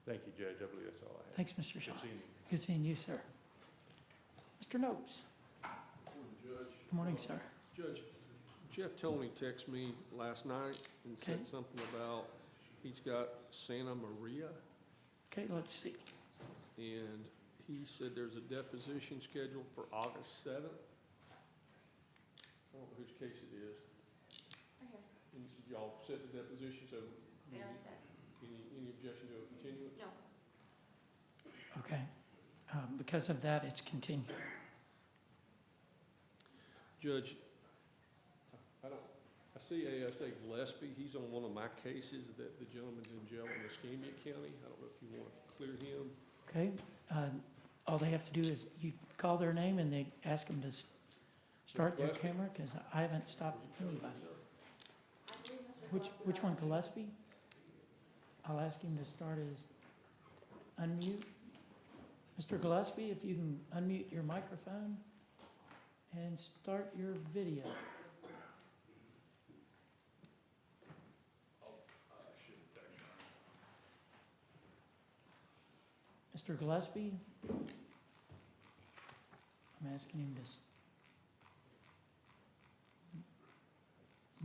Thank you, Judge. I believe that's all I have. Thanks, Mr. Shaw. Good seeing you. Good seeing you, sir. Mr. Nopes. Judge. Good morning, sir. Judge, Jeff Tony texted me last night and Okay. said something about he's got Santa Maria, Okay, let's see. and he said there's a deposition scheduled for August 7th. I don't know whose case it is. Right here. And he said y'all set the deposition, so They are set. any objection to a continuance? No. Okay. Because of that, it's continued. Judge, I see ASA Gillespie, he's on one of my cases that the gentleman's in jail in Escambia County. I don't know if you want to clear him. Okay. All they have to do is you call their name and they ask them to start their Gillespie? camera, because I haven't stopped anybody. Which one, Gillespie? I'll ask him to start his unmute. Mr. Gillespie, if you can unmute your microphone and start your video. Mr. Gillespie, I'm asking him to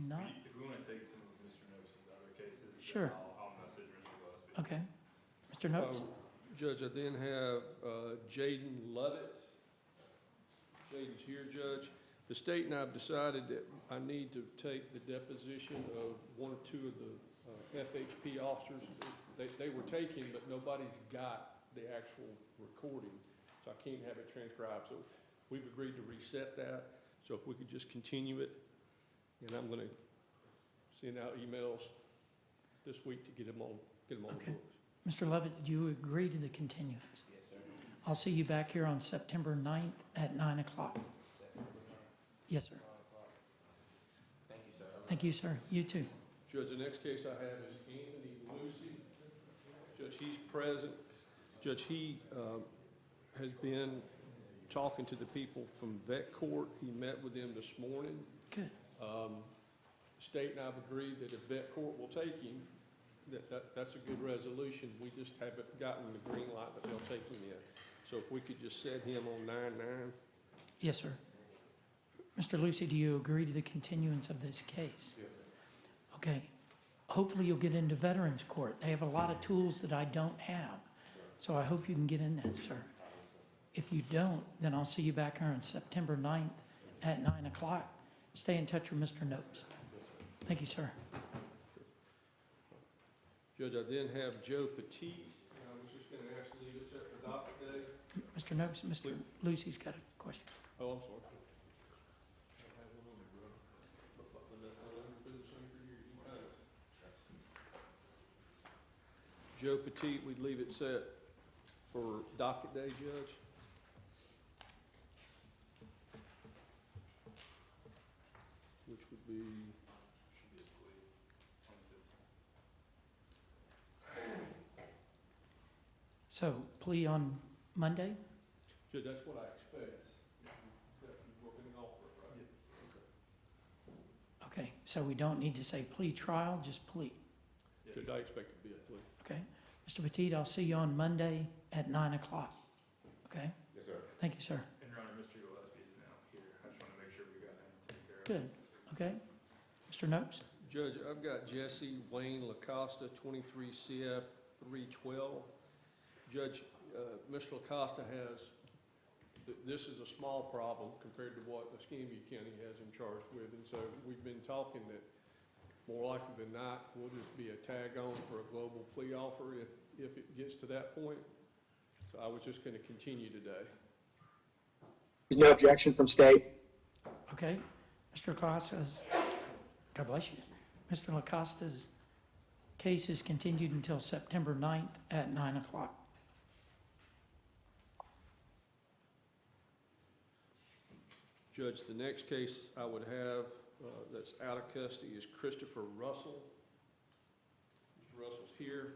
not, If we want to take some of Mr. Nose's other cases, then Sure. I'll message Mr. Gillespie. okay. Mr. Nopes? Judge, I then have Jaden Lovett. Jaden's here, Judge. The state and I have decided that I need to take the deposition of one or two of the FHP officers. They were taken, but nobody's got the actual recording, so I can't have it transcribed. So we've agreed to reset that. So if we could just continue it, and I'm going to send out emails this week to get them on the Okay. books. Mr. Lovett, do you agree to the continuance? Yes, sir. I'll see you back here on September 9th at 9 o'clock. Yes, sir. Thank you, sir. Thank you, sir. You too. Judge, the next case I have is Anthony Lucy. Judge, he's present. Judge, he has been talking to the people from vet court. He met with them this morning. Good. State and I have agreed that if vet court will take him, that's a good resolution. We just haven't gotten the green light that they'll take him in. So if we could just set him on 9/9. Yes, sir. Mr. Lucy, do you agree to the continuance of this case? Yes, sir. Okay. Hopefully you'll get into Veterans Court. They have a lot of tools that I don't have. So I hope you can get in that, sir. If you don't, then I'll see you back here on September 9th at 9 o'clock. Stay in touch with Mr. Nopes. Thank you, sir. Judge, I then have Joe Petit. I was just going to ask to leave it set for docket day. Mr. Nopes, Mr. Lucy's got a question. Oh, I'm sorry. Joe Petit, we'd leave it set for docket day, Judge. Which would be, Should be a plea on the 15th. So plea on Monday? Judge, that's what I expect. We're going to offer it, right? Okay, so we don't need to say plea trial, just plea. Judge, I expect it to be a plea. Okay. Mr. Petit, I'll see you on Monday at 9 o'clock. Okay? Yes, sir. Thank you, sir. And Your Honor, Mr. Gillespie is now here. I just want to make sure we got him taken care of. Good. Okay. Mr. Nopes? Judge, I've got Jesse Wayne LaCosta, 23 CF 312. Judge, Mr. LaCosta has, this is a small problem compared to what Escambia County has him charged with. And so we've been talking that more likely than not, will just be a tag on for a global plea offer if it gets to that point. So I was just going to continue today. There's no objection from state. Okay. Mr. Lacosta's, God bless you. Mr. Lacosta's case is continued until September 9th at 9 o'clock. Judge, the next case I would have that's out of custody is Christopher Russell. Mr. Russell's here.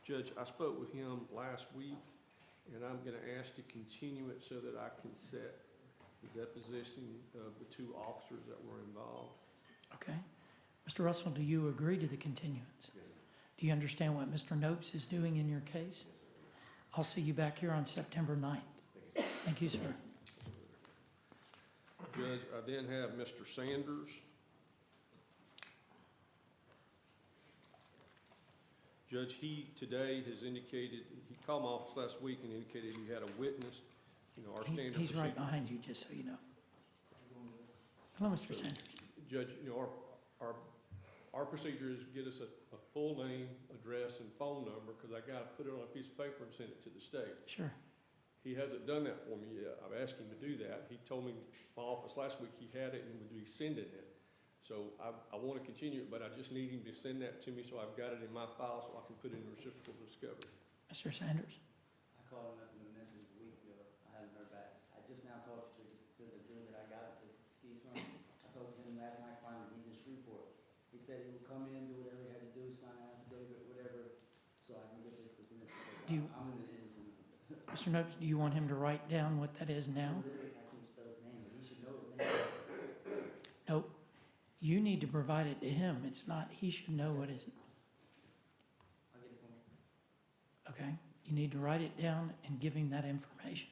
Judge, I spoke with him last week, and I'm going to ask to continue it so that I can set the deposition of the two officers that were involved. Okay. Mr. Russell, do you agree to the continuance? Yes, Do you understand what Mr. Nopes is doing in your case? I'll see you back here on September 9th. Thank you, sir. Judge, I then have Mr. Sanders. Judge, he today has indicated, he called my office last week and indicated he had a witness. You know, our standard He's right procedure. behind you, just so you know. Hello, Mr. Sanders. Judge, you know, our procedure is get us a full name, address, and phone number, because I got to put it on a piece of paper and send it to the state. Sure. He hasn't done that for me yet. I've asked him to do that. He told me, my office last week, he had it and would be sending it. So I want to continue it, but I just need him to send that to me so I've got it in my file so I can put it in reciprocal discovery. Mr. Sanders. I called him up in the message a week ago. I haven't heard back. I just now talked to the dude that I got the skis from. I talked to him last night finally. He's in Shreveport. He said he would come in, do whatever he had to do, sign an affidavit, whatever, so I can get this dismissed. I'm in the innocent. Mr. Nopes, do you want him to write down what that is now? Literally, I can't spell his name, but he should know his name. Nope. You need to provide it to him. It's not, he should know what is. I'll get it from him. Okay? You need to write it down and give him that information.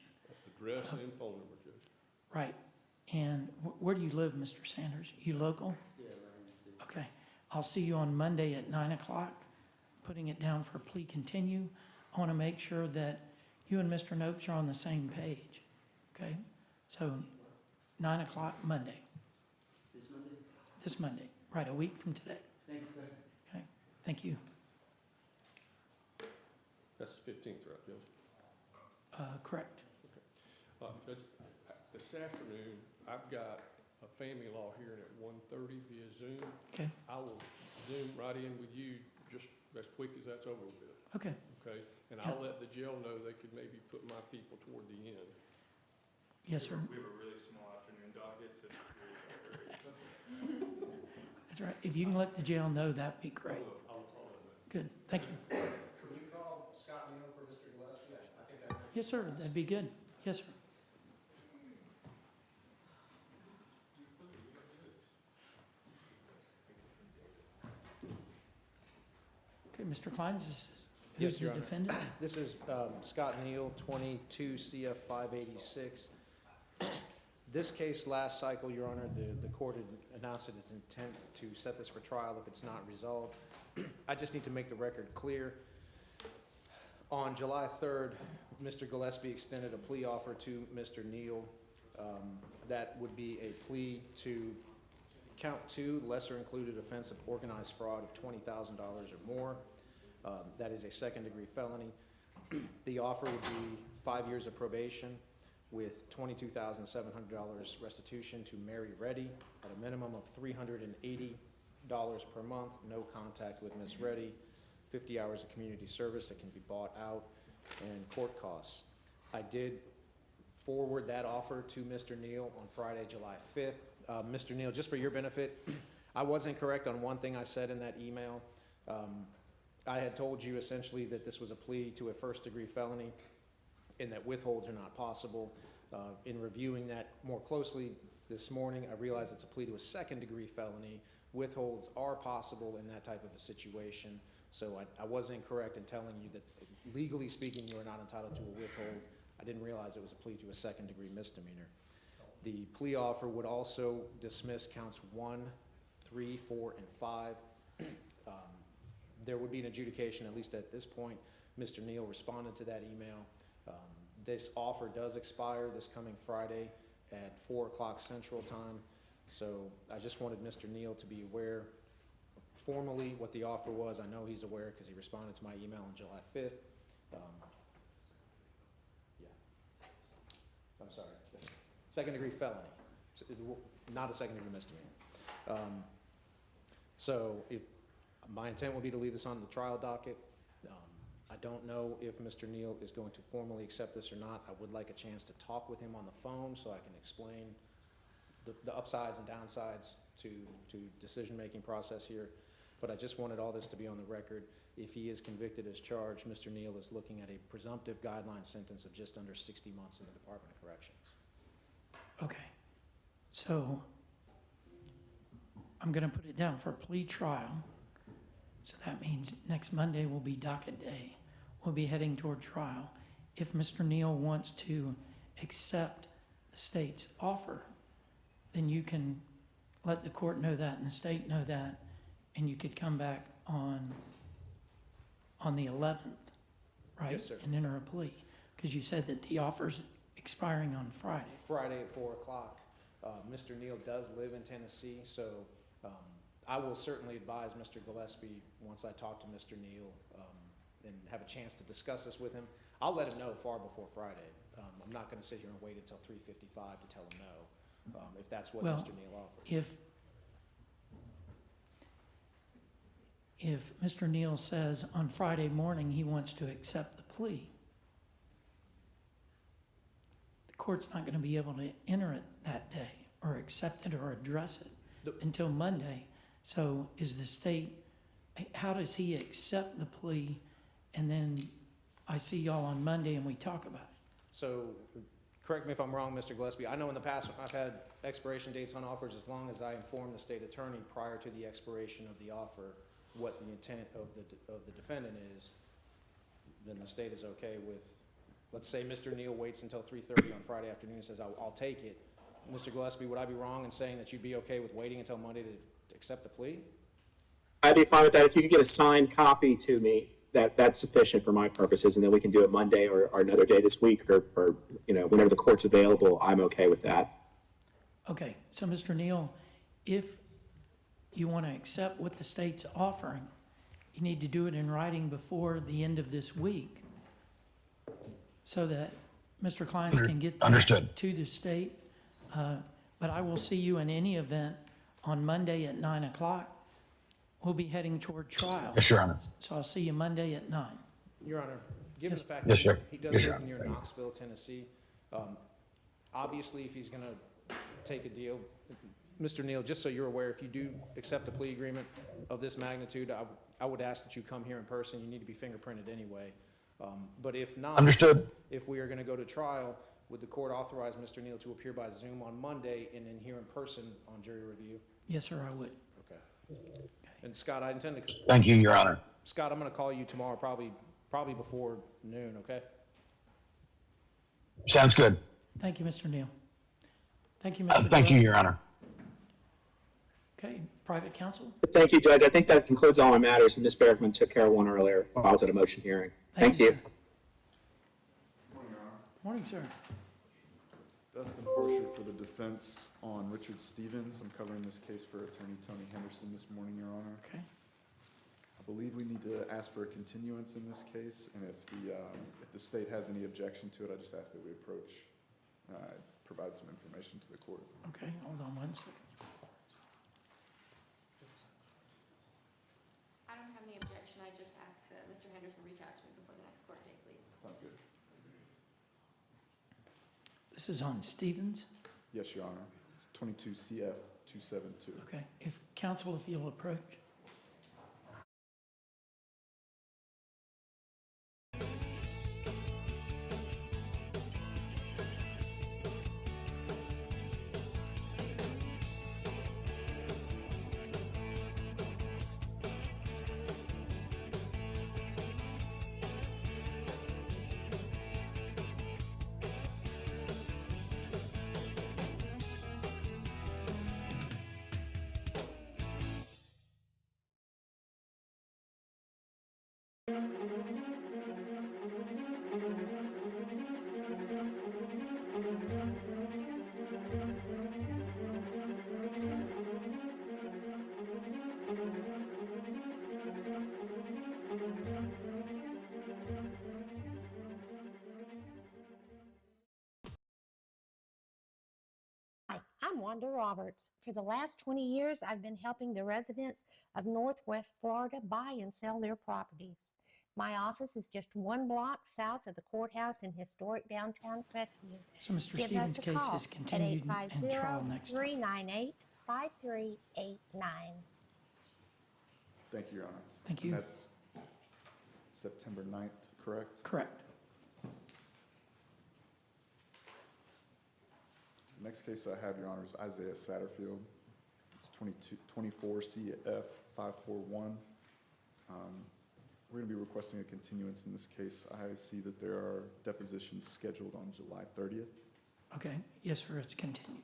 Address and phone number, Judge. Right. And where do you live, Mr. Sanders? You local? Yeah, right in the city. Okay. I'll see you on Monday at 9 o'clock, putting it down for plea continue. I want to make sure that you and Mr. Nopes are on the same page. Okay? So 9 o'clock Monday. This Monday? This Monday. Right, a week from today. Thank you, sir. Okay? Thank you. That's the 15th, right, Judge? Correct. Judge, this afternoon, I've got a family law hearing at 1:30 via Zoom. Okay. I will Zoom right in with you just as quick as that's over with. Okay. Okay? And I'll let the jail know they could maybe put my people toward the end. Yes, sir. We have a really small afternoon docket, so it's That's right. If you can let the jail know, that'd be great. I'll Good. Thank you. Can you call Scott Neal for Mr. Gillespie? I think that. Yes, sir. That'd be good. Yes, sir. Okay, Mr. Klein, who's the Your Honor. defendant? This is Scott Neal, 22 CF 586. This case last cycle, Your Honor, the court had announced its intent to set this for trial if it's not resolved. I just need to make the record clear. On July 3rd, Mr. Gillespie extended a plea offer to Mr. Neal. That would be a plea to count 2, lesser included offense of organized fraud of $20,000 or more. That is a second-degree felony. The offer would be 5 years of probation with $22,700 restitution to Mary Reddy at a minimum of $380 per month, no contact with Ms. Reddy, 50 hours of community service that can be bought out, and court costs. I did forward that offer to Mr. Neal on Friday, July 5th. Mr. Neal, just for your benefit, I was incorrect on one thing I said in that email. I had told you essentially that this was a plea to a first-degree felony and that withholds are not possible. In reviewing that more closely this morning, I realized it's a plea to a second-degree felony. Withholds are possible in that type of a situation. So I was incorrect in telling you that legally speaking, you are not entitled to a withhold. I didn't realize it was a plea to a second-degree misdemeanor. The plea offer would also dismiss counts 1, 3, 4, and 5. There would be an adjudication, at least at this point. Mr. Neal responded to that email. This offer does expire this coming Friday at 4 o'clock Central Time. So I just wanted Mr. Neal to be aware formally what the offer was. I know he's aware because he responded to my email on July 5th. Yeah. I'm sorry. Second-degree felony, not a second-degree misdemeanor. So if my intent would be to leave this on the trial docket. I don't know if Mr. Neal is going to formally accept this or not. I would like a chance to talk with him on the phone so I can explain the upsides and downsides to decision-making process here. But I just wanted all this to be on the record. If he is convicted as charged, Mr. Neal is looking at a presumptive guideline sentence of just under 60 months in the Department of Corrections. Okay, so I'm gonna put it down for a plea trial. So that means next Monday will be docket day. We'll be heading toward trial. If Mr. Neal wants to accept the state's offer, then you can let the court know that and the state know that, and you could come back on the 11th, right? Yes, sir. And enter a plea, because you said that the offer's expiring on Friday. Friday at 4 o'clock. Mr. Neal does live in Tennessee, so I will certainly advise Mr. Gillespie once I talk to Mr. Neal and have a chance to discuss this with him. I'll let him know far before Friday. I'm not going to sit here and wait until 3:55 to tell him no, if that's what Well, Mr. Neal offers. If Mr. Neal says on Friday morning he wants to accept the plea, the court's not going to be able to enter it that day or accept it or address it until Monday. So is the state, how does he accept the plea? And then I see y'all on Monday and we talk about it. So, correct me if I'm wrong, Mr. Gillespie. I know in the past I've had expiration dates on offers as long as I inform the state attorney prior to the expiration of the offer what the intent of the defendant is, then the state is okay with, let's say Mr. Neal waits until 3:30 on Friday afternoon and says, I'll take it. Mr. Gillespie, would I be wrong in saying that you'd be okay with waiting until Monday to accept the plea? I'd be fine with that. If you could get a signed copy to me, that's sufficient for my purposes, and then we can do it Monday or another day this week or whenever the court's available. I'm okay with that. Okay, so Mr. Neal, if you want to accept what the state's offering, you need to do it in writing before the end of this week so that Mr. Kleins can get that to the state. But I will see you in any event on Monday at 9 o'clock. We'll be heading toward trial. Yes, Your Honor. So I'll see you Monday at 9. Your Honor, given the fact Yes, that sir. he does Yes, live sir. near Knoxville, Tennessee, obviously if he's going to take a deal, Mr. Neal, just so you're aware, if you do accept a plea agreement of this magnitude, I would ask that you come here in person. You need to be fingerprinted anyway. But if not, Understood. if we are going to go to trial, would the court authorize Mr. Neal to appear by Zoom on Monday and then here in person on jury review? Yes, sir, I would. Okay. And Scott, I intend to. Thank you, Your Honor. Scott, I'm going to call you tomorrow, probably before noon. Okay. Sounds good. Thank you, Mr. Neal. Thank you, Mr. Thank you, Judge. Your Honor. Okay, private counsel? Thank you, Judge. I think that concludes all my matters, and Ms. Bergman took care of one earlier while I was at a motion hearing. Thank you. Sir. Morning, sir. Dustin Harsher for the defense on Richard Stevens. I'm covering this case for Attorney Tony Henderson this morning, Your Honor. Okay. I believe we need to ask for a continuance in this case, and if the state has any objection to it, I just ask that we provide some information to the court. Okay, hold on one second. I don't have any objection, I just asked Henderson reach out to me before the next court date, please. Sounds good. This is on Stevens. Yes, Your Honor. It's 22 CF 272. Okay, if counsel, if you'll approach. Hi, I'm Wanda Roberts. For the last 20 years, I've been helping the residents of Northwest Florida buy and sell their properties. My office is just one block south of the courthouse in historic downtown Crestview. So Mr. Give Stevens' us a case call is continued at and trial next time. 850-398-5389. Thank you, Your Honor. Thank you. And that's September 9th, correct? Correct. Next case I have, Your Honor, is Isaiah Satterfield. It's 24 CF 541. We're going to be requesting a continuance in this case. I see that there are depositions scheduled on July 30th. Okay, yes, sir, it's continued.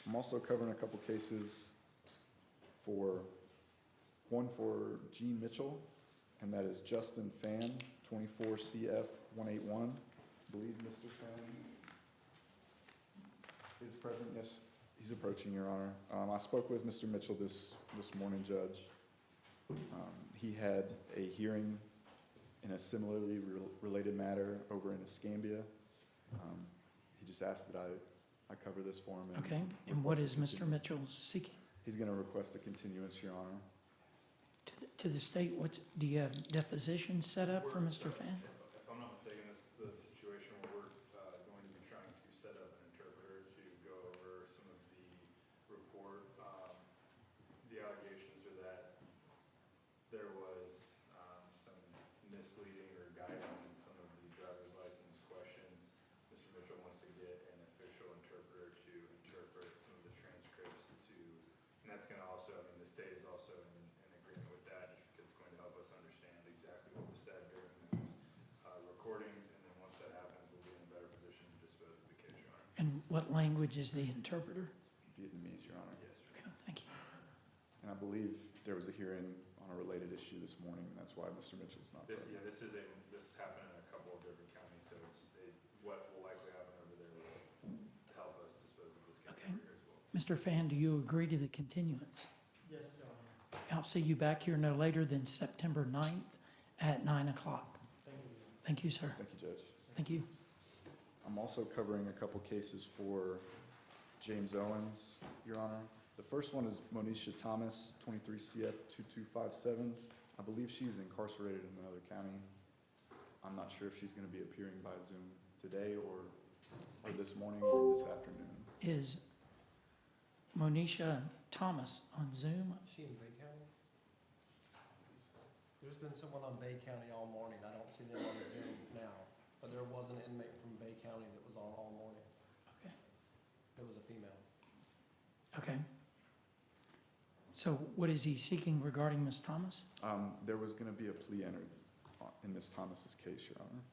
I'm also covering a couple cases one for G. Mitchell, and that is Justin Fan, 24 CF 181. I believe Mr. Fan is present. Yes, he's approaching, Your Honor. I spoke with Mr. Mitchell this morning, Judge. He had a hearing in a similarly related matter over in Escambia. He just asked that I cover this for him. Okay, and what is Mr. Mitchell seeking? He's going to request a continuance, Your Honor. To the state, do you have depositions set up for Mr. Fan? If I'm not mistaken, this is the situation where we're going to be trying to set up an interpreter to go over some of the report. The allegations are that there was some misleading or guiding in some of the driver's license questions. Mr. Mitchell wants to get an official interpreter to interpret some of the transcripts and that's going to also, I mean, the state is also in agreement with that, just because it's going to help us understand exactly what was said during those recordings, and then once that happens, we'll be in a better position to dispose of the case, Your Honor. And what language is the interpreter? Vietnamese, Your Honor. Yes, sir. Okay, thank you. And I believe there was a hearing on a related issue this morning, and that's why Mr. Mitchell's not present. This happened in a couple of different counties, so what will likely happen over there will help us dispose of this case Okay. over here as well. Mr. Fan, do you agree to the continuance? Yes, Your Honor. I'll see you back here no later than September 9th at 9 o'clock. Thank you. Thank you, sir. Thank you, Judge. Thank you. I'm also covering a couple cases for James Owens, Your Honor. The first one is Monisha Thomas, 23 CF 2257. I believe she's incarcerated in another county. I'm not sure if she's going to be appearing by Zoom today or this morning or this afternoon. Is Monisha Thomas on Zoom? Is she in Bay County? There's been someone on Bay County all morning. I don't see them on Zoom now, but there was an inmate from Bay County that was on all morning. Okay. It was a female. Okay. So what is he seeking regarding Ms. Thomas? There was going to be a plea entered in Ms. Thomas's case, Your Honor.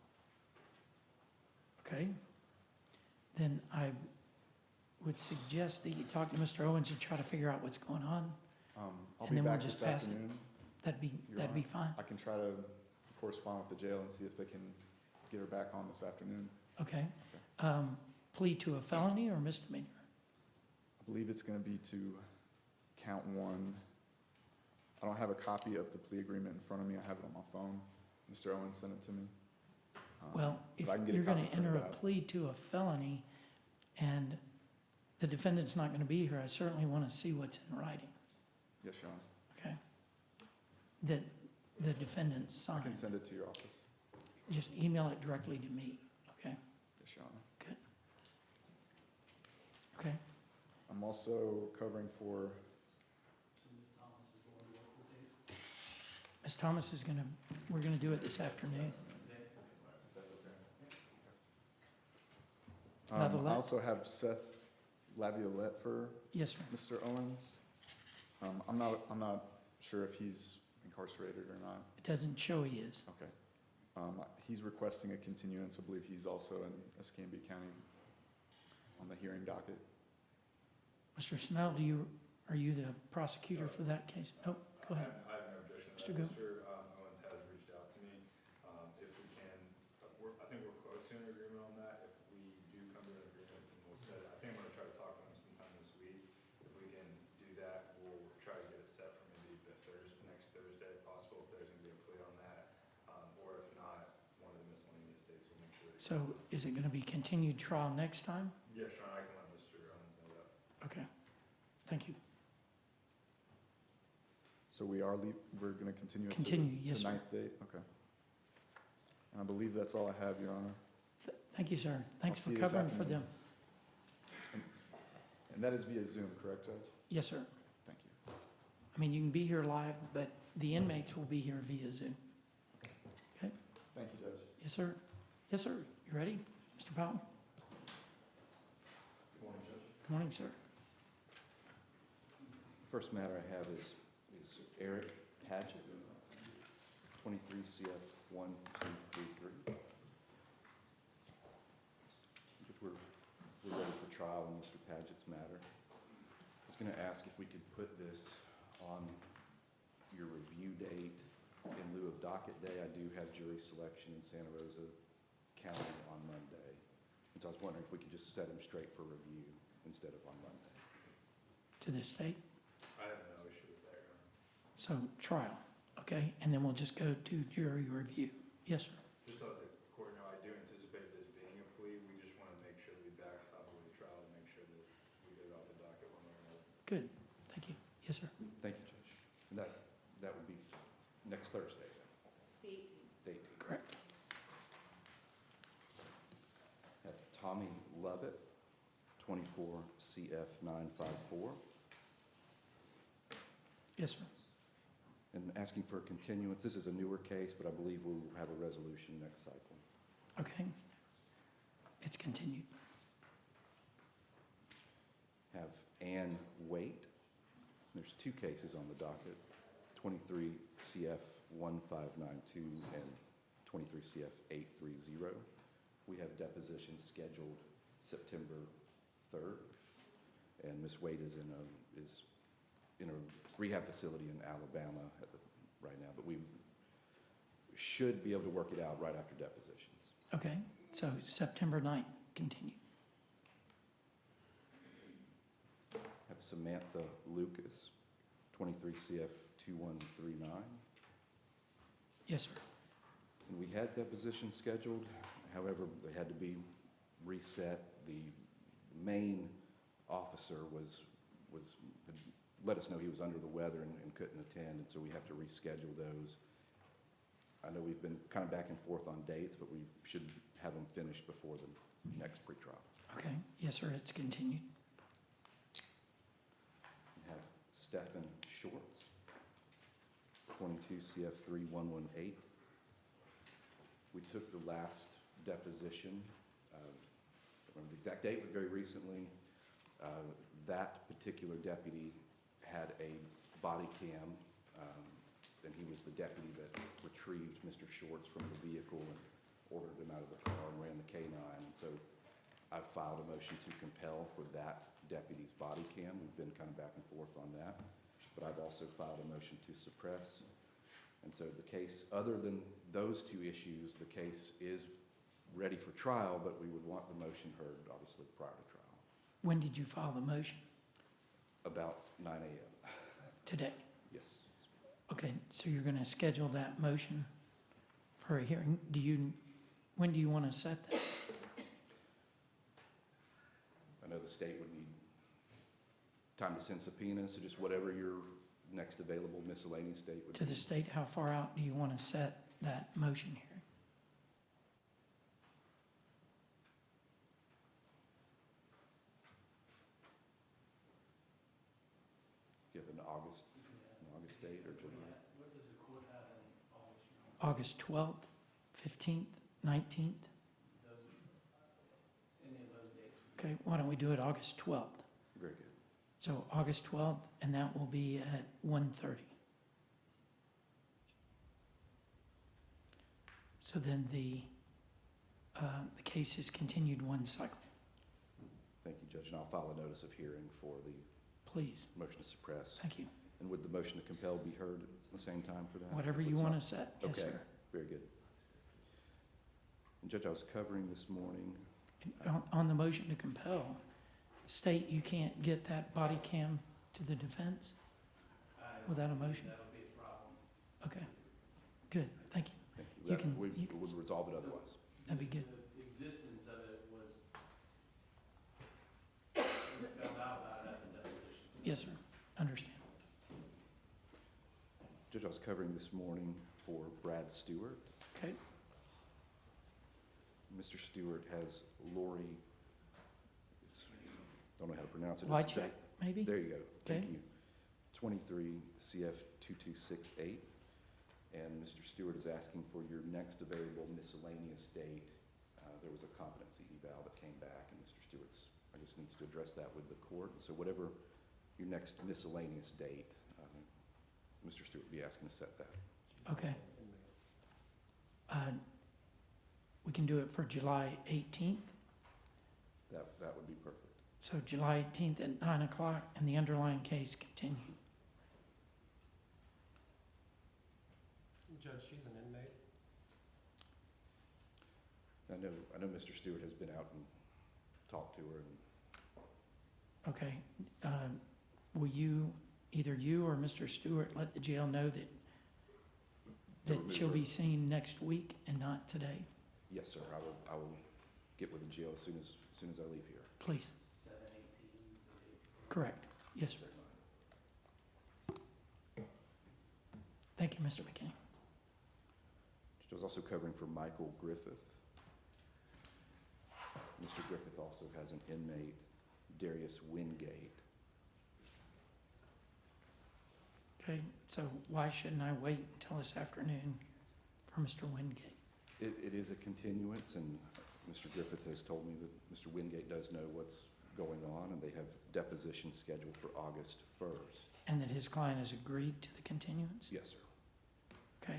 Okay. Then I would suggest that you talk to Mr. Owens and try to figure out what's going on. I'll And be then we'll back just this pass it. afternoon. That'd be Your fine. Honor. I can try to correspond with the jail and see if they can get her back on this afternoon. Okay. Plea to a felony or misdemeanor? I believe it's going to be to count one. I don't have a copy of the plea agreement in front of me. I have it on my phone. Mr. Owens sent it to me. Well, if but I can get a you're going copy to enter a printed out. plea to a felony and the defendant's not going to be here, I certainly want to see what's in writing. Yes, Your Honor. Okay. that the defendant I can signed? send it to your office. Just email it directly to me, okay? Yes, Your Honor. Good. Okay, I'm also covering for, Ms. Thomas is gonna, we're gonna do it this afternoon. I Lavalette? also have Seth Laviolette for Yes, sir. Mr. Owens. I'm not sure if he's incarcerated or not. It doesn't show he is. Okay. He's requesting a continuance. I believe he's also in Escambia County on the hearing docket. Mr. Snell, are you the prosecutor for that case? Nope, go ahead. I have no objection to Mr. that. Go. Mr. Owens has reached out to me. If we can, I think we're close to an agreement on that. If we do come to an agreement, then we'll set it. I think I'm gonna try to talk to him sometime this week. If we can do that, we'll try to get it set for maybe the next Thursday, if possible, if there's gonna be a plea on that. Or if not, one of the miscellaneous days, we'll make sure. So is it gonna be continued trial next time? Yeah, Sean, I can let Mr. Owens know that. Okay, thank you. So we're going to continue it to Continue, yes, the sir. 9th date? Okay. And I believe that's all I have, Your Honor. Thank you, sir. Thanks I'll for see you this covering for afternoon. them. And that is via Zoom, correct, Judge? Yes, sir. Thank you. I mean, you can be here live, but the inmates will be here via Zoom. Okay? Thank you, Judge. Yes, sir. Yes, sir. You ready, Mr. Powell? Good morning, Judge. Good morning, sir. The first matter I have is Eric Padgett, 23 CF 1233. We're ready for trial on Mr. Padgett's matter. I was going to ask if we could put this on your review date in lieu of docket day. I do have jury selection in Santa Rosa County on Monday. And so I was wondering if we could just set him straight for review instead of on Monday. To the state. I have no issue with that, Your Honor. So trial, okay? And then we'll just go to jury review. Yes, sir. Just to let the court know, I do anticipate this being a plea. We just want to make sure that we backstop with the trial and make sure that we get it off the docket one way or another. Good. Thank you. Yes, sir. Thank you, Judge. And that would be next Thursday, then? The 18th. The 18th. Correct. Have Tommy Lovett, 24 CF 954. Yes, sir. And asking for a continuance. This is a newer case, but I believe we'll have a resolution next cycle. Okay. It's continued. Have Ann Waite. There's two cases on the docket, 23 CF 1592 and 23 CF 830. We have depositions scheduled September 3rd, and Ms. Waite is in a rehab facility in Alabama right now, but we should be able to work it out right after depositions. Okay. So September 9th, continued. Have Samantha Lucas, 23 CF 2139. Yes, sir. And we had depositions scheduled, however, they had to be reset. The main officer had let us know he was under the weather and couldn't attend, and so we have to reschedule those. I know we've been kind of back and forth on dates, but we should have them finished before the next pretrial. Okay. Yes, sir. It's continued. We have Stephen Shorts, 22 CF 3118. We took the last deposition, I don't remember the exact date, but very recently, that particular deputy had a body cam, and he was the deputy that retrieved Mr. Shorts from the vehicle and ordered him out of the car and ran the K-9. And so I've filed a motion to compel for that deputy's body cam. We've been kind of back and forth on that. But I've also filed a motion to suppress. And so the case, other than those two issues, the case is ready for trial, but we would want the motion heard, obviously, prior to trial. When did you file the motion? About 9 a.m. Today? Yes. Okay, so you're going to schedule that motion for a hearing. When do you want to set that? I know the state would need time to send subpoenas, so just whatever you're next available miscellaneous date would To be? the state, how far out do you want to set that motion hearing? Do you have an August date or July? August 12th, 15th, 19th? Okay, why don't we do it August 12th? Very good. So August 12th, and that will be at 1:30. So then the case is continued one cycle. Thank you, Judge, and I'll file a notice of hearing for the Please. motion to suppress. Thank you. And would the motion to compel be heard at the same time for that? Whatever If you it's want not- to set. Yes, Okay, sir. very good. And Judge, I was covering this morning, On the motion to compel, state you can't get that body cam to the defense without a motion? That'll be a problem. Okay, good, thank you. thank you, You that can- would you can- would resolve it otherwise. That'd be good. The existence of it was, we found out about it at the deposition. Yes, sir, understand. Judge, I was covering this morning for Brad Stewart. Okay, Mr. Stewart has Lori, don't know how to pronounce it. Why It's check, maybe? There you go, thank Okay. you. 23 CF 2268. And Mr. Stewart is asking for your next available miscellaneous date. There was a competency eval that came back, and Mr. Stewart's, I guess, needs to address that with the court. So whatever your next miscellaneous date, Mr. Stewart would be asking to set that. Okay. We can do it for July 18th. That would be perfect. So July 18th at 9 o'clock, and the underlying case continued. Judge, she's an inmate. I know Mr. Stewart has been out and talked to her, and Okay, will you, either you or Mr. Stewart, let the jail know that remove she'll her. be seen next week and not today? yes, sir, I will get with the jail as soon as I leave here. Please. Correct. Yes, sir. Thank you, Mr. McKinney. I was also covering for Michael Griffith. Mr. Griffith also has an inmate, Darius Wingate. Okay, so why shouldn't I wait until this afternoon for Mr. Wingate? It is a continuance, and Mr. Griffith has told me that Mr. Wingate does know what's going on, and they have depositions scheduled for August 1st. And that his client has agreed to the continuance? Yes, sir. Okay,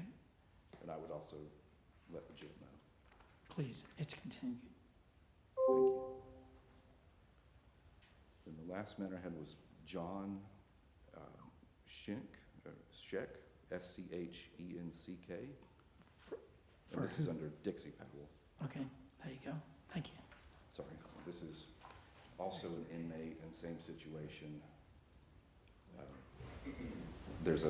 And I would also let the jail know. please, it's continued. Thank you. And the last matter I had was John Scheck, S-C-H-E-N-C-K. And this is under Dixie Powell. Okay, there you go. Thank you. Sorry, this is also an inmate in same situation. There's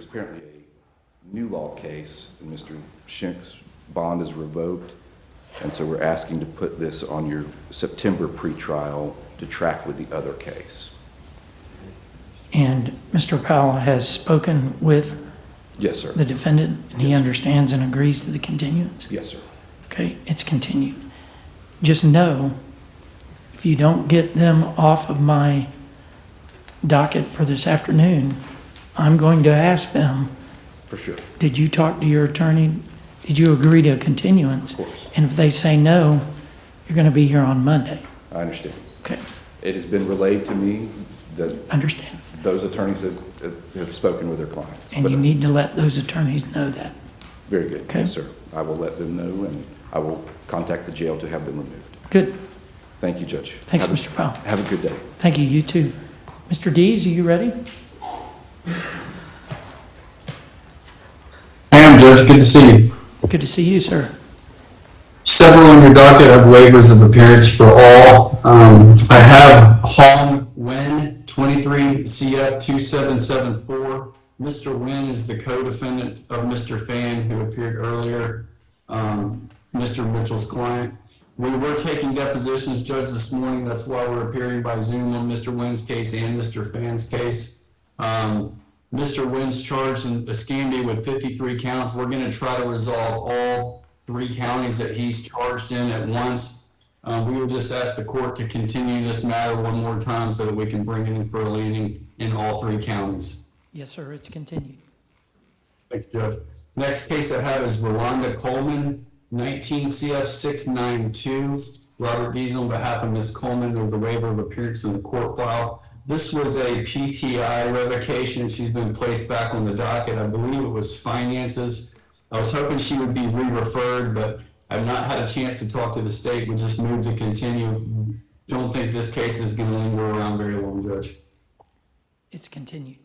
apparently a new law case, and Mr. Scheck's bond is revoked, and so we're asking to put this on your September pretrial to track with the other case. And Mr. Powell has spoken with Yes, sir. the defendant, and he understands and agrees to the continuance? Yes, sir. Okay, it's continued. Just know, if you don't get them off of my docket for this afternoon, I'm going to ask them, For sure. did you talk to your attorney? Did you agree to a continuance? Of course. And if they say no, you're going to be here on Monday. I understand. Okay, It has been relayed to me that understand. those attorneys have spoken with their clients. And But you need to let those attorneys know that. Very good. Okay. Yes, sir. I will let them know, and I will contact the jail to have them removed. Good. Thank you, Judge. Thanks, Have a- Mr. Powell. Have a good day. Thank you, you too. Mr. Dees, are you ready? I am, Judge. Good to see you. Good to see you, sir. Several on your docket of waivers of appearance for all. I have Hong Wen, 23 CF 2774. Mr. Wen is the co-defendant of Mr. Fan, who appeared earlier, Mr. Mitchell's client. We were taking depositions, Judge, this morning. That's why we're appearing by Zoom on Mr. Wen's case and Mr. Fan's case. Mr. Wynn's charged in Escambia with 53 counts. We're going to try to resolve all 3 counties that he's charged in at once. We will just ask the court to continue this matter one more time so that we can bring it in for a leading in all 3 counties. Yes, sir, it's continued. Thank you, Judge. Next case I have is Rolanda Coleman, 19 CF 692. Robert Dees on behalf of Ms. Coleman of the waiver of appearance in the court file. This was a PTI revocation. She's been placed back on the docket. I believe it was Finances. I was hoping she would be re-referred, but I've not had a chance to talk to the state. We just moved to continue. Don't think this case is going to linger around very long, Judge. It's continued.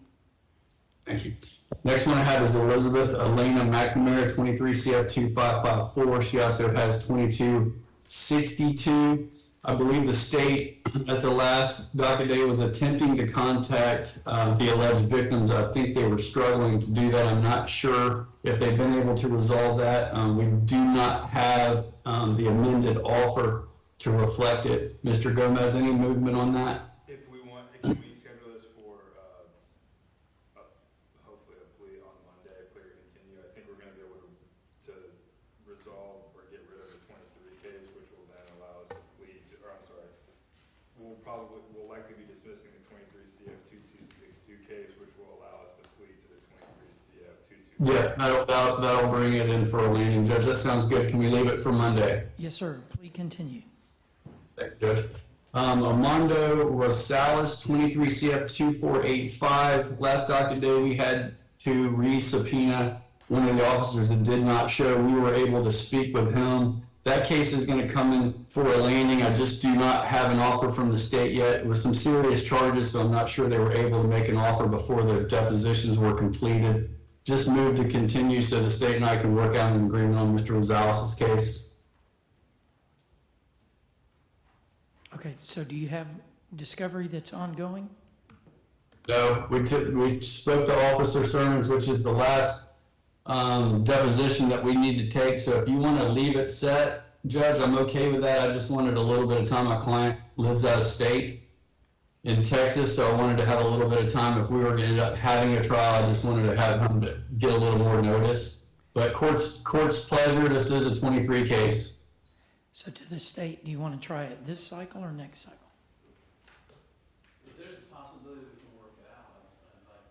Thank you. Next one I have is Elizabeth Elena McNamara, 23 CF 2554. She also has 2262. I believe the state at the last docket day was attempting to contact the alleged victims. I think they were struggling to do that. I'm not sure if they've been able to resolve that. We do not have the amended offer to reflect it. Mr. Gomez, any movement on that? If we want, can we schedule this for, hopefully a plea on Monday, plea or continue? I think we're gonna be able to resolve or get rid of the 23 case, which will then allow us to plea to, or I'm sorry, we'll likely be dismissing the 23 CF 2262 case, which will allow us to plea to the 23 CF 22. Yeah, that'll bring it in for a landing, Judge. That sounds good. Can we leave it for Monday? Yes, sir, plea continued. Thank you, Judge. Armando Rosales, 23 CF 2485. Last docket day, we had to re-subpoena one of the officers that did not show. We were able to speak with him. That case is going to come in for a landing. I just do not have an offer from the state yet. It was some serious charges, so I'm not sure they were able to make an offer before their depositions were completed. Just moved to continue so the state and I can work out an agreement on Mr. Rosales' case. Okay, so do you have discovery that's ongoing? No, we spoke to Officer Sermons, which is the last deposition that we need to take. So if you want to leave it set, Judge, I'm okay with that. I just wanted a little bit of time. My client lives out of state in Texas, so I wanted to have a little bit of time. If we were going to end up having a trial, I just wanted to have him get a little more notice. But court's pleasure, this is a 23 case. So to the state, do you want to try it this cycle or next cycle? If there's a possibility we can work it out, I'd like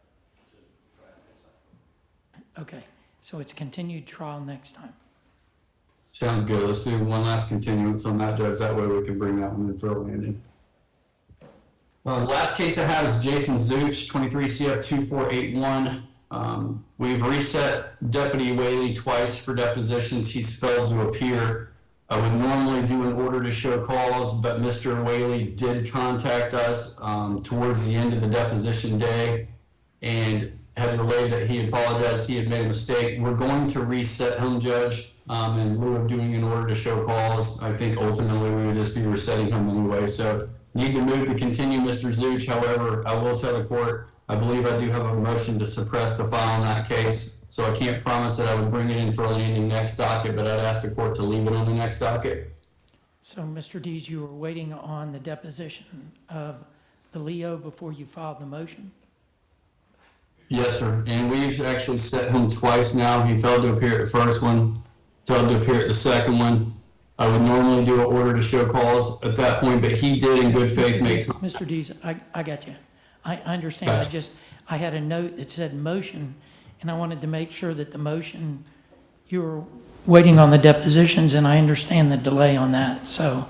to try it next cycle. Okay, so it's continued trial next time. Sounds good. Let's do one last continuance on that, Judge. That way we can bring that one in for a landing. Last case I have is Jason Zuch, 23 CF 2481. We've reset Deputy Whaley twice for depositions. He's failed to appear. I would normally do an order to show cause, but Mr. Whaley did contact us towards the end of the deposition day and had relayed that he apologized, he had made a mistake. We're going to reset him, Judge, in lieu of doing an order to show cause. I think ultimately we would just be resetting him anyway. So need to move to continue Mr. Zuch. However, I will tell the court, I believe I do have a motion to suppress the file in that case. So I can't promise that I would bring it in for a landing next docket, but I'd ask the court to leave it on the next docket. So Mr. Dees, you were waiting on the deposition of the Leo before you filed the motion? Yes, sir. And we've actually set him twice now. He failed to appear at the first one, failed to appear at the second one. I would normally do an order to show cause at that point, but he did in good faith make. Mr. Dees, I got you. I understand. I had a note that said motion, and I wanted to make sure that the motion, you were waiting on the depositions, and I understand the delay on that. So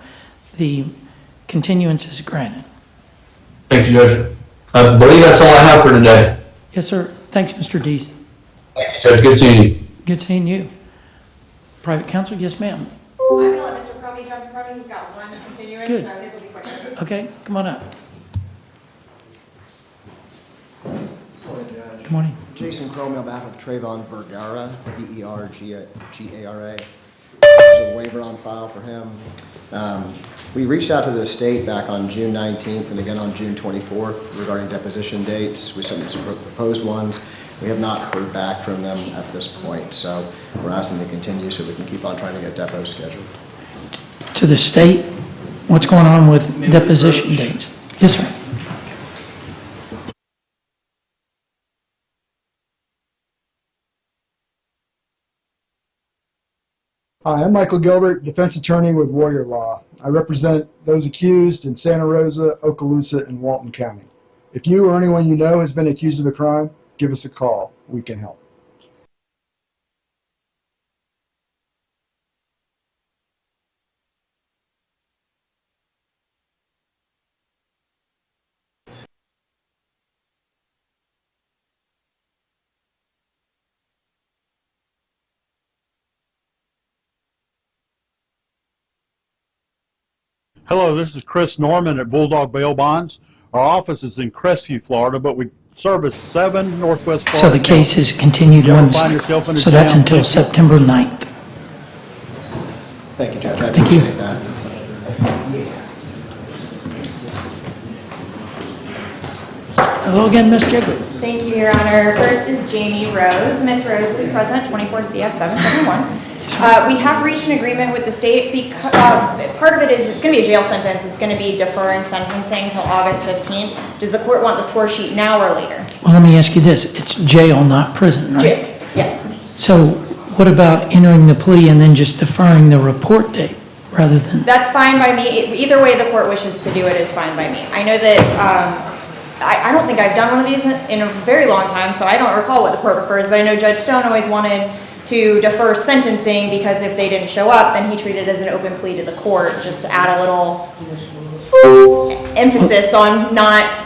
the continuance is granted. Thank you, Judge. I believe that's all I have for today. Yes, sir. Thanks, Mr. Dees. Thank you, Judge. Good seeing you. Good seeing you. Private counsel, yes, ma'am. I'm gonna let Mr. Cromie jump in front of me. He's got one continuance, Good. so his will be quicker. Okay, come on up. Good morning. Jason Cromie on behalf of Trayvon Vergara, V-E-R-G-A-R-A. There's a waiver on file for him. We reached out to the state back on June 19th and again on June 24th regarding deposition dates. We sent them some proposed ones. We have not heard back from them at this point, so we're asking to continue so we can keep on trying to get depots scheduled. To the state, what's going on with deposition dates? Yes, sir. Hi, I'm Michael Gilbert, defense attorney with Warrior Law. I represent those accused in Santa Rosa, Okaloosa, and Walton County. If you or anyone you know has been accused of a crime, give us a call. We can help. Hello, this is Chris Norman at Bulldog Bail Bonds. Our office is in Crestview, Florida, but we service 7 Northwest Florida. So the case is continued You ever one find cycle. yourself in a So that's jam, until please- September 9th. Thank you, Judge. I Thank you. appreciate that. Hello again, Ms. Jiggler. Thank you, Your Honor. First is Jamie Rose. Ms. Rose is present, 24 CF 771. We have reached an agreement with the state because part of it is it's going to be a jail sentence. It's going to be deferring sentencing till August 15th. Does the court want the score sheet now or later? Well, let me ask you this. It's jail, not prison, right? Jail, yes. So what about entering the plea and then just deferring the report date rather than? That's fine by me. Either way the court wishes to do it is fine by me. I know that I don't think I've done one of these in a very long time, so I don't recall what the court prefers, but I know Judge Stone always wanted to defer sentencing because if they didn't show up, then he treated it as an open plea to the court, just to add a little emphasis on not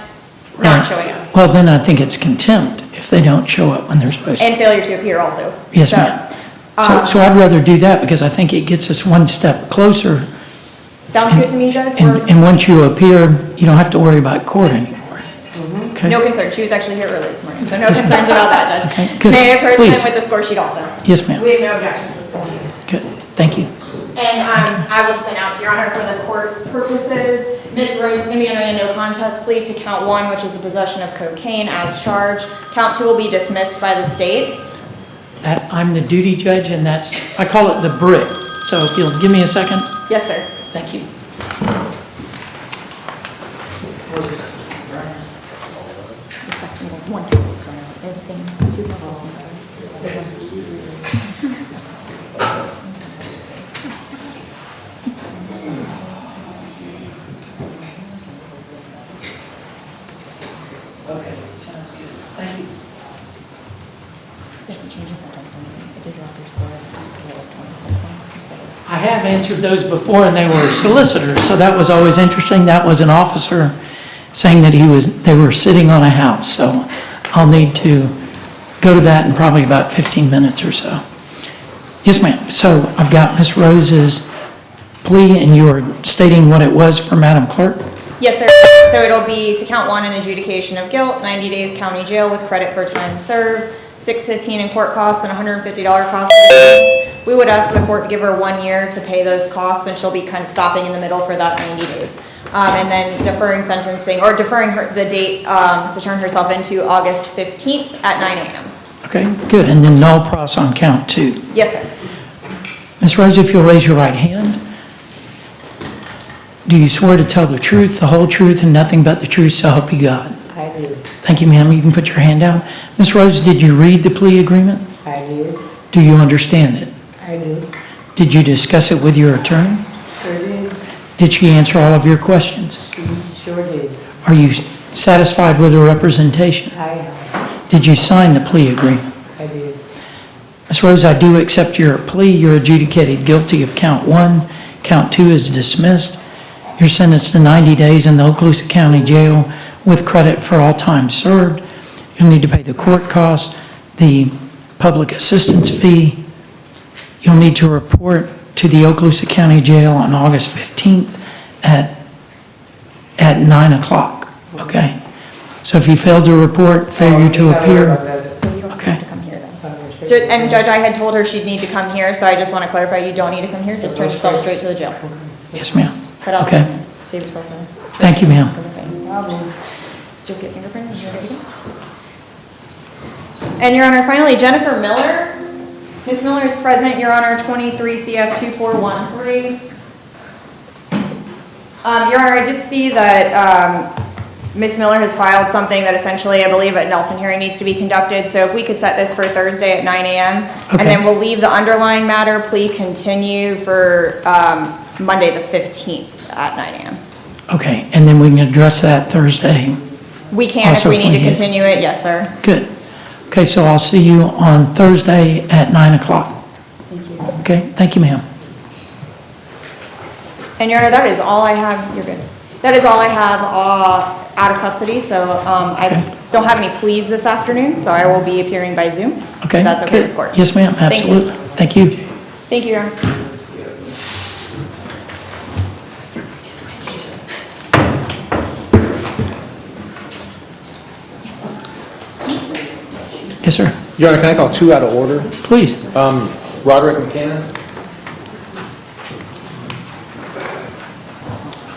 showing up. Well, then I think it's contempt if they don't show up when they're supposed to. And failure to appear also. Yes, So, ma'am. So I'd rather do that because I think it gets us one step closer. Sounds good to me, Judge. And once you appear, you don't have to worry about court anymore. Okay. No concern. She was actually here early this morning, so no concerns about that, Judge. Okay, good. May I approach Please. him with the score sheet also? Yes, ma'am. We have no objections to this one. Good. Thank you. And I will just announce, Your Honor, for the court's purposes, Ms. Rose is going to be entering a no contest plea to count 1, which is the possession of cocaine as charged. Count 2 will be dismissed by the state. I'm the duty judge, and I call it the brick. So if you'll give me a second. Yes, sir. Thank you. The second one, sorry, they're the same, 2 plus. Okay, sounds good. Thank you. There's some changes sometimes when I did drop your score. It's like 20 points instead of. I have answered those before, and they were solicitors, so that was always interesting. That was an officer saying that they were sitting on a house, so I'll need to go to that in probably about 15 minutes or so. Yes, ma'am. So I've got Ms. Rose's plea, and you are stating what it was for Madam Clerk? Yes, sir. So it'll be to count 1 an adjudication of guilt, 90 days county jail with credit for time served, $615 in court costs, and $150 cost of defense. We would ask the court to give her 1 year to pay those costs, and she'll be kind of stopping in the middle for that 90 days. And then deferring sentencing, or deferring the date to turn herself into August 15th at 9 a.m. Okay, good. And then null pros on count 2. Yes, sir. Ms. Rose, if you'll raise your right hand. Do you swear to tell the truth, the whole truth, and nothing but the truth, so help you God? I do. Thank you, ma'am. You can put your hand down. Ms. Rose, did you read the plea agreement? I did. Do you understand it? I do. Did you discuss it with your attorney? Sure did. Did she answer all of your questions? She sure did. Are you satisfied with her representation? I am. Did you sign the plea agreement? I did. Ms. Rose, I do accept your plea. You're adjudicated guilty of count 1. Count 2 is dismissed. You're sentenced to 90 days in the Okaloosa County Jail with credit for all time served. You'll need to pay the court costs, the public assistance fee. You'll need to report to the Okaloosa County Jail on August 15th at 9 o'clock, okay? So if you failed to report, failure to appear, So you don't okay? have to come here then. So, and Judge, I had told her she'd need to come here, so I just want to clarify, you don't need to come here, just turn yourself straight to the jail. Yes, ma'am. Cut out, Okay. save yourself time. Thank you, ma'am. Just get fingerprinted and you're ready to go. And Your Honor, finally, Jennifer Miller. Ms. Miller is present, Your Honor, 23 CF 2413. Your Honor, I did see that Ms. Miller has filed something that essentially, I believe, a Nelson hearing needs to be conducted. So if we could set this for Thursday at 9 a.m. Okay. And then we'll leave the underlying matter, plea continue for Monday the 15th at 9 a.m. Okay, and then we can address that Thursday. We can if Also, we if need we to need- continue it. Yes, sir. Good. Okay, so I'll see you on Thursday at 9 o'clock. Thank you. Okay, thank you, ma'am. And Your Honor, that is all I have. You're good. That is all I have out of custody. So I don't have any pleas this afternoon, so I will be appearing by Zoom. Okay, If that's okay good. with court. Yes, ma'am, Thank you. absolutely. Thank you. Thank you, Your Honor. Yes, sir. Your Honor, can I call two out of order? Please. Roderick McKinnon.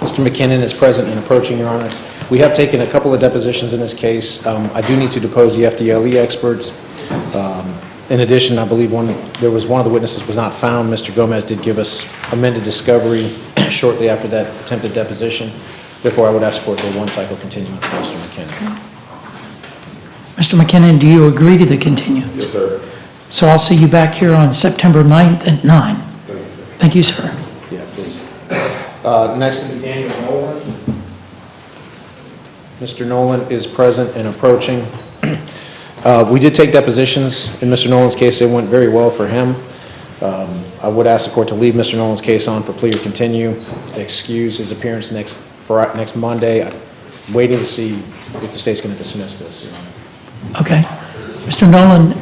Mr. McKinnon is present and approaching, Your Honor. We have taken a couple of depositions in this case. I do need to depose the FDLE experts. In addition, I believe there was one of the witnesses was not found. Mr. Gomez did give us amended discovery shortly after that attempted deposition. Therefore, I would ask for a one-cycle continuance for Mr. McKinnon. Mr. McKinnon, do you agree to the continuance? Yes, sir. So I'll see you back here on September 9th at 9. Thank you, sir. Yeah, please. Next will be Daniel Nolan. Mr. Nolan is present and approaching. We did take depositions in Mr. Nolan's case. They went very well for him. I would ask the court to leave Mr. Nolan's case on for plea or continue, excuse his appearance next Monday. I'm waiting to see if the state's going to dismiss this, Your Honor. Okay. Mr. Nolan,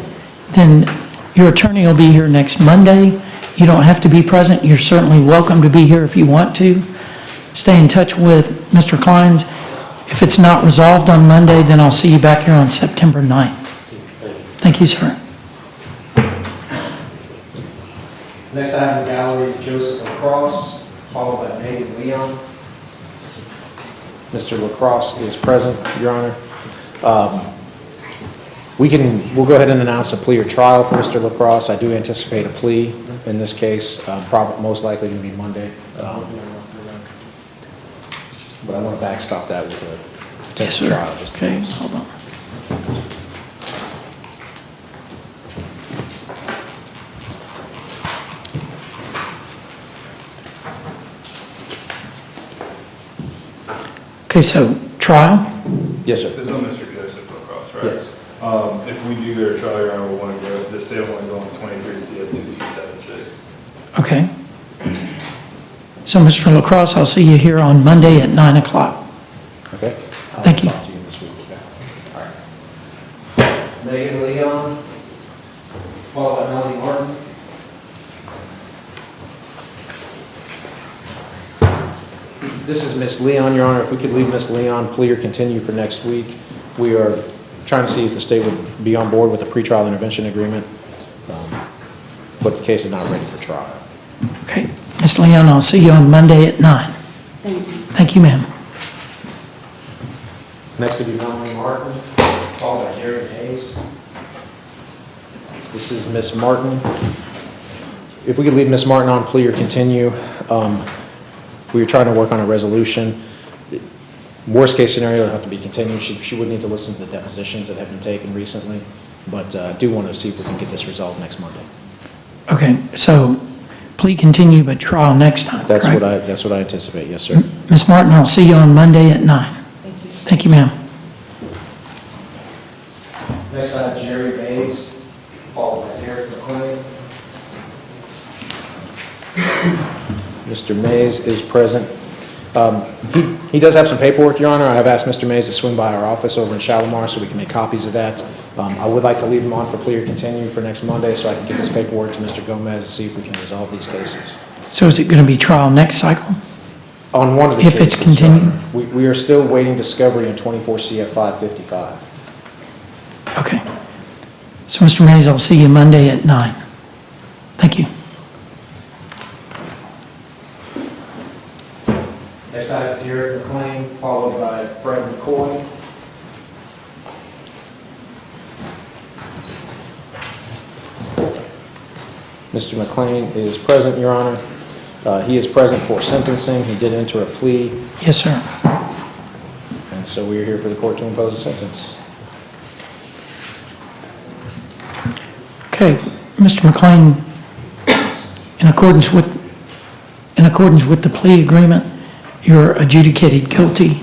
then your attorney will be here next Monday. You don't have to be present. You're certainly welcome to be here if you want to. Stay in touch with Mr. Kleins. If it's not resolved on Monday, then I'll see you back here on September 9th. Thank you, sir. Next I have in the gallery Joseph LaCrosse, followed by Megan Leon. Mr. LaCrosse is present, Your Honor. We'll go ahead and announce a plea or trial for Mr. LaCrosse. I do anticipate a plea in this case, most likely going to be Monday. But I want to backstop that with a potential trial. Just in Okay, case. hold on. Okay, so trial? Yes, sir. This is on Mr. Joseph LaCrosse, right? Yes. If we do go to trial, Your Honor, we'll want to go, the state will want to go on 23 CF 2276. Okay. So, Mr. LaCrosse, I'll see you here on Monday at 9 o'clock. Okay. Thank you. I'll talk to you this week, okay? All right. Megan Leon, followed by Melanie Martin. This is Miss Leon, Your Honor. If we could leave Miss Leon, plea or continue for next week. We are trying to see if the state would be on board with the pretrial intervention agreement, but the case is not ready for trial. Okay. Ms. Leon, I'll see you on Monday at 9. Thank you. Thank you, ma'am. Next will be Melanie Martin, followed by Jerry Hayes. This is Miss Martin. If we could leave Miss Martin on plea or continue, we were trying to work on a resolution. Worst case scenario would have to be continued. She would need to listen to the depositions that have been taken recently, but do want to see if we can get this resolved next Monday. Okay, so plea continue, but trial next time, That's correct? what I anticipate, yes, sir. Ms. Martin, I'll see you on Monday at 9. Thank you. Thank you, ma'am. Next I have Jerry Hayes, followed by Derek McClain. Mr. Mays is present. He does have some paperwork, Your Honor. I have asked Mr. Mays to swing by our office over in Shalimar so we can make copies of that. I would like to leave him on for plea or continue for next Monday so I can get this paperwork to Mr. Gomez to see if we can resolve these cases. So is it going to be trial next cycle? On one of the If cases, it's continued? Your Honor, we are still waiting discovery in 24 CF 555. Okay. So, Mr. Mays, I'll see you Monday at 9. Thank you. Next I have Derek McClain, followed by Fred McCoy. Mr. McClain is present, Your Honor. He is present for sentencing. He did enter a plea. Yes, sir. And And so we are here for the court to impose a sentence. Okay, Mr. McLean, in accordance with the plea agreement, you're adjudicated guilty.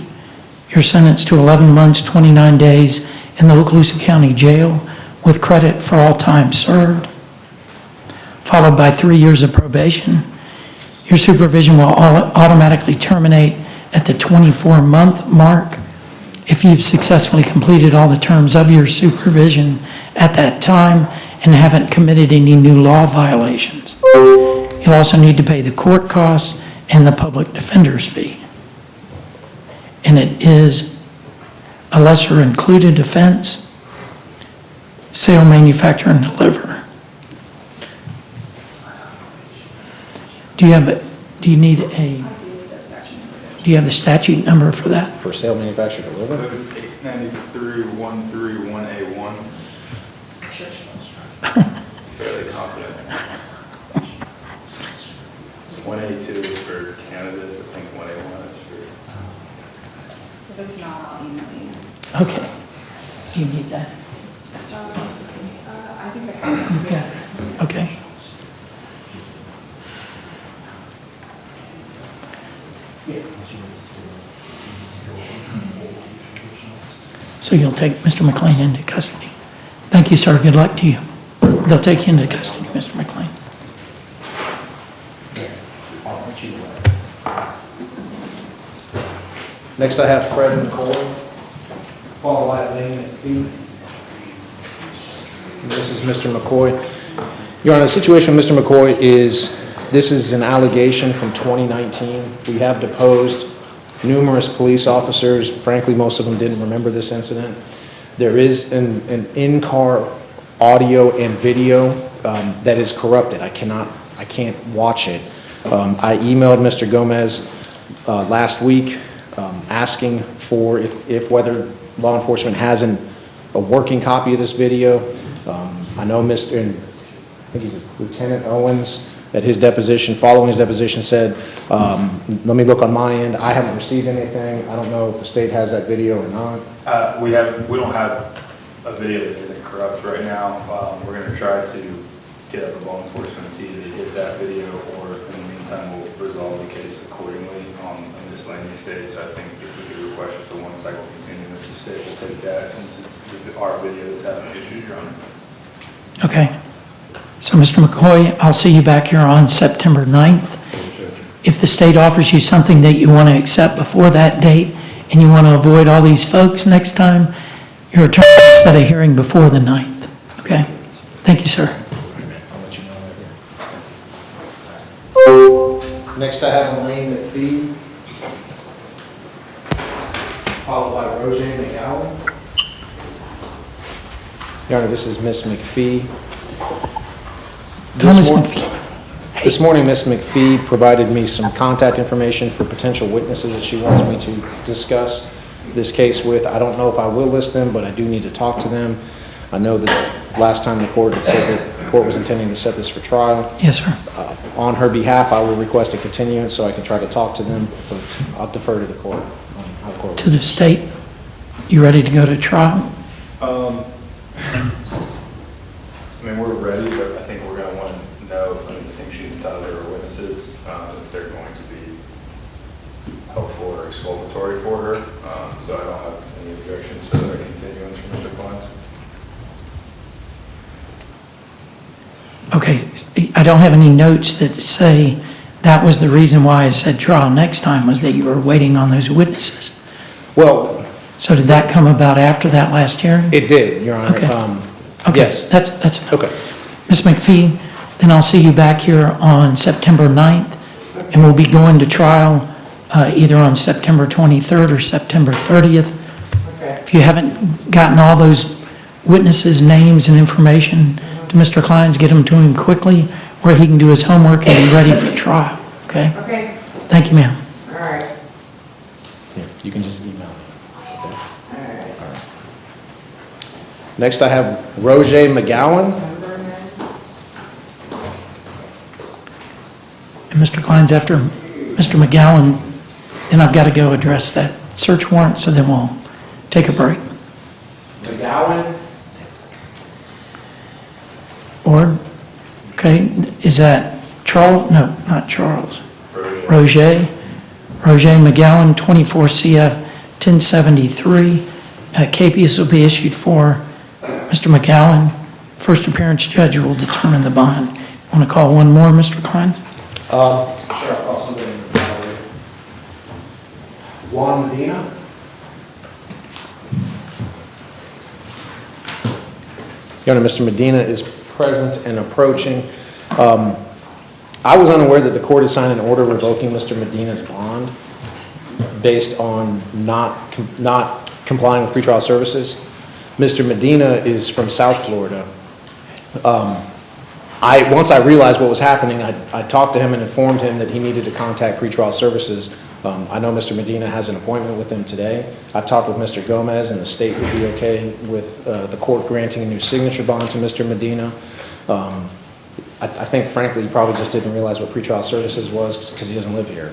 You're sentenced to 11 months, 29 days in the Okaloosa County Jail with credit for all time served, followed by 3 years of probation. Your supervision will automatically terminate at the 24-month mark if you've successfully completed all the terms of your supervision at that time and haven't committed any new law violations. You'll also need to pay the court costs and the public defender's fee. And it is a lesser included offense, sale, manufacture, and deliver. Do you have the statute number for that? For sale, manufacture, deliver? It's 893-131A1. Fairly confident. 1A2 is for candidates, I think 1A1 is for. If it's not, I'll email you. Okay. Do you need that? I think I have. Okay. Okay. So you'll take Mr. McLean into custody. Thank you, sir. Good luck to you. They'll take you into custody, Mr. McLean. Next, I have Fred McCoy, followed by Elaine McPhee. This is Mr. McCoy. Your Honor, the situation with Mr. McCoy is, this is an allegation from 2019. We have deposed numerous police officers. Frankly, most of them didn't remember this incident. There is an in-car audio and video that is corrupted. I can't watch it. I emailed Mr. Gomez last week asking for whether law enforcement has a working copy of this video. I know I think he's Lieutenant Owens, at his deposition, following his deposition, said, let me look on my end. I haven't received anything. I don't know if the state has that video or not. We don't have a video that isn't corrupt right now. We're going to try to get up a law enforcement team to get that video, or in the meantime, we'll resolve the case accordingly on a miscellaneous day. So I think if we could request for one cycle continuance, the state will take that since it's our video that's having issues, Your Honor. Okay. So, Mr. McCoy, I'll see you back here on September 9th. If the state offers you something that you want to accept before that date and you want to avoid all these folks next time, your attorney will set a hearing before the 9th. Okay? Thank you, sir. I'll let you know later. Next, I have Elaine McPhee, followed by Roger McGowan. Your Honor, this is Miss McPhee. This morning, Ms. McPhee provided me some contact information for potential witnesses that she wants me to discuss this case with. I don't know if I will list them, but I do need to talk to them. I know that last time the court had said that the court was intending to set this for trial. Yes, sir. On her behalf, I will request a continuance so I can try to talk to them, but I'll defer to the court. To the state, you ready to go to trial? I mean, we're ready, but I think we're going to want to know, I think she's entitled to her witnesses, if they're going to be helpful or exculpatory for her. So I don't have any objections to the continuance from Mr. Kleins. Okay, I don't have any notes that say that was the reason why I said trial next time, was that you were waiting on those witnesses. Well, so did that come about after that last hearing? It did, Your Honor. Okay. Okay, yes. That's okay. Ms. McPhee, then I'll see you back here on September 9th, and we'll be going to trial either on September 23rd or September 30th. Okay. If you haven't gotten all those witnesses' names and information to Mr. Kleins, get them to him quickly, where he can do his homework and be ready for trial, okay? Okay. Thank you, ma'am. All right. Yeah, you can just email me. Okay. All right. Next, I have Roger McGowan. And Mr. Kleins, after Mr. McGowan, then I've got to go address that search warrant, so then we'll take a break. McGowan? Or, okay, is that Charles? No, not Charles. Roger. Roger McGowan, 24 CF 1073. Capias will be issued for Mr. McGowan. First appearance judge will determine the bond. Want to call one more, Mr. Klein? Sure, I'll call somebody in the gallery. Juan Medina? Your Honor, Mr. Medina is present and approaching. I was unaware that the court had signed an order revoking Mr. Medina's bond based on not complying with pretrial services. Mr. Medina is from South Florida. Once I realized what was happening, I talked to him and informed him that he needed to contact pretrial services. I know Mr. Medina has an appointment with them today. I talked with Mr. Gomez, and the state would be okay with the court granting a new signature bond to Mr. Medina. I think, frankly, he probably just didn't realize what pretrial services was because he doesn't live here.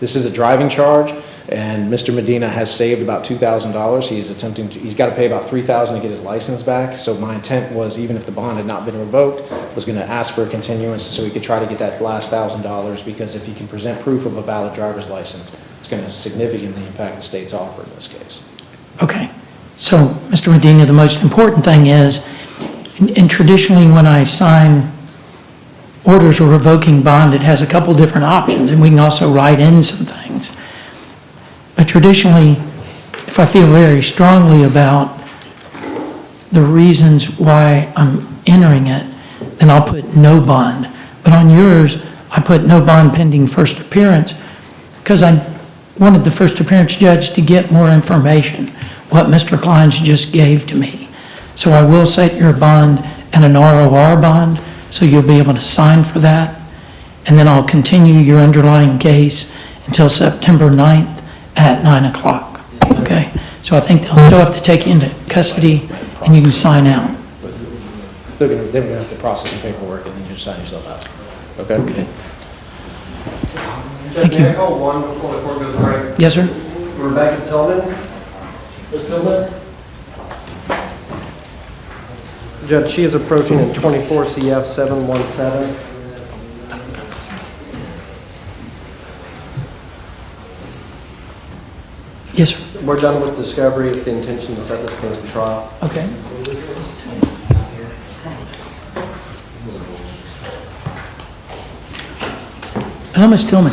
This is a driving charge, and Mr. Medina has saved about $2,000. He's got to pay about $3,000 to get his license back. So my intent was, even if the bond had not been revoked, was going to ask for a continuance so he could try to get that last $1,000, because if he can present proof of a valid driver's license, it's going to significantly impact the state's offer in this case. Okay. So, Mr. Medina, the most important thing is, and traditionally when I sign orders or revoking bond, it has a couple different options, and we can also write in some things. But traditionally, if I feel very strongly about the reasons why I'm entering it, then I'll put no bond. But on yours, I put no bond pending first appearance because I wanted the first appearance judge to get more information, what Mr. Kleins just gave to me. So I will set your bond at an ROR bond, so you'll be able to sign for that. And then I'll continue your underlying case until September 9th at 9 o'clock. Okay? So I think they'll still have to take you into custody and you can sign out. They're going to have to process some paperwork and then you just sign yourself out. Okay? Okay. Thank you. May I call one before the court goes to break? Yes, sir. Rebecca Tillman. Ms. Tillman? Judge, she is approaching in 24 CF 717. Yes, sir. We're done with discovery. It's the intention to set this case for trial. Okay. Hello, Ms. Tillman.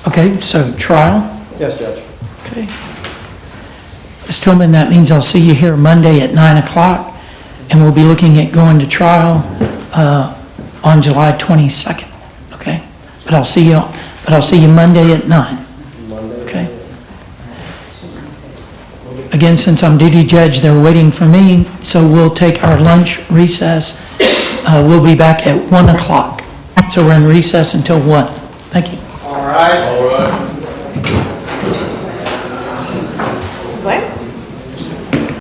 Okay, so trial? Yes, Judge. Okay. Ms. Tillman, that means I'll see you here Monday at 9 o'clock, and we'll be looking at going to trial on July 22nd, okay? But I'll see you Monday at 9, okay? Again, since I'm duty judge, they're waiting for me, so we'll take our lunch recess. We'll be back at 1 o'clock. So we're in recess until 1. Thank you. All right.